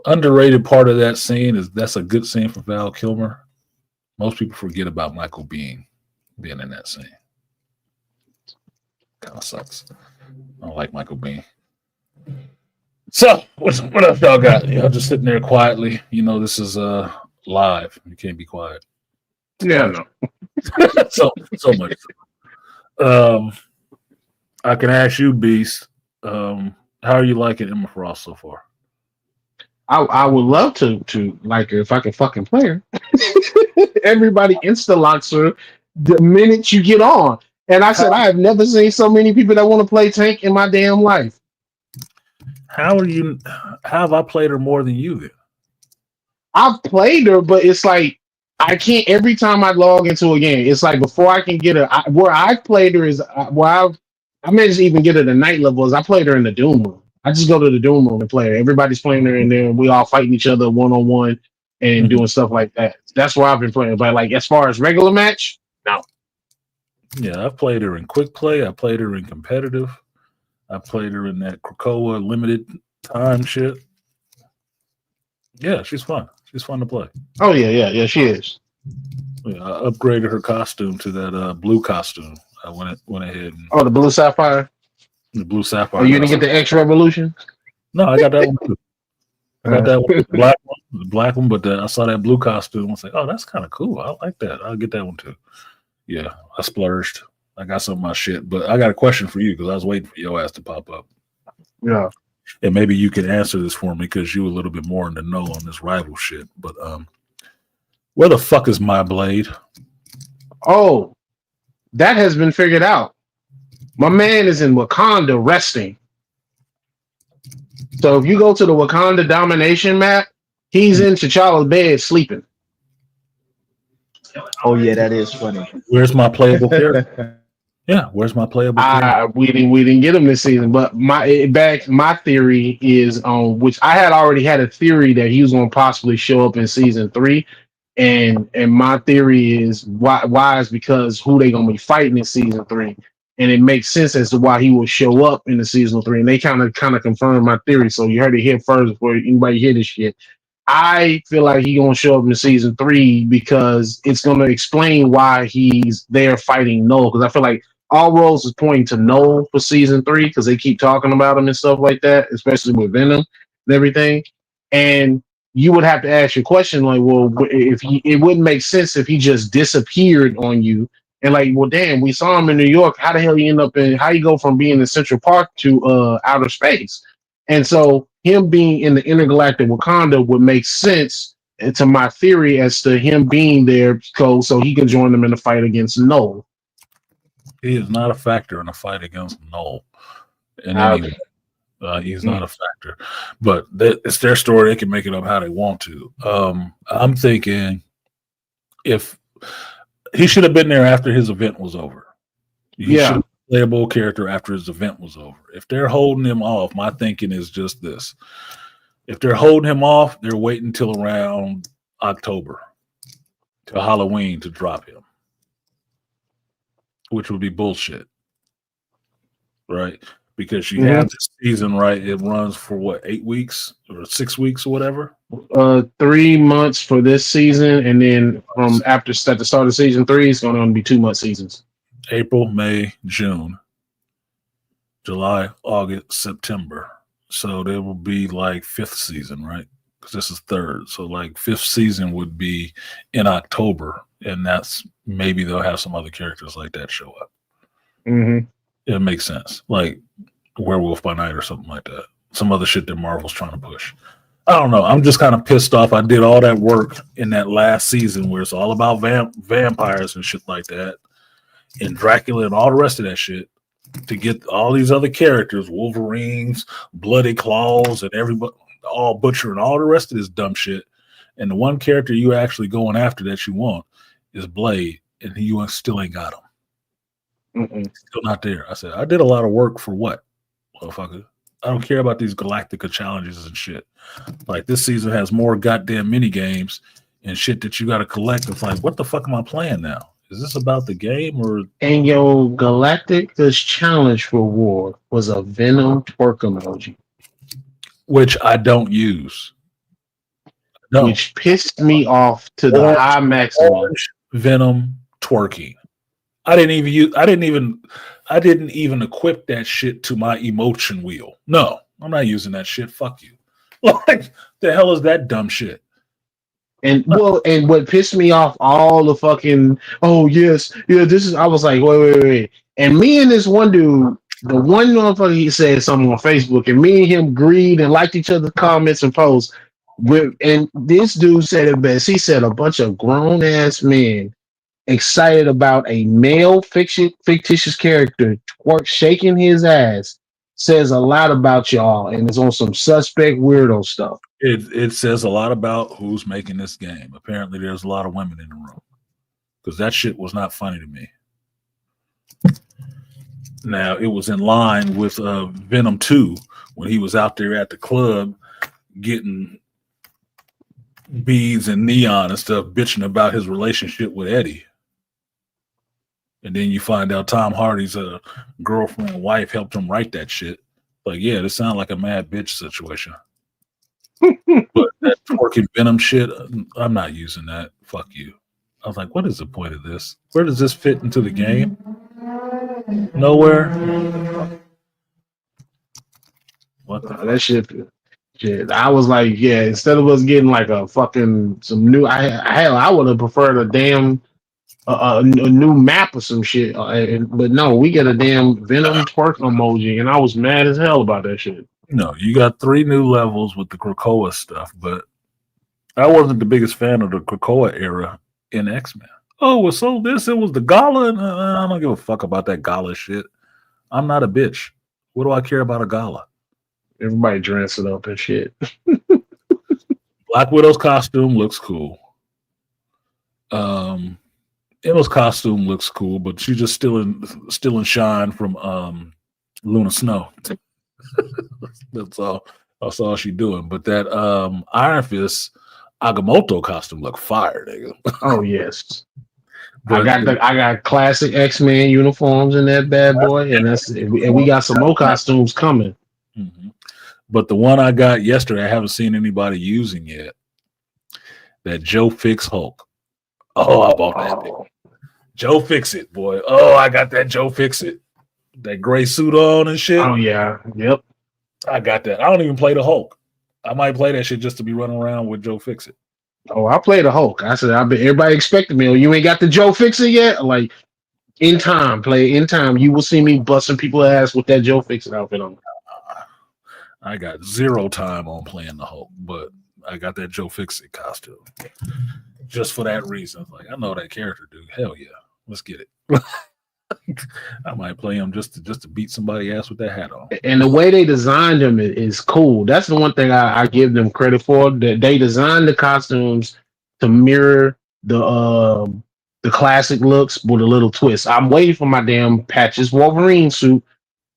Underrated part of that scene is that's a good scene for Val Kilmer. Most people forget about Michael Biehn being in that scene. Kind of sucks. I don't like Michael Biehn. So what else y'all got? Y'all just sitting there quietly. This is live. You can't be quiet. Yeah, no. so much. I can ask you, Beast. How are you liking Emma Frost so far? I would love to like her if I could fucking play her. Everybody insta locks her the minute you get on. And I said I have never seen so many people that want to play tank in my damn life. How have I played her more than you then? I've played her, but it's like I can't. Every time I log into a game, it's like before I can get her. Where I've played her is I managed to even get her to night levels. I played her in the Doom room. I just go to the Doom room and play her. Everybody's playing her in there, and we all fighting each other 1-on-1 and doing stuff like that. That's where I've been playing. But like as far as regular match, no. Yeah, I've played her in quick play. I played her in competitive. I played her in that Krakoa limited time shit. Yeah, she's fun. She's fun to play. Oh yeah, she is. Yeah, I upgraded her costume to that blue costume. I went ahead and the blue sapphire. The blue sapphire. Oh, you didn't get the X Revolution? No, I got that one too. I got that one, the black one, but I saw that blue costume. I was like, oh, that's kind of cool. I like that. I'll get that one too. Yeah, I splurged. I got some of my shit, but I got a question for you because I was waiting for your ass to pop up. Yeah. And maybe you can answer this for me because you a little bit more in the know on this rival shit. But where the fuck is my blade? Oh, that has been figured out. My man is in Wakanda resting. So if you go to the Wakanda domination map, he's in T'Challa's bed sleeping. Oh yeah, that is funny. Where's my playable character? Yeah, where's my playable character? We didn't get him this season, but my theory is which I had already had a theory that he was going to possibly show up in season 3, and my theory is why is because who they going to be fighting in season 3, and it makes sense as to why he will show up in the season 3, and they kind of confirmed my theory. So you heard it here first before anybody hear this shit. I feel like he's gonna show up in season 3 because it's gonna explain why he's there fighting Null. Because I feel like all roads is pointing to Null for season 3 because they keep talking about him and stuff like that, especially with Venom and everything. And you would have to ask your question like, well, it wouldn't make sense if he just disappeared on you. And like, well, damn, we saw him in New York. How the hell you end up in? How you go from being in Central Park to outer space? And so him being in the intergalactic Wakanda would make sense to my theory as to him being there so he can join them in the fight against Null. He is not a factor in a fight against Null. In any way. He's not a factor. But it's their story. They can make it up how they want to. I'm thinking if he should have been there after his event was over. He should have playable character after his event was over. If they're holding him off, my thinking is just this. If they're holding him off, they're waiting till around October, till Halloween to drop him, which would be bullshit, right? Because you have this season, right? It runs for what, 8 weeks or 6 weeks or whatever? 3 months for this season, and then from at the start of season 3, it's going to be 2-month seasons. April, May, June, July, August, September. So there will be like 5th season, right? Because this is 3rd. So like 5th season would be in October, and that's maybe they'll have some other characters like that show up. Mm-hmm. It makes sense, like Werewolf by Night or something like that. Some other shit that Marvel's trying to push. I don't know. I'm just kind of pissed off. I did all that work in that last season where it's all about vampires and shit like that, and Dracula and all the rest of that shit, to get all these other characters, Wolverines, Bloody Claws, and everybody, all Butcher and all the rest of this dumb shit. And the one character you actually going after that you want is Blade. and you still ain't got them. Mm-mm. Still not there. I said, I did a lot of work for what, motherfucker? I don't care about these Galactica challenges and shit. Like, this season has more goddamn mini games and shit that you got to collect. It's like, what the fuck am I playing now? Is this about the game or? And your Galactica's challenge reward was a Venom twerk emoji, Which I don't use. No. which pissed me off to the Orange- high maximum. Orange Venom twerking. I didn't even equip that shit to my emotion wheel. No, I'm not using that shit. Fuck you. Like, the hell is that dumb shit? And what pissed me off, all the fucking, oh yes, yeah, this is. I was like, wait. And me and this one dude, the one motherfucker, he said something on Facebook, and me and him agreed and liked each other's comments and posts. And this dude said it best. He said a bunch of grown ass men excited about a male fictitious character shaking his ass says a lot about y'all, and it's on some suspect weirdo stuff. It says a lot about who's making this game. Apparently, there's a lot of women in the room because that shit was not funny to me. Now, it was in line with Venom 2 when he was out there at the club getting beads and neon and stuff, bitching about his relationship with Eddie. And then you find out Tom Hardy's girlfriend and wife helped him write that shit. Like, yeah, this sounds like a mad bitch situation. But that twerking Venom shit, I'm not using that. Fuck you. I was like, what is the point of this? Where does this fit into the game? Nowhere. What the That shit. I was like, yeah, instead of us getting like a fucking some new, I would have preferred a damn a new map or some shit. But no, we get a damn Venom twerk emoji, and I was mad as hell about that shit. No, you got 3 new levels with the Krakoa stuff, but I wasn't the biggest fan of the Krakoa era in X-Men. Oh, well, so it was the gala, and I don't give a fuck about that gala shit. I'm not a bitch. What do I care about a gala? Everybody dressing up and shit. Black Widow's costume looks cool. Emma's costume looks cool, but she's just still in shine from Luna Snow. That's all she doing. But that Iron Fist Agamotto costume look fire, nigga. Oh yes. I got classic X-Men uniforms in that bad boy, and we got some more costumes coming. Mm-hmm. But the one I got yesterday, I haven't seen anybody using yet. That Joe Fix Hulk. Oh, I bought that thing. Joe Fix It, boy. Oh, I got that Joe Fix It. That gray suit on and shit. Oh yeah, yep. I got that. I don't even play the Hulk. I might play that shit just to be running around with Joe Fix It. Oh, I played the Hulk. I said, everybody expected me. Oh, you ain't got the Joe Fix It yet? Like, in time, you will see me busting people's ass with that Joe Fix It outfit on. I got 0 time on playing the Hulk, but I got that Joe Fix It costume. Just for that reason. Like, I know that character, dude. Hell yeah. Let's get it. I might play him just to beat somebody's ass with that hat on. And the way they designed him is cool. That's the one thing I give them credit for. That they designed the costumes to mirror the classic looks with a little twist. I'm waiting for my damn Patches Wolverine suit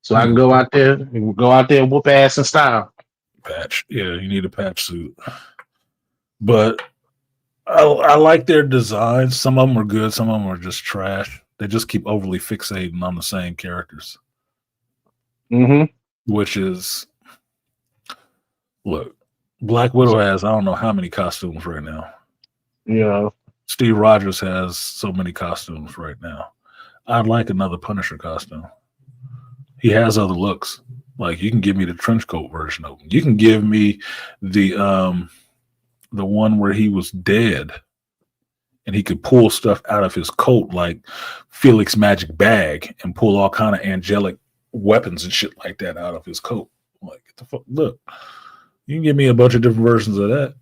so I can go out there and whoop ass in style. Patch, yeah, you need a patch suit. But I like their designs. Some of them are good. Some of them are just trash. They just keep overly fixating on the same characters. Mm-hmm. Which is, look, Black Widow has I don't know how many costumes right now. Yeah. Steve Rogers has so many costumes right now. I'd like another Punisher costume. He has other looks. Like, you can give me the trench coat version of him. You can give me the one where he was dead and he could pull stuff out of his coat like Felix Magic Bag and pull all kind of angelic weapons and shit like that out of his coat. Like, what the fuck? Look, you can give me a bunch of different versions of that.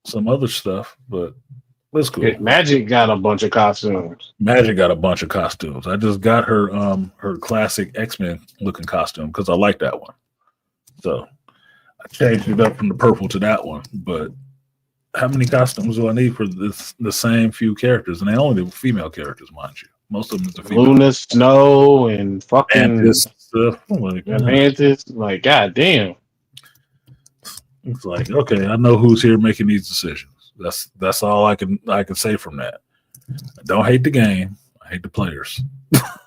Some other stuff, but that's cool. Magic got a bunch of costumes. Magic got a bunch of costumes. I just got her classic X-Men looking costume because I like that one. So I changed it up from the purple to that one, but how many costumes do I need for the same few characters? And they only do female characters, mind you. Most of them is the female. Luna, Snow, and fucking Mantis stuff. Like, Mantis. Like, goddamn. it's like, okay, I know who's here making these decisions. That's all I can say from that. I don't hate the game. I hate the players.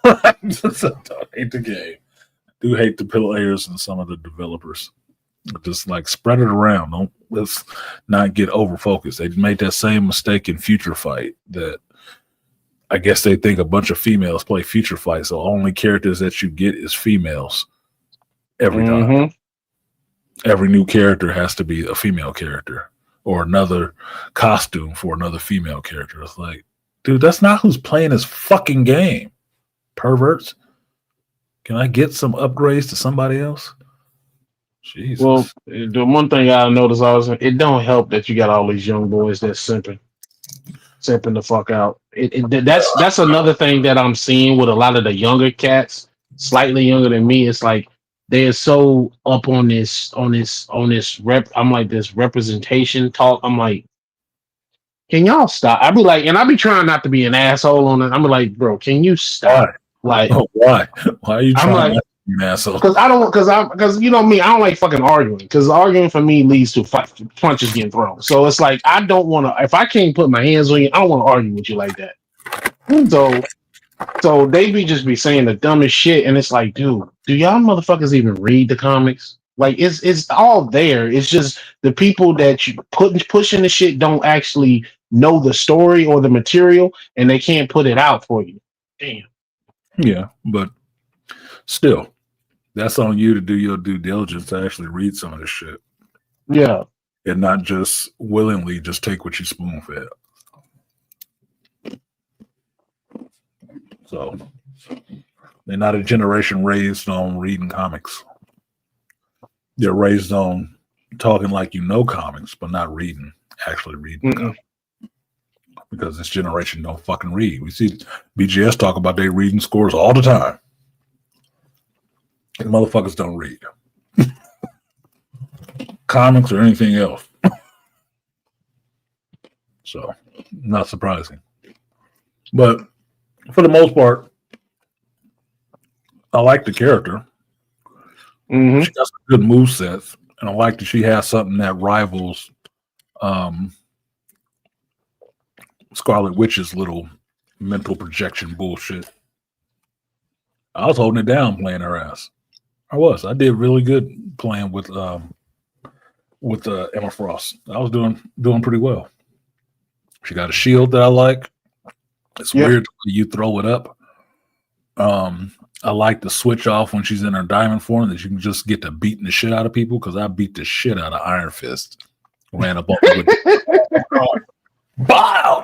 I don't hate the game. I do hate the players and some of the developers. Just like spread it around. Let's not get over focused. They made that same mistake in Future Fight that I guess they think a bunch of females play Future Fight, so only characters that you get is females every time. Every new character has to be a female character or another costume for another female character. It's like, dude, that's not who's playing this fucking game. Perverts. Can I get some upgrades to somebody else? Jesus. Well, the one thing I noticed also, it don't help that you got all these young boys that's simping the fuck out. That's another thing that I'm seeing with a lot of the younger cats, slightly younger than me. It's like they're so up on this rep. I'm like this representation talk. I'm like, can y'all stop? I be like, and I be trying not to be an asshole on it. I'm like, bro, can you stop? Why? Like, why are you trying like, not to be an asshole? Because you know me, I don't like fucking arguing. Because arguing for me leads to punches getting thrown. So it's like I don't want to. If I can't put my hands on you, I don't want to argue with you like that. So they be saying the dumbest shit, and it's like, dude, do y'all motherfuckers even read the comics? Like it's all there. It's just the people that you pushing the shit don't actually know the story or the material, and they can't put it out for you. Damn. Yeah, but still, that's on you to do your due diligence to actually read some of this shit. Yeah. And not just willingly just take what you spoon fed. So they're not a generation raised on reading comics. They're raised on talking like you know comics, but not actually reading comics. Because this generation don't fucking read. We see BGS talk about they reading scores all the time. And motherfuckers don't read comics or anything else. So, not surprising. But for the most part, I like the character. She got some good movesets, and I like that she has something that rivals Scarlet Witch's little mental projection bullshit. I was holding it down playing her ass. I did really good playing with Emma Frost. I was doing pretty well. She got a shield that I like. It's weird you throw it up. I like the switch off when she's in her diamond form that you can just get to beating the shit out of people because I beat the shit out of Iron Fist. Ran up on Bow!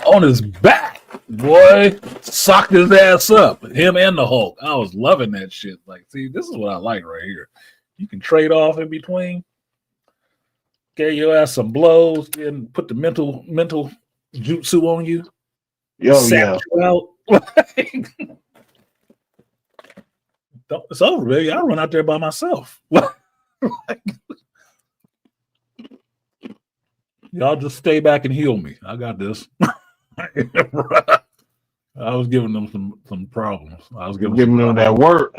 On his back, boy, socked his ass up. Him and the Hulk. I was loving that shit. Like, see, this is what I like right here. You can trade off in between. Get your ass some blows and put the mental jutsu on you. Yeah. You out. It's over, baby. I run out there by myself. Y'all just stay back and heal me. I got this. I was giving them some problems. I was giving them that work.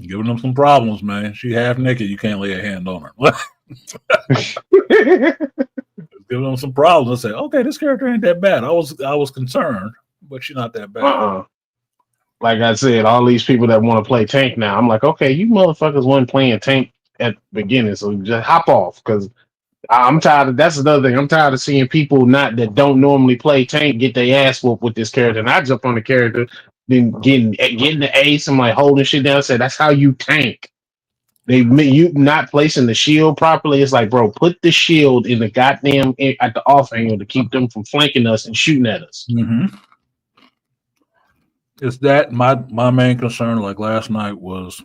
Giving them some problems, man. She half naked. You can't lay a hand on her. Giving them some problems. I say, okay, this character ain't that bad. I was concerned, but she's not that bad. Like I said, all these people that want to play tank now, I'm like, okay, you motherfuckers weren't playing tank at the beginning, so just hop off because I'm tired of. That's another thing. I'm tired of seeing people that don't normally play tank get their ass whooped with this character, and I jump on the character, then getting the ace. I'm like holding shit down. Said that's how you tank. You not placing the shield properly. It's like, bro, put the shield in the goddamn at the off angle to keep them from flanking us and shooting at us. Mm-hmm. Is that my main concern? Like last night was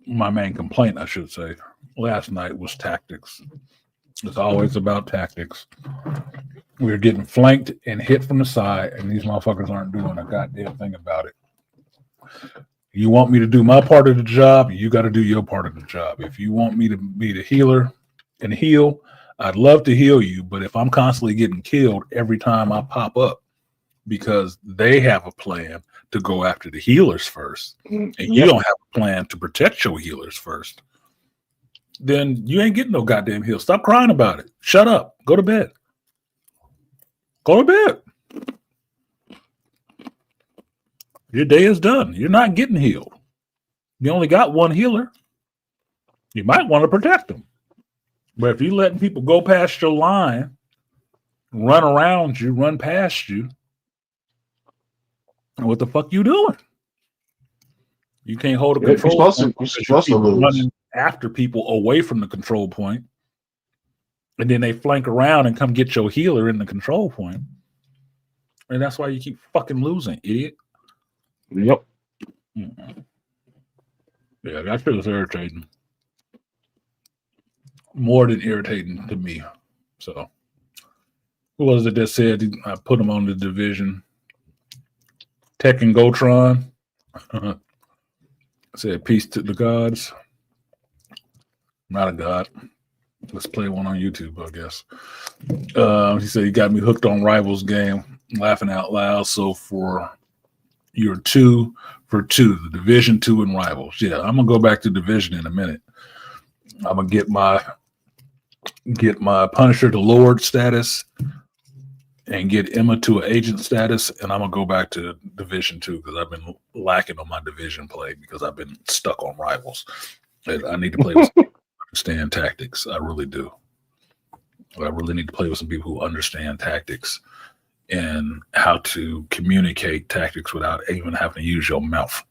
my main complaint, I should say. Last night was tactics. It's always about tactics. We were getting flanked and hit from the side, and these motherfuckers aren't doing a goddamn thing about it. You want me to do my part of the job, you got to do your part of the job. If you want me to be the healer, and heal, I'd love to heal you. But if I'm constantly getting killed every time I pop up because they have a plan to go after the healers first, and you don't have a plan to protect your healers first, then you ain't getting no goddamn heal. Stop crying about it. Shut up. Go to bed. Go to bed. Your day is done. You're not getting healed. You only got one healer. You might want to protect them. But if you're letting people go past your line, run around you, run past you, what the fuck you doing? You can't hold a control point. You're supposed to lose. Running after people away from the control point, and then they flank around and come get your healer in the control point. And that's why you keep fucking losing, idiot. Yep. Mm-hmm. Yeah, that shit was irritating. More than irritating to me. So, who was it that said I put him on the division? Tech and Gotron said, peace to the gods. Not a god. Let's play one on YouTube, I guess. He said, he got me hooked on Rivals game, laughing out loud. So for your 2 for 2, the Division 2 and Rivals. Yeah, I'm going to go back to Division in a minute. I'm going to get my Punisher to Lord status and get Emma to an agent status, and I'm going to go back to Division 2 because I've been lacking on my Division play because I've been stuck on Rivals. I need to play with some people who understand tactics. I really do. I really need to play with some people who understand tactics and how to communicate tactics without even having to use your mouth.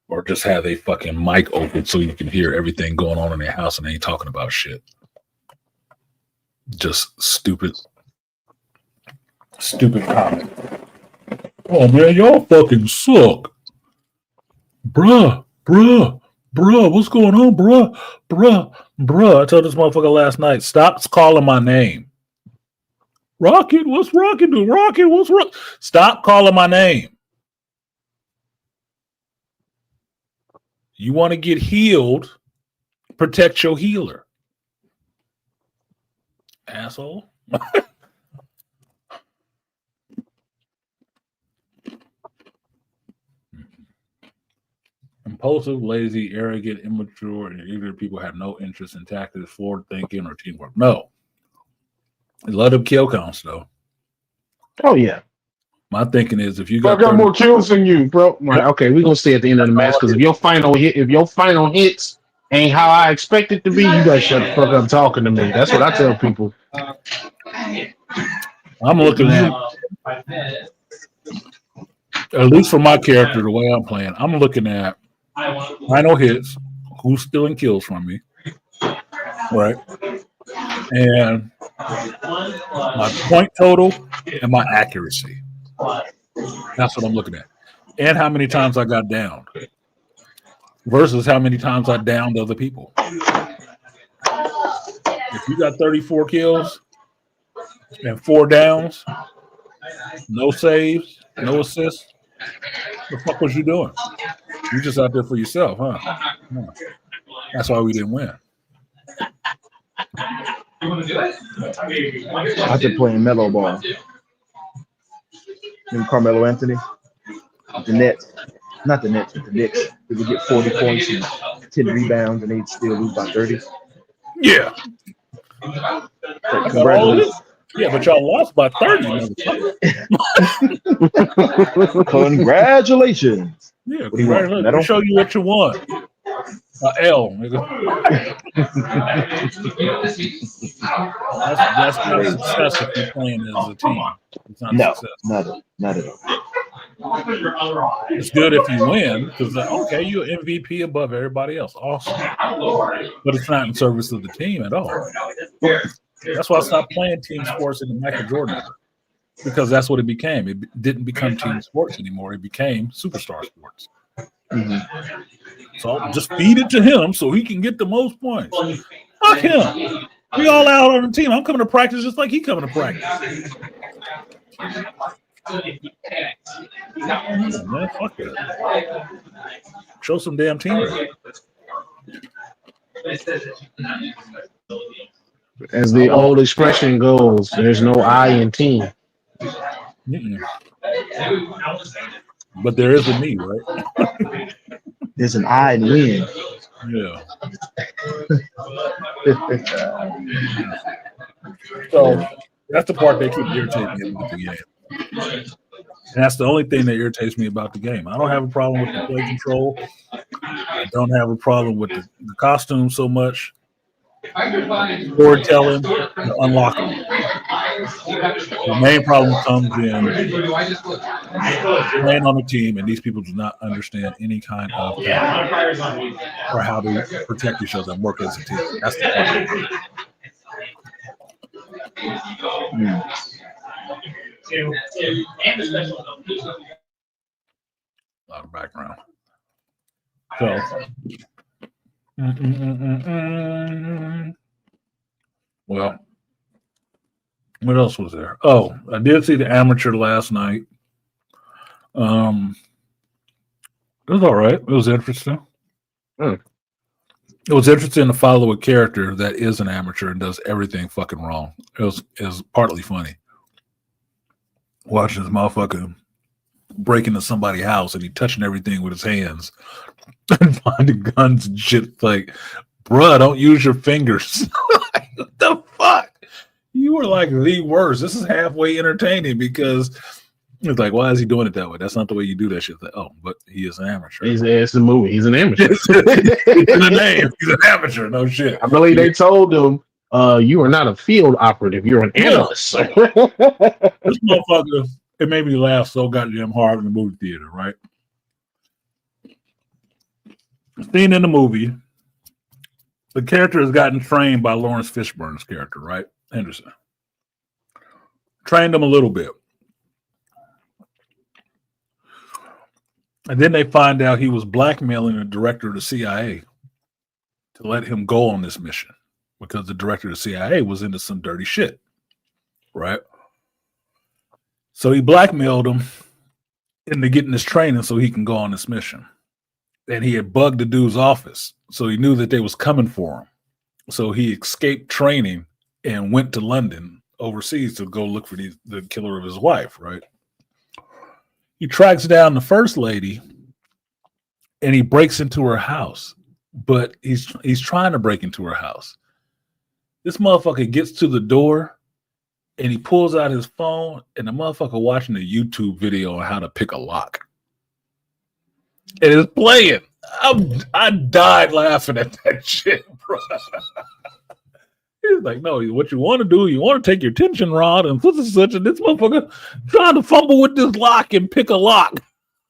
Or just have a fucking mic open so you can hear everything going on in their house and they ain't talking about shit. Just stupid comment. Oh man, y'all fucking suck. Bruh, what's going on, bruh? I told this motherfucker last night, stop calling my name. Rocket, what's Rocket do? Rocket, what's Rocket? Stop calling my name. You want to get healed, protect your healer. Asshole. Impulsive, lazy, arrogant, immature, and ignorant people have no interest in tactics, forward thinking, or teamwork. No. A lot of kill counts, though. Oh, yeah. My thinking is if you got 30, more kills than you, bro. Right, okay, we're gonna stay at the end of the match because if your final hits ain't how I expect it to be, you gotta shut the fuck up talking to me. That's what I tell people. I'm looking at least for my character, the way I'm playing, I'm looking at final hits, who's stealing kills from me, right? And my point total and my accuracy. That's what I'm looking at. And how many times I got downed versus how many times I downed other people. If you got 34 kills and 4 downs, no saves, no assists, the fuck was you doing? You just out there for yourself, huh? No. That's why we didn't win. I've been playing mellow ball. Remember Carmelo Anthony? The Nets. Not the Nets, but the Knicks. They would get 40 points and 10 rebounds, and they'd still lose by 30. Yeah. So congratulations. Yeah, but y'all lost by 30. Congratulations. Yeah, congratulations. Let me show you what you want. L, nigga. That's not success if you're playing as a team. It's not success. Not at all. It's good if you win because okay, you're MVP above everybody else. Awesome. But it's not in service of the team at all. That's why I stopped playing team sports in the Michael Jordan era, because that's what it became. It didn't become team sports anymore. It became superstar sports. Mm-hmm. So just feed it to him so he can get the most points. Fuck him. We all out on the team. I'm coming to practice just like he coming to practice. Man, fuck that. Show some damn team. As the old expression goes, there's no I in team. Mm-mm. But there is a me, right? There's an I in win. Yeah. So that's the part that keeps irritating me about the game. And that's the only thing that irritates me about the game. I don't have a problem with the play control. I don't have a problem with the costume so much. Storytelling, the unlockable. The main problem comes in playing on a team, and these people do not understand any kind of tactics or how to protect each other and work as a team. That's the part. A lot of background. So, well, what else was there? Oh, I did see the amateur last night. It was all right. It was interesting. It was interesting to follow a character that is an amateur and does everything fucking wrong. It was partly funny watching this motherfucker break into somebody's house and he touching everything with his hands and finding guns and shit. It's like, bruh, don't use your fingers. Like, what the fuck? You were like the worst. This is halfway entertaining because it's like, why is he doing it that way? That's not the way you do that shit. Like, oh, but he is an amateur. It's a movie. He's an amateur. It's in the name. He's an amateur. No shit. I believe they told him, you are not a field operative. You're an analyst. This motherfucker, it made me laugh so goddamn hard in the movie theater, right? Scene in the movie, the character has gotten trained by Lawrence Fishburne's character, right? Henderson. Trained him a little bit. And then they find out he was blackmailing the director of the CIA to let him go on this mission because the director of the CIA was into some dirty shit, right? So he blackmailed him into getting this training so he can go on this mission. And he had bugged the dude's office, so he knew that they was coming for him. So he escaped training and went to London overseas to go look for the killer of his wife, right? He tracks down the first lady and he breaks into her house, but he's trying to break into her house. This motherfucker gets to the door and he pulls out his phone and the motherfucker watching a YouTube video on how to pick a lock. And it's playing. I died laughing at that shit, bro. He's like, no, what you want to do, you want to take your tension rod and such, and this motherfucker trying to fumble with this lock and pick a lock.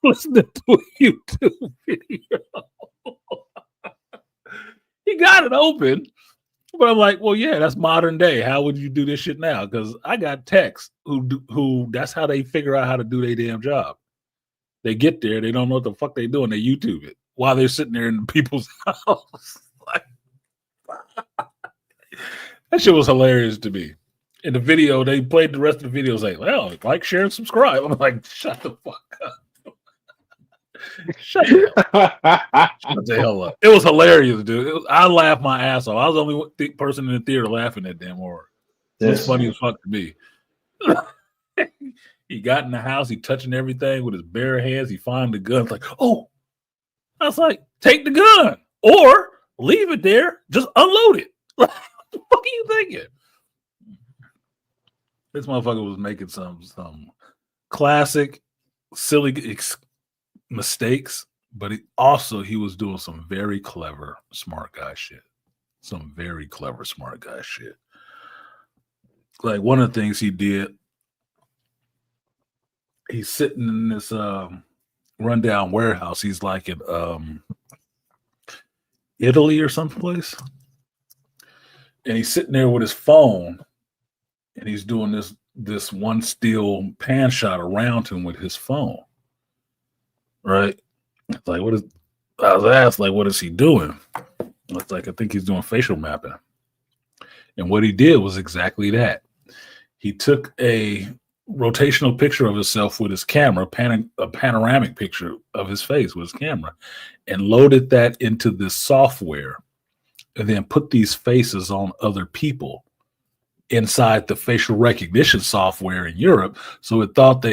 Listening to a YouTube video. He got it open, but I'm like, well, yeah, that's modern day. How would you do this shit now? Because I got techs who that's how they figure out how to do their damn job. They get there, they don't know what the fuck they doing. They YouTube it while they're sitting there in people's house. Like, that shit was hilarious to me. In the video, they played the rest of the videos like, share, and subscribe. I'm like, shut the fuck up. Shut the hell up. It was hilarious, dude. I laughed my ass off. I was the only person in the theater laughing that damn horror. It was funny as fuck to me. He got in the house, he touching everything with his bare hands. He found the gun. Like, oh, I was like, take the gun or leave it there. Just unload it. What the fuck are you thinking? This motherfucker was making some classic, silly mistakes, but he was doing some very clever, smart guy shit. Some very clever, smart guy shit. Like one of the things he did, he's sitting in this rundown warehouse. He's like in Italy or someplace. And he's sitting there with his phone and he's doing this one steel pan shot around him with his phone. Right? It's like, I was asked, like, what is he doing? It's like, I think he's doing facial mapping. And what he did was exactly that. He took a rotational picture of himself with his camera, a panoramic picture of his face with his camera, and loaded that into this software and then put these faces on other people inside the facial recognition software in Europe. So it thought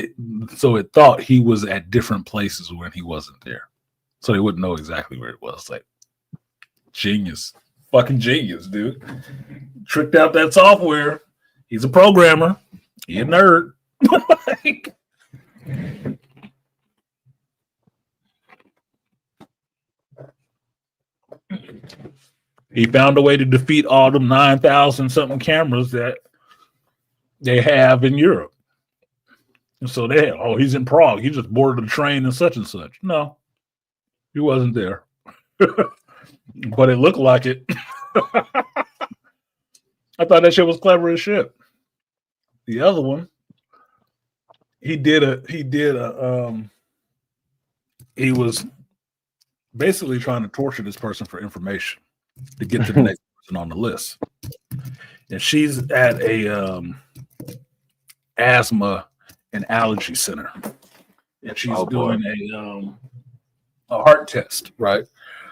he was at different places when he wasn't there. So they wouldn't know exactly where it was. Like, genius. Fucking genius, dude. Tricked out that software. He's a programmer. He a nerd. Like, he found a way to defeat all them 9,000 something cameras that they have in Europe. And so he's in Prague. He just boarded a train and such. No, he wasn't there. But it looked like it. I thought that shit was clever as shit. The other one, he was basically trying to torture this person for information to get to the next person on the list. And she's at a asthma and allergy center. And she's doing a heart test, right?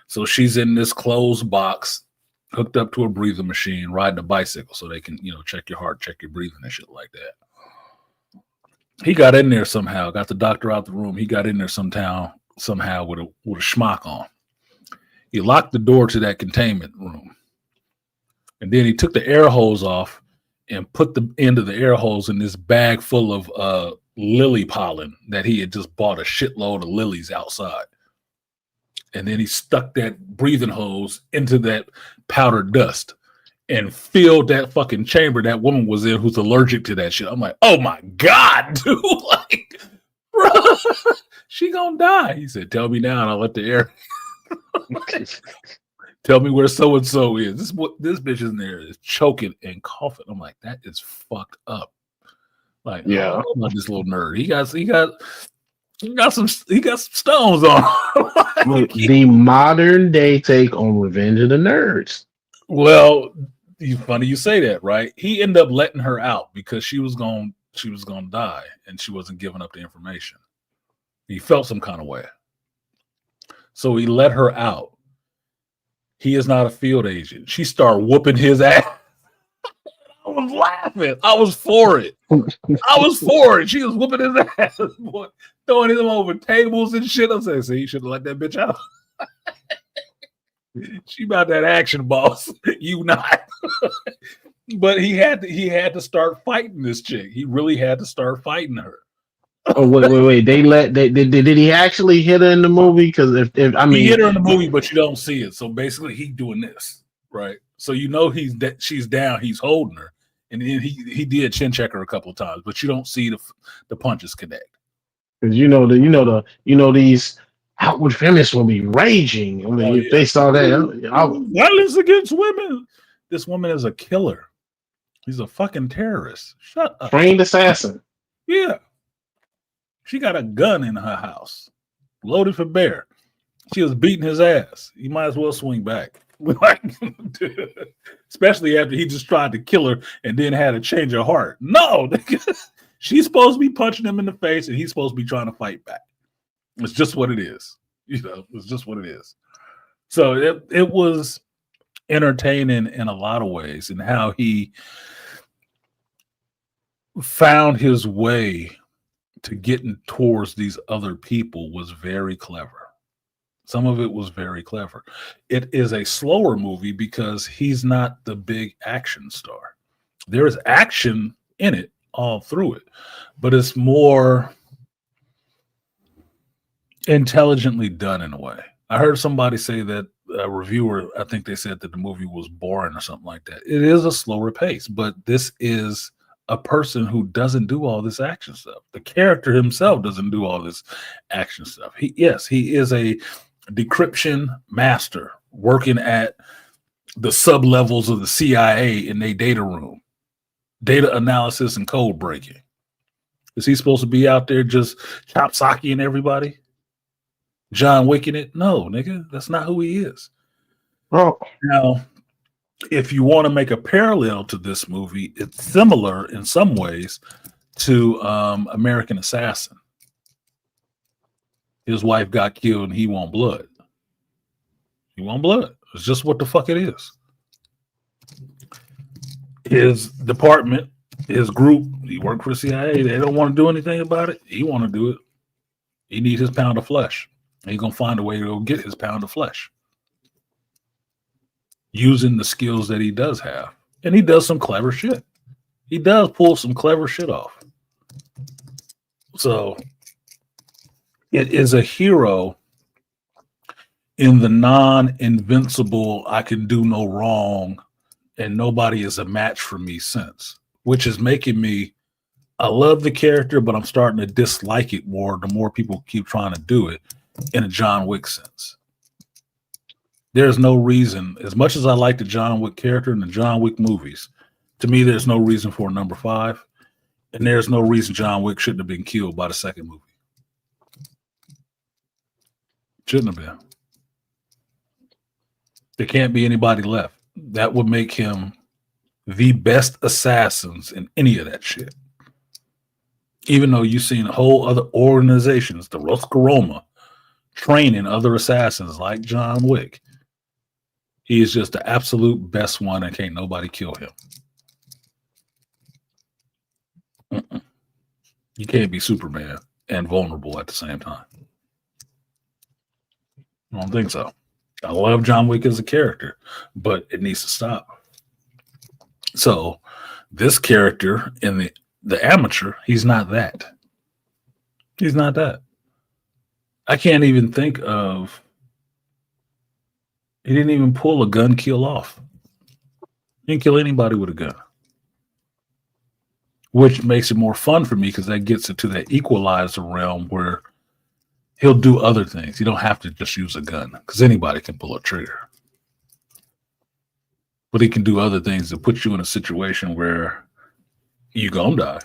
So she's in this closed box, hooked up to a breathing machine, riding a bicycle so they can, check your heart, check your breathing and shit like that. He got in there somehow, got the doctor out the room. He got in there somehow with a schmuck on. He locked the door to that containment room. And then he took the air hose off and put the end of the air hose in this bag full of lily pollen that he had just bought a shitload of lilies outside. And then he stuck that breathing hose into that powdered dust and filled that fucking chamber that woman was in who's allergic to that shit. I'm like, oh my God, dude. Like, bro, she gonna die. He said, tell me now and I'll let the air. Tell me where so-and-so is. This bitch in there is choking and coughing. I'm like, that is fucked up. Like, yeah, I don't know about this little nerd. He got some stones on. Like, the modern day take on Revenge of the Nerds. Well, funny you say that, right? He ended up letting her out because she was gonna die and she wasn't giving up the information. He felt some kind of way. So he let her out. He is not a field agent. She started whooping his ass. I was laughing. I was for it. She was whooping his ass, boy, throwing him over tables and shit. I'm saying, see, you should have let that bitch out. She about that action, boss. You not. But he had to start fighting this chick. He really had to start fighting her. Oh wait! Did he actually hit her in the movie? Because if he hit her in the movie, but you don't see it. So basically, he's doing this, right? So she's down. He's holding her, and then he did chin check her a couple of times, but you don't see the punches connect. Because these outward feminists will be raging. I mean, if they saw that, violence against women. This woman is a killer. He's a fucking terrorist. Shut up. Trained assassin. Yeah. She got a gun in her house, loaded for bear. She was beating his ass. You might as well swing back. Especially after he just tried to kill her and then had a change of heart. No, she's supposed to be punching him in the face and he's supposed to be trying to fight back. It's just what it is. It's just what it is. So it was entertaining in a lot of ways, and how he found his way to getting towards these other people was very clever. Some of it was very clever. It is a slower movie because he's not the big action star. There is action in it all through it, but it's more intelligently done in a way. I heard somebody say that, a reviewer, I think they said that the movie was boring or something like that. It is a slower pace, but this is a person who doesn't do all this action stuff. The character himself doesn't do all this action stuff. He is a decryption master working at the sub levels of the CIA in their data room, data analysis and code breaking. Is he supposed to be out there just chop socking everybody? John Wicking it? No, nigga, that's not who he is. Oh. Now, if you want to make a parallel to this movie, it's similar in some ways to American Assassin. His wife got killed and he want blood. He want blood. It's just what the fuck it is. his department, his group, he worked for the CIA. They don't want to do anything about it. He want to do it. He needs his pound of flesh. He's gonna find a way to go get his pound of flesh using the skills that he does have, and he does some clever shit. He does pull some clever shit off. So it is a hero in the non-invincible, I can do no wrong, and nobody is a match for me sense, which is making me, I love the character, but I'm starting to dislike it more the more people keep trying to do it in a John Wick sense. There's no reason, as much as I like the John Wick character in the John Wick movies, to me, there's no reason for a number 5, and there's no reason John Wick shouldn't have been killed by the second movie. Shouldn't have been. There can't be anybody left. That would make him the best assassins in any of that shit. Even though you've seen whole other organizations, the Roscaroma, training other assassins like John Wick, he is just the absolute best one, and can't nobody kill him. You can't be Superman and vulnerable at the same time. I don't think so. I love John Wick as a character, but it needs to stop. So this character in the amateur, he's not that. He's not that. I can't even think of, he didn't even pull a gun kill off. He didn't kill anybody with a gun. Which makes it more fun for me because that gets into that equalizer realm where he'll do other things. You don't have to just use a gun because anybody can pull a trigger. But he can do other things that put you in a situation where you gonna die.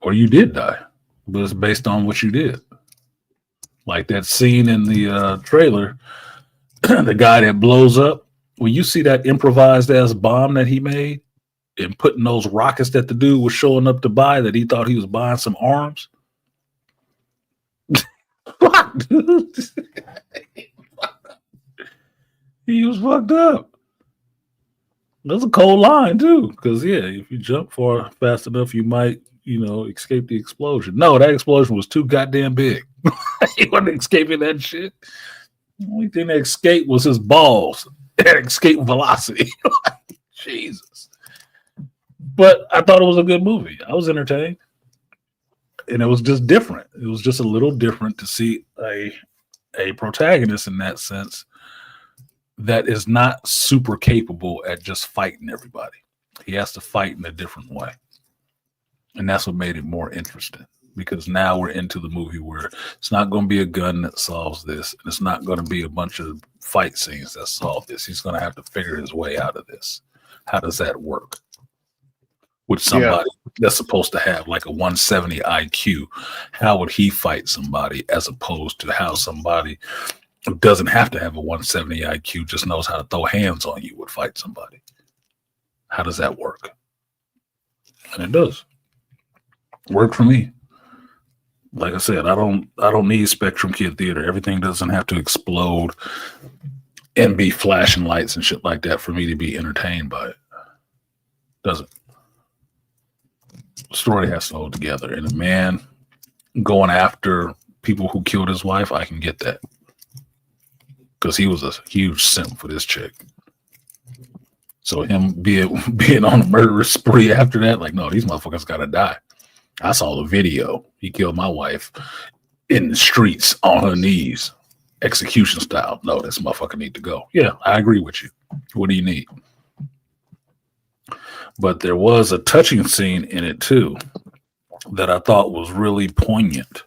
Or you did die. But it's based on what you did. Like that scene in the trailer, the guy that blows up, when you see that improvised ass bomb that he made and putting those rockets that the dude was showing up to buy, that he thought he was buying some arms. Fuck, dude. He was fucked up. That's a cold line too, because if you jump fast enough, you might, escape the explosion. No, that explosion was too goddamn big. He wasn't escaping that shit. The only thing that escaped was his balls. That escape velocity. Jesus. But I thought it was a good movie. I was entertained. And it was just different. It was just a little different to see a protagonist in that sense that is not super capable at just fighting everybody. He has to fight in a different way. And that's what made it more interesting, because now we're into the movie where it's not going to be a gun that solves this. And it's not going to be a bunch of fight scenes that solve this. He's going to have to figure his way out of this. How does that work? With somebody that's supposed to have like a 170 IQ, how would he fight somebody as opposed to how somebody who doesn't have to have a 170 IQ, just knows how to throw hands on you, would fight somebody? How does that work? And it does. Work for me. Like I said, I don't need Spectrum Kid Theater. Everything doesn't have to explode and be flashing lights and shit like that for me to be entertained by it. Doesn't. The story has to hold together. And a man going after people who killed his wife, I can get that. Because he was a huge simp for this chick. So him being on a murderous spree after that, like, no, these motherfuckers gotta die. I saw the video. He killed my wife in the streets on her knees, execution style. No, this motherfucker need to go. Yeah, I agree with you. What do you need? But there was a touching scene in it too that I thought was really poignant.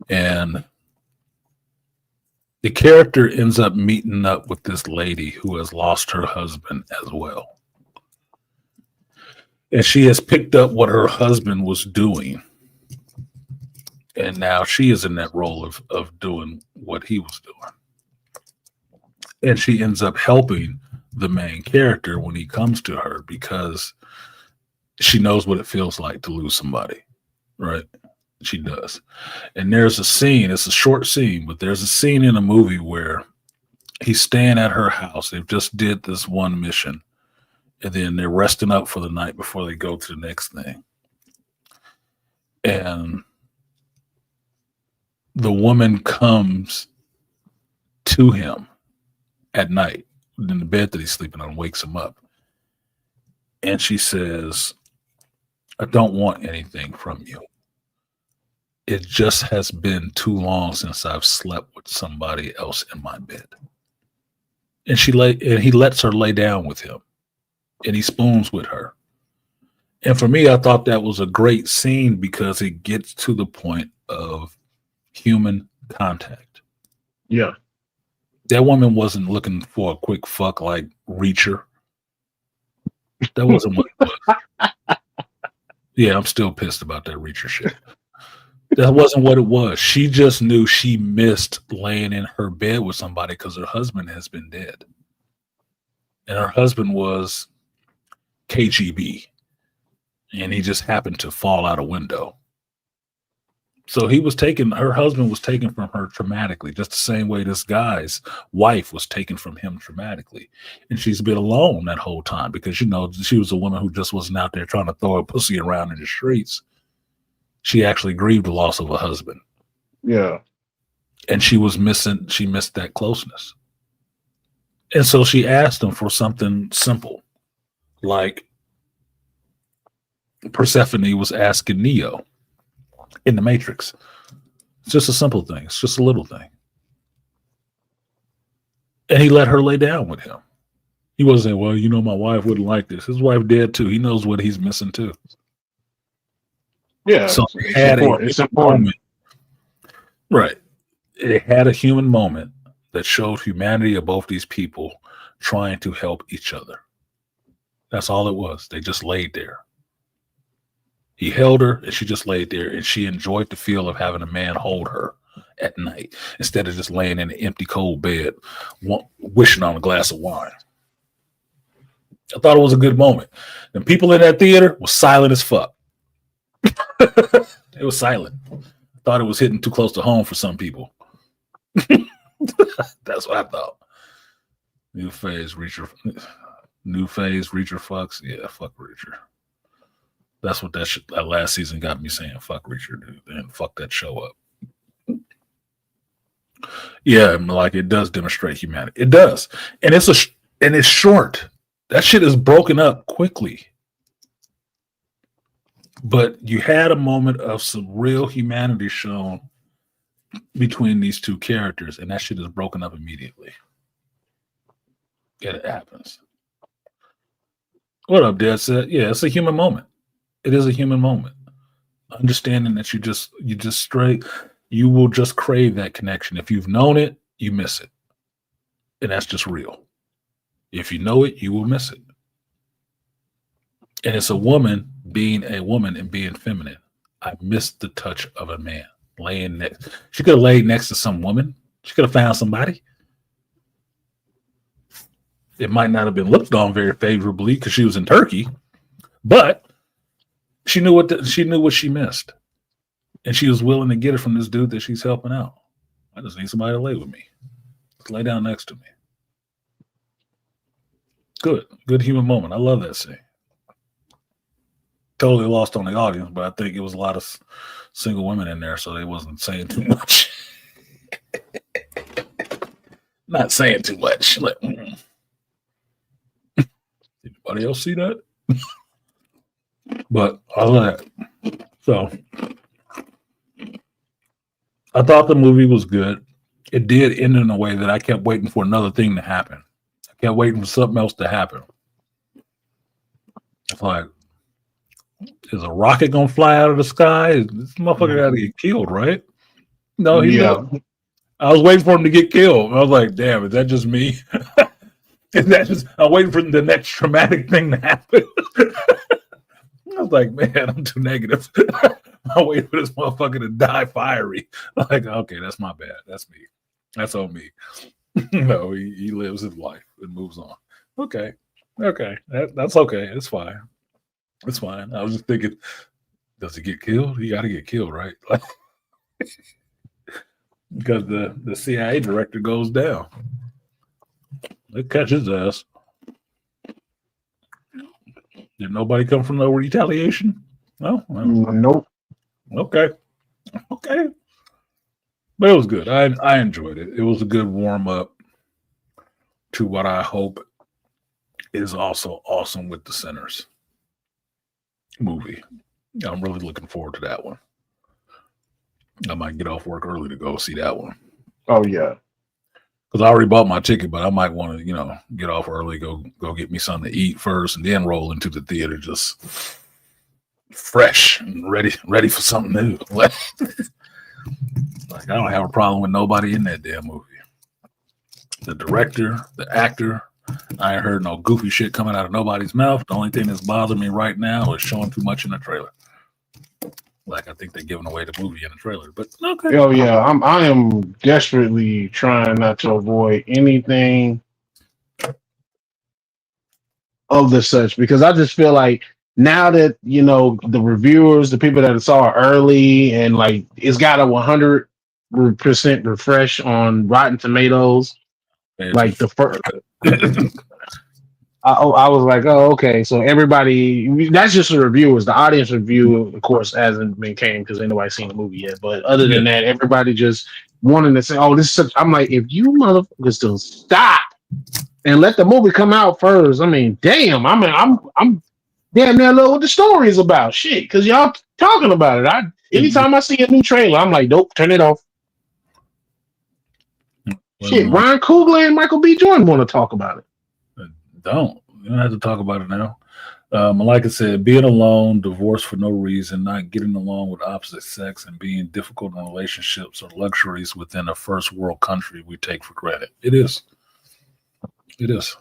And the character ends up meeting up with this lady who has lost her husband as well. And she has picked up what her husband was doing. And now she is in that role of doing what he was doing. And she ends up helping the main character when he comes to her because she knows what it feels like to lose somebody, right? She does. And there's a scene, it's a short scene, but there's a scene in a movie where he's staying at her house. They've just did this one mission and then they're resting up for the night before they go to the next thing. And the woman comes to him at night in the bed that he's sleeping on, wakes him up. And she says, I don't want anything from you. It just has been too long since I've slept with somebody else in my bed. And he lets her lay down with him, and he spoons with her. And for me, I thought that was a great scene because it gets to the point of human contact. Yeah. That woman wasn't looking for a quick fuck like Reacher. That wasn't what it was. Yeah, I'm still pissed about that Reacher shit. That wasn't what it was. She just knew she missed laying in her bed with somebody because her husband has been dead. And her husband was KGB. And he just happened to fall out a window. So her husband was taken from her traumatically, just the same way this guy's wife was taken from him traumatically. And she's been alone that whole time because, she was a woman who just wasn't out there trying to throw a pussy around in the streets. She actually grieved the loss of a husband. Yeah. And she missed that closeness. And so she asked him for something simple, like Persephone was asking Neo in the Matrix. It's just a simple thing. It's just a little thing. And he let her lay down with him. He wasn't saying, well, my wife wouldn't like this. His wife dead too. He knows what he's missing too. Yeah. So it's important. Right. It had a human moment that showed humanity of both these people trying to help each other. That's all it was. They just laid there. He held her and she just laid there, and she enjoyed the feel of having a man hold her at night instead of just laying in an empty, cold bed, wishing on a glass of wine. I thought it was a good moment. And people in that theater were silent as fuck. They were silent. I thought it was hitting too close to home for some people. That's what I thought. New phase, Reacher fucks. Yeah, fuck Reacher. That's what that last season got me saying. Fuck Reacher, dude, and fuck that show up. Yeah, like it does demonstrate humanity. It does, and it's short. That shit is broken up quickly. But you had a moment of some real humanity shown between these two characters, and that shit is broken up immediately. Yeah, it happens. What up, Dad said? Yeah, it's a human moment. It is a human moment. Understanding that you will just crave that connection. If you've known it, you miss it. And that's just real. If you know it, you will miss it. And it's a woman being a woman and being feminine. I missed the touch of a man laying next. She could have laid next to some woman. She could have found somebody. It might not have been looked on very favorably because she was in Turkey, but she knew what she missed, and she was willing to get it from this dude that she's helping out. I just need somebody to lay with me. Just lay down next to me. Good human moment. I love that scene. Totally lost on the audience, but I think it was a lot of single women in there, so they wasn't saying too much. Not saying too much. Like, anybody else see that? But I love that. So I thought the movie was good. It did end in a way that I kept waiting for another thing to happen. I kept waiting for something else to happen. It's like, is a rocket gonna fly out of the sky? This motherfucker got to get killed, right? No, I was waiting for him to get killed. I was like, damn, is that just me? Is that just? I'm waiting for the next traumatic thing to happen. I was like, man, I'm too negative. I'm waiting for this motherfucker to die fiery. Like, okay, that's my bad. That's me. That's on me. No, he lives his life and moves on. Okay. That's okay. It's fine. It's fine. I was just thinking, does he get killed? He got to get killed, right? Because the CIA director goes down. They catch his ass. Did nobody come from no retaliation? No. Well, Nope. okay. Okay. But it was good. I enjoyed it. It was a good warm up to what I hope is also awesome with the Sinners movie. I'm really looking forward to that one. I might get off work early to go see that one. Oh yeah. Because I already bought my ticket, but I might want to, get off early, go get me something to eat first, and then roll into the theater just fresh and ready for something new. Like I don't have a problem with nobody in that damn movie. The director, the actor, I ain't heard no goofy shit coming out of nobody's mouth. The only thing that's bothering me right now is showing too much in the trailer. Like I think they're giving away the movie in the trailer, but okay. Oh yeah, I am desperately trying not to avoid anything of the such because I just feel like now that the reviewers, the people that saw it early, and like it's got a 100% refresh on Rotten Tomatoes. Like the first, I was like, oh, okay. So everybody, that's just the reviewers. The audience review, of course, hasn't been came because ain't nobody seen the movie yet. But other than that, everybody just wanting to say, oh, this is such. I'm like, if you motherfuckers don't stop and let the movie come out first, I mean, damn. I mean, I'm damn near know what the story is about. Shit, because y'all talking about it. Anytime I see a new trailer, I'm like, nope, turn it off. Shit, Ryan Coogler and Michael B. Jordan want to talk about it. You don't have to talk about it now. Like I said, being alone, divorced for no reason, not getting along with opposite sex, and being difficult in relationships are luxuries within a first world country we take for granted. It is. It is.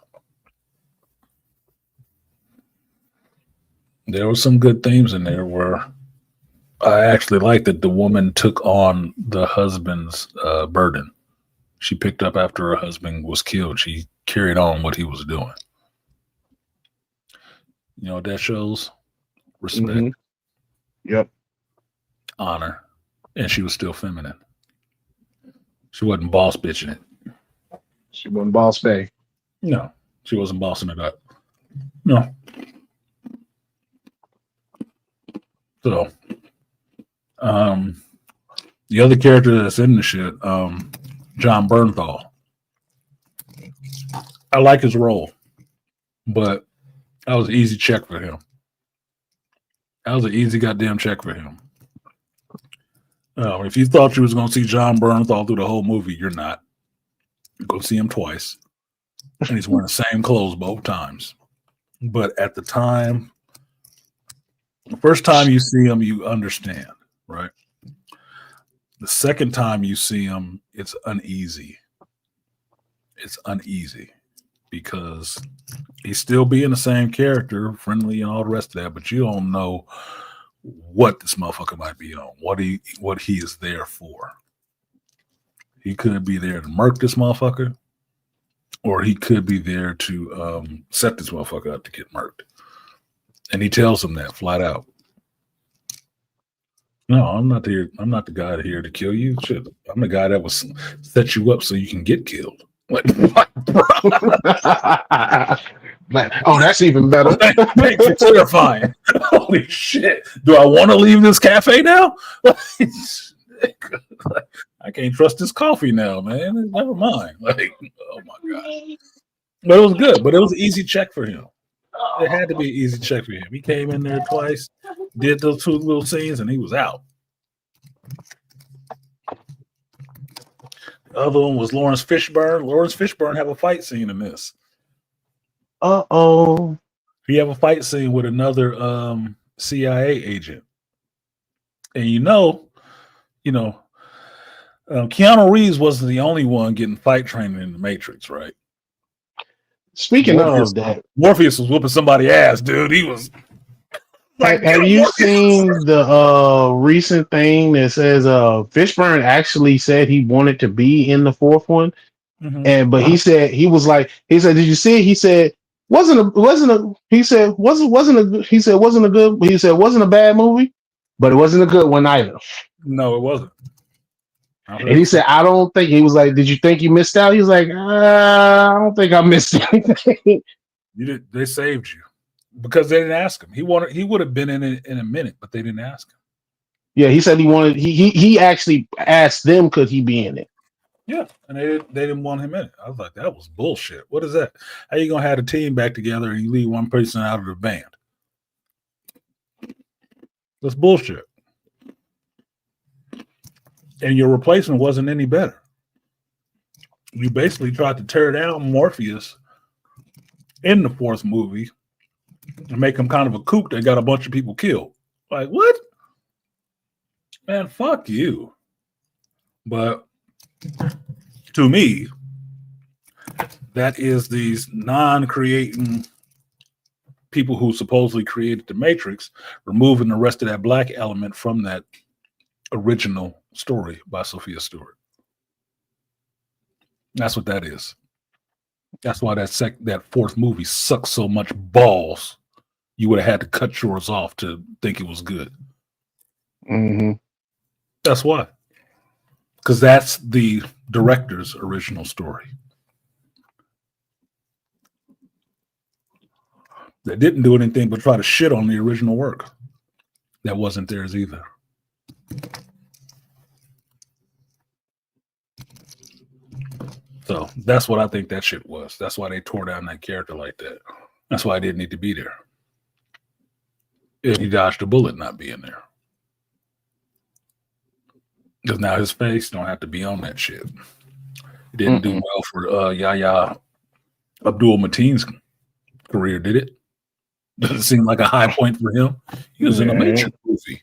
There were some good themes in there where I actually liked that the woman took on the husband's burden. She picked up after her husband was killed. She carried on what he was doing. You know what that shows? Respect. Mm-hmm. Yep. Honor. And she was still feminine. She wasn't boss bitching it. She wasn't boss bay. No. She wasn't bossing it up. No. So, the other character that's in the shit, John Bernthal. I like his role, but that was an easy check for him. That was an easy goddamn check for him. If you thought you was going to see John Bernthal through the whole movie, you're not. You're going to see him twice. And he's wearing the same clothes both times. But at the time, the first time you see him, you understand, right? The second time you see him, it's uneasy. It's uneasy because he's still being the same character, friendly and all the rest of that, but you don't know what this motherfucker might be on, what he is there for. He could be there to murk this motherfucker, or he could be there to set this motherfucker up to get murked. And he tells him that flat out. No, I'm not here. I'm not the guy here to kill you. Shit, I'm the guy that will set you up so you can get killed. Like, what, bro? Oh, that's even better. Makes it terrifying. Holy shit! Do I want to leave this cafe now? I can't trust this coffee now, man. Never mind. Like, oh my god. But it was good. But it was an easy check for him. It had to be an easy check for him. He came in there twice, did those two little scenes, and he was out. The other one was Lawrence Fishburne. Lawrence Fishburne have a fight scene in this. Uh-oh. He have a fight scene with another CIA agent. And Keanu Reeves wasn't the only one getting fight training in the Matrix, right? Speaking of that, Morpheus was whooping somebody's ass, dude. He was. Have you seen the recent thing that says Fishburne actually said he wanted to be in the fourth one, but he said did you see it? He said wasn't a bad movie, but it wasn't a good one either. No, it wasn't. And he said, I don't think, he was like, did you think you missed out? He was like, I don't think I missed anything. They saved you. because they didn't ask him. He would have been in it in a minute, but they didn't ask him. Yeah, he said he wanted. He actually asked them, could he be in it? Yeah, and they didn't want him in it. I was like, that was bullshit. What is that? How you gonna have a team back together and you leave one person out of the band? That's bullshit. And your replacement wasn't any better. You basically tried to tear down Morpheus in the fourth movie and make him kind of a kook that got a bunch of people killed. Like, what? Man, fuck you. But to me, that is these non-creating people who supposedly created the Matrix, removing the rest of that black element from that original story by Sophia Stewart. That's what that is. That's why that fourth movie sucks so much balls. You would have had to cut yours off to think it was good. Mm-hmm. That's why. Because that's the director's original story. They didn't do anything but try to shit on the original work. That wasn't theirs either. So that's what I think that shit was. That's why they tore down that character like that. That's why I didn't need to be there. He dodged a bullet not being there. Because now his face don't have to be on that shit. It didn't do well for Yahya Abdul Mateen's career, did it? Doesn't seem like a high point for him. He was in a Matrix movie.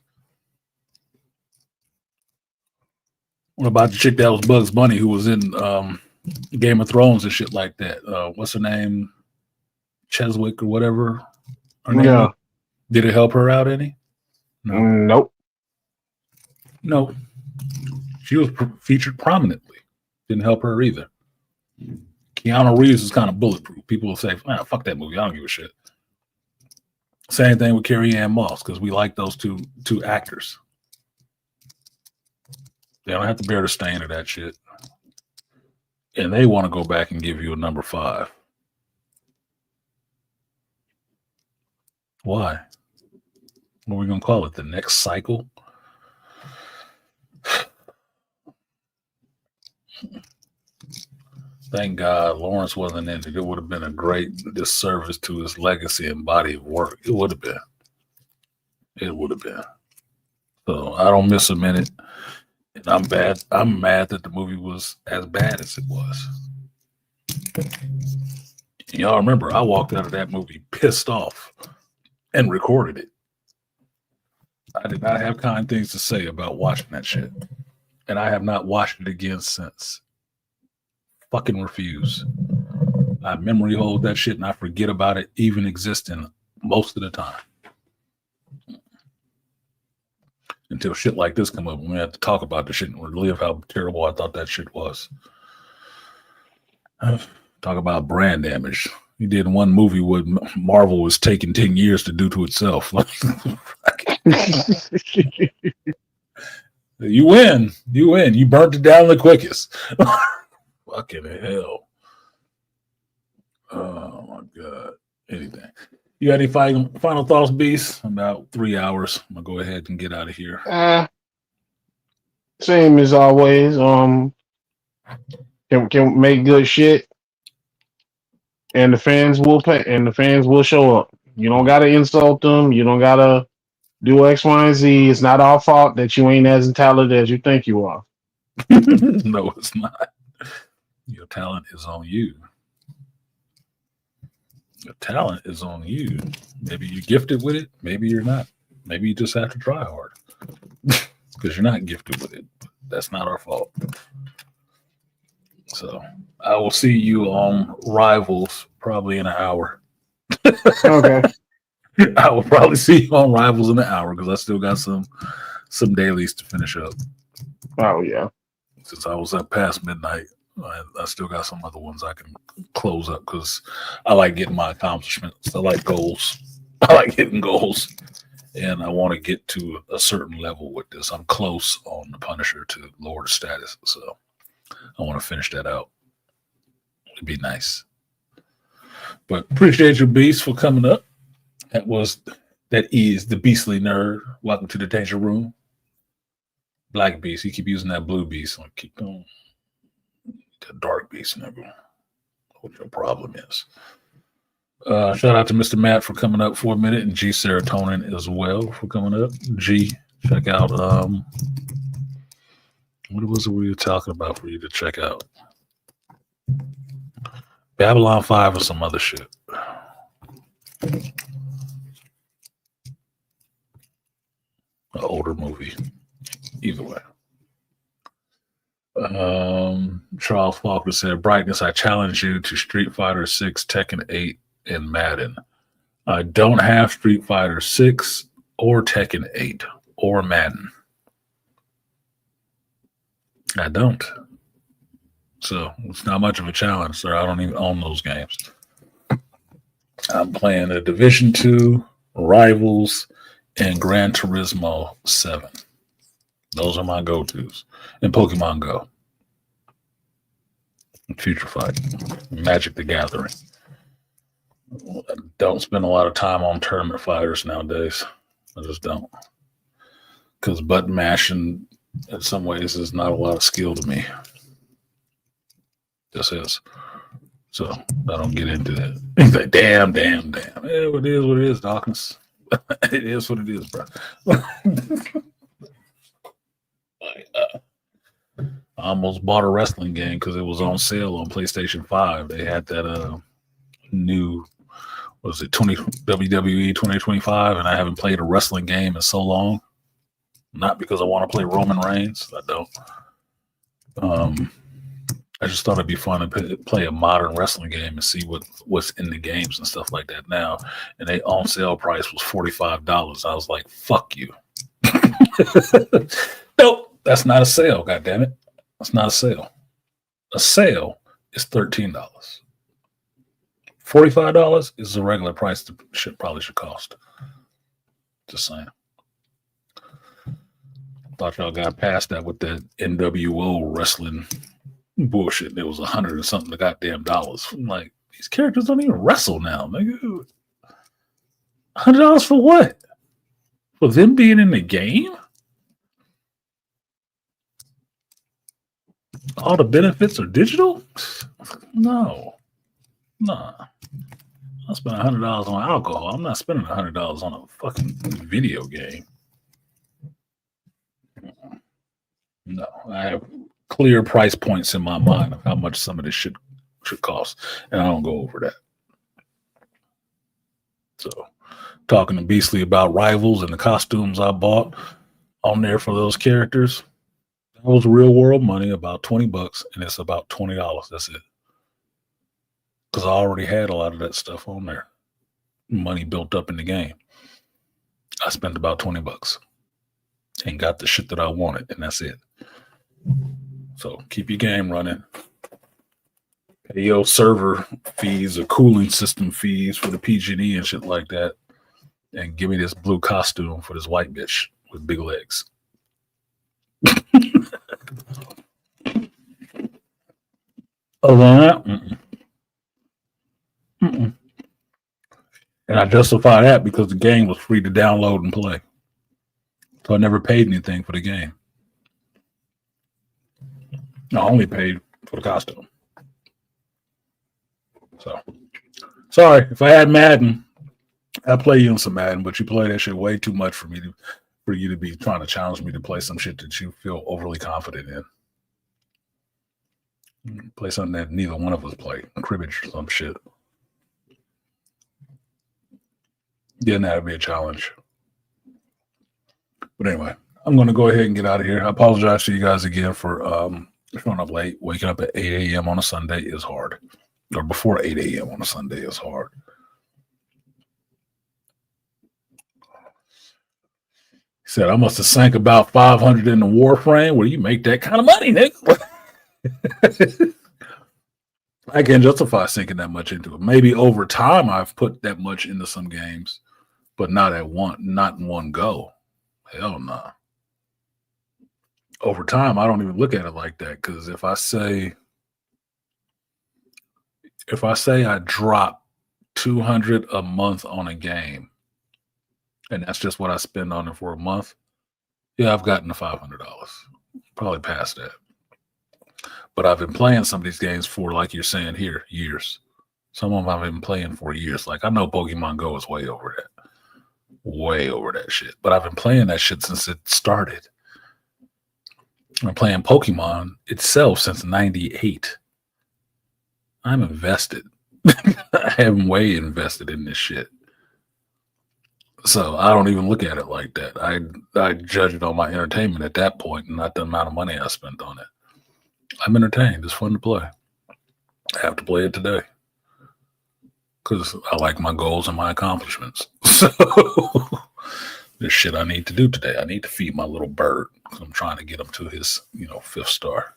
What about the chick that was Bugs Bunny who was in Game of Thrones and shit like that? What's her name? Cheswick or whatever her name is? Did it help her out any? No. Nope. No. She was featured prominently. Didn't help her either. Keanu Reeves is kind of bulletproof. People will say, fuck that movie. I don't give a shit. Same thing with Carrie Ann Moss, because we like those two actors. They don't have to bear the stain of that shit. And they want to go back and give you a number 5. Why? What are we going to call it? The next cycle? Thank God Lawrence wasn't in it. It would have been a great disservice to his legacy and body of work. It would have been. It would have been. So I don't miss a minute. And I'm bad. I'm mad that the movie was as bad as it was. And y'all remember, I walked out of that movie pissed off and recorded it. I did not have kind things to say about watching that shit. And I have not watched it again since. Fucking refuse. I memory hold that shit and I forget about it even existing most of the time. Until shit like this come up, we have to talk about the shit and relive how terrible I thought that shit was. Talk about brand damage. He did one movie what Marvel was taking 10 years to do to itself. You win. You win. You burnt it down the quickest. Fucking hell. Oh my God. Anything. You got any final thoughts, Beast? About 3 hours. I'm gonna go ahead and get out of here. Same as always. Can make good shit, and the fans will pay, and the fans will show up. You don't gotta insult them. You don't gotta do X, Y, and Z. It's not our fault that you ain't as talented as you think you are. No, it's not. Your talent is on you. Your talent is on you. Maybe you're gifted with it. Maybe you're not. Maybe you just have to try hard because you're not gifted with it. That's not our fault. So I will see you on Rivals probably in an hour. Okay. I will probably see you on Rivals in an hour because I still got some dailies to finish up. Oh yeah. Since I was up past midnight, I still got some other ones I can close up because I like getting my accomplishments. I like goals. I like hitting goals. And I want to get to a certain level with this. I'm close on the Punisher to lower the status. So I want to finish that out. It'd be nice. But appreciate you, Beast, for coming up. That is the beastly nerd. Welcome to the danger room. Black beast. You keep using that blue beast. Like, keep going. The dark beast, nigga. What your problem is. Shout out to Mr. Matt for coming up for a minute, and G Serotonin as well for coming up. G, check out what was it we were talking about for you to check out? Babylon 5 or some other shit. An older movie. Either way. Charles Faulkner said, Brightness, I challenge you to Street Fighter 6, Tekken 8, and Madden. I don't have Street Fighter 6 or Tekken 8 or Madden. I don't. So it's not much of a challenge, sir. I don't even own those games. I'm playing a Division 2, Rivals, and Gran Turismo 7. Those are my go-tos. And Pokemon Go. Future Fight. Magic the Gathering. I don't spend a lot of time on tournament fighters nowadays. I just don't. Because button mashing, in some ways, is not a lot of skill to me. This is. So I don't get into that. He's like, damn. Yeah, it is what it is, Dawkins. It is what it is, bro. I almost bought a wrestling game because it was on sale on PlayStation 5. They had that new, what was it, WWE 2025, and I haven't played a wrestling game in so long. Not because I want to play Roman Reigns. I don't. I just thought it'd be fun to play a modern wrestling game and see what's in the games and stuff like that now. And they on sale price was $45. I was like, fuck you. Nope, that's not a sale, goddammit. That's not a sale. A sale is $13. $45 is the regular price the shit probably should cost. Just saying. Thought y'all got past that with that NWO wrestling bullshit. It was $100 and something goddamn dollars. I'm like, these characters don't even wrestle now, nigga. $100 for what? For them being in the game? All the benefits are digital? No. Nah. I spent $100 on alcohol. I'm not spending $100 on a fucking video game. No, I have clear price points in my mind of how much some of this shit should cost, and I don't go over that. So, talking to Beastly about Rivals and the costumes I bought on there for those characters, that was real world money, about $20, and it's about $20. That's it. Because I already had a lot of that stuff on there. Money built up in the game. I spent about $20 and got the shit that I wanted, and that's it. So keep your game running. Pay your server fees or cooling system fees for the PG&E and shit like that. And give me this blue costume for this white bitch with big legs. Other than that, and I justify that because the game was free to download and play. So I never paid anything for the game. I only paid for the costume. So, sorry, if I had Madden, I'd play you in some Madden, but you play that shit way too much for you to be trying to challenge me to play some shit that you feel overly confident in. Play something that neither one of us play. Cribbage or some shit. Yeah, that'd be a challenge. But anyway, I'm going to go ahead and get out of here. I apologize to you guys again for showing up late. Waking up at 8 a.m. on a Sunday is hard. Or before 8 a.m. on a Sunday is hard. He said, I must have sank about 500 in the Warframe. Where you make that kind of money, nigga? I can't justify sinking that much into it. Maybe over time I've put that much into some games, but not in one go. Hell no. Nah. Over time, I don't even look at it like that, because if I say I drop 200 a month on a game, and that's just what I spend on it for a month. Yeah, I've gotten to $500, probably past that. But I've been playing some of these games for, like you're saying here, years. Some of them I've been playing for years. Like I know Pokemon Go is way over that shit. But I've been playing that shit since it started. I'm playing Pokemon itself since '98. I'm invested. I am way invested in this shit. So I don't even look at it like that. I judge it on my entertainment at that point and not the amount of money I spent on it. I'm entertained. It's fun to play. I have to play it today because I like my goals and my accomplishments. So there's shit I need to do today. I need to feed my little bird because I'm trying to get him to his, 5th star.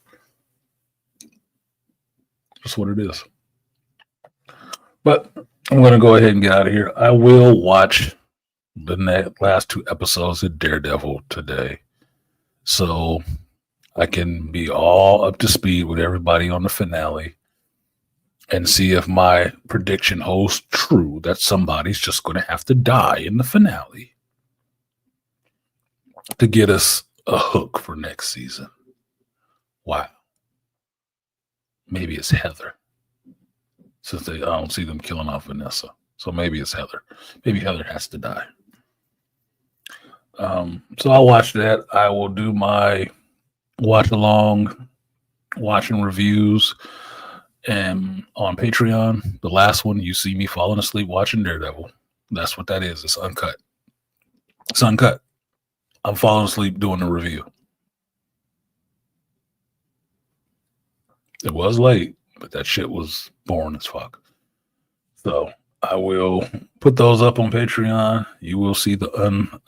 That's what it is. But I'm going to go ahead and get out of here. I will watch the last 2 episodes of Daredevil today, so I can be all up to speed with everybody on the finale and see if my prediction holds true that somebody's just going to have to die in the finale to get us a hook for next season. Wow. Maybe it's Heather, since I don't see them killing off Vanessa. So maybe it's Heather. Maybe Heather has to die. So I'll watch that. I will do my watch along, watching reviews, and on Patreon, the last one, you see me falling asleep watching Daredevil. That's what that is. It's uncut. It's uncut. I'm falling asleep doing the review. It was late, but that shit was boring as fuck. So I will put those up on Patreon. You will see the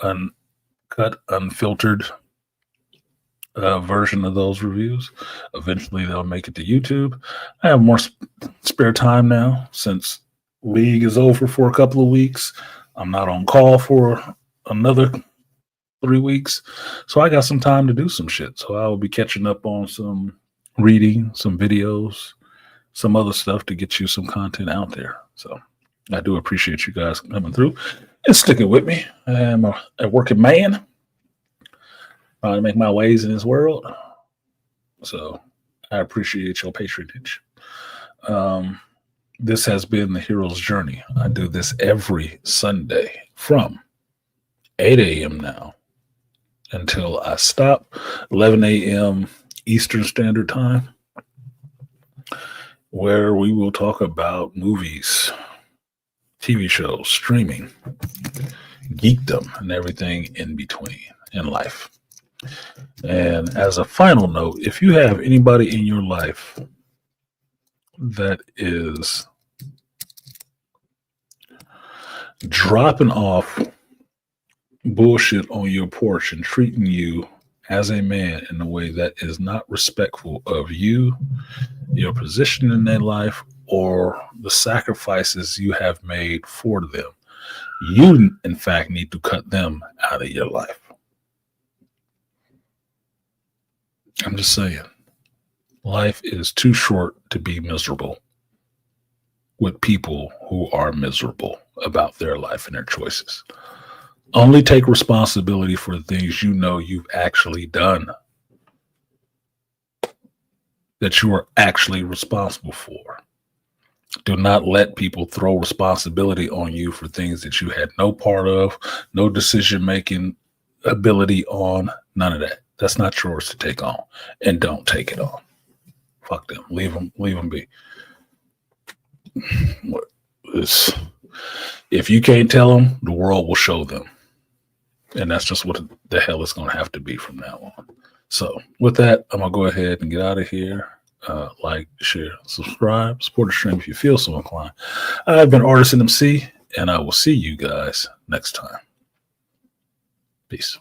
uncut, unfiltered version of those reviews. Eventually they'll make it to YouTube. I have more spare time now since league is over for a couple of weeks. I'm not on call for another 3 weeks, so I got some time to do some shit. So I will be catching up on some reading, some videos, some other stuff to get you some content out there. So I do appreciate you guys coming through and sticking with me. I am a working man trying to make my ways in this world. So I appreciate your patronage. This has been the Hero's Journey. I do this every Sunday from 8 a.m. now until I stop, 11 a.m. Eastern Standard Time, where we will talk about movies, TV shows, streaming, geekdom, and everything in between in life. And as a final note, if you have anybody in your life that is dropping off bullshit on your porch and treating you as a man in a way that is not respectful of you, your position in their life, or the sacrifices you have made for them, you, in fact, need to cut them out of your life. I'm just saying, life is too short to be miserable with people who are miserable about their life and their choices. Only take responsibility for the things you know you've actually done, that you are actually responsible for. Do not let people throw responsibility on you for things that you had no part of, no decision-making ability on, none of that. That's not yours to take on, and don't take it on. Fuck them. Leave them be. If you can't tell them, the world will show them. And that's just what the hell it's going to have to be from now on. So with that, I'm going to go ahead and get out of here. Like, share, subscribe, support the stream if you feel so inclined. I've been artisanmc, and I will see you guys next time. Peace.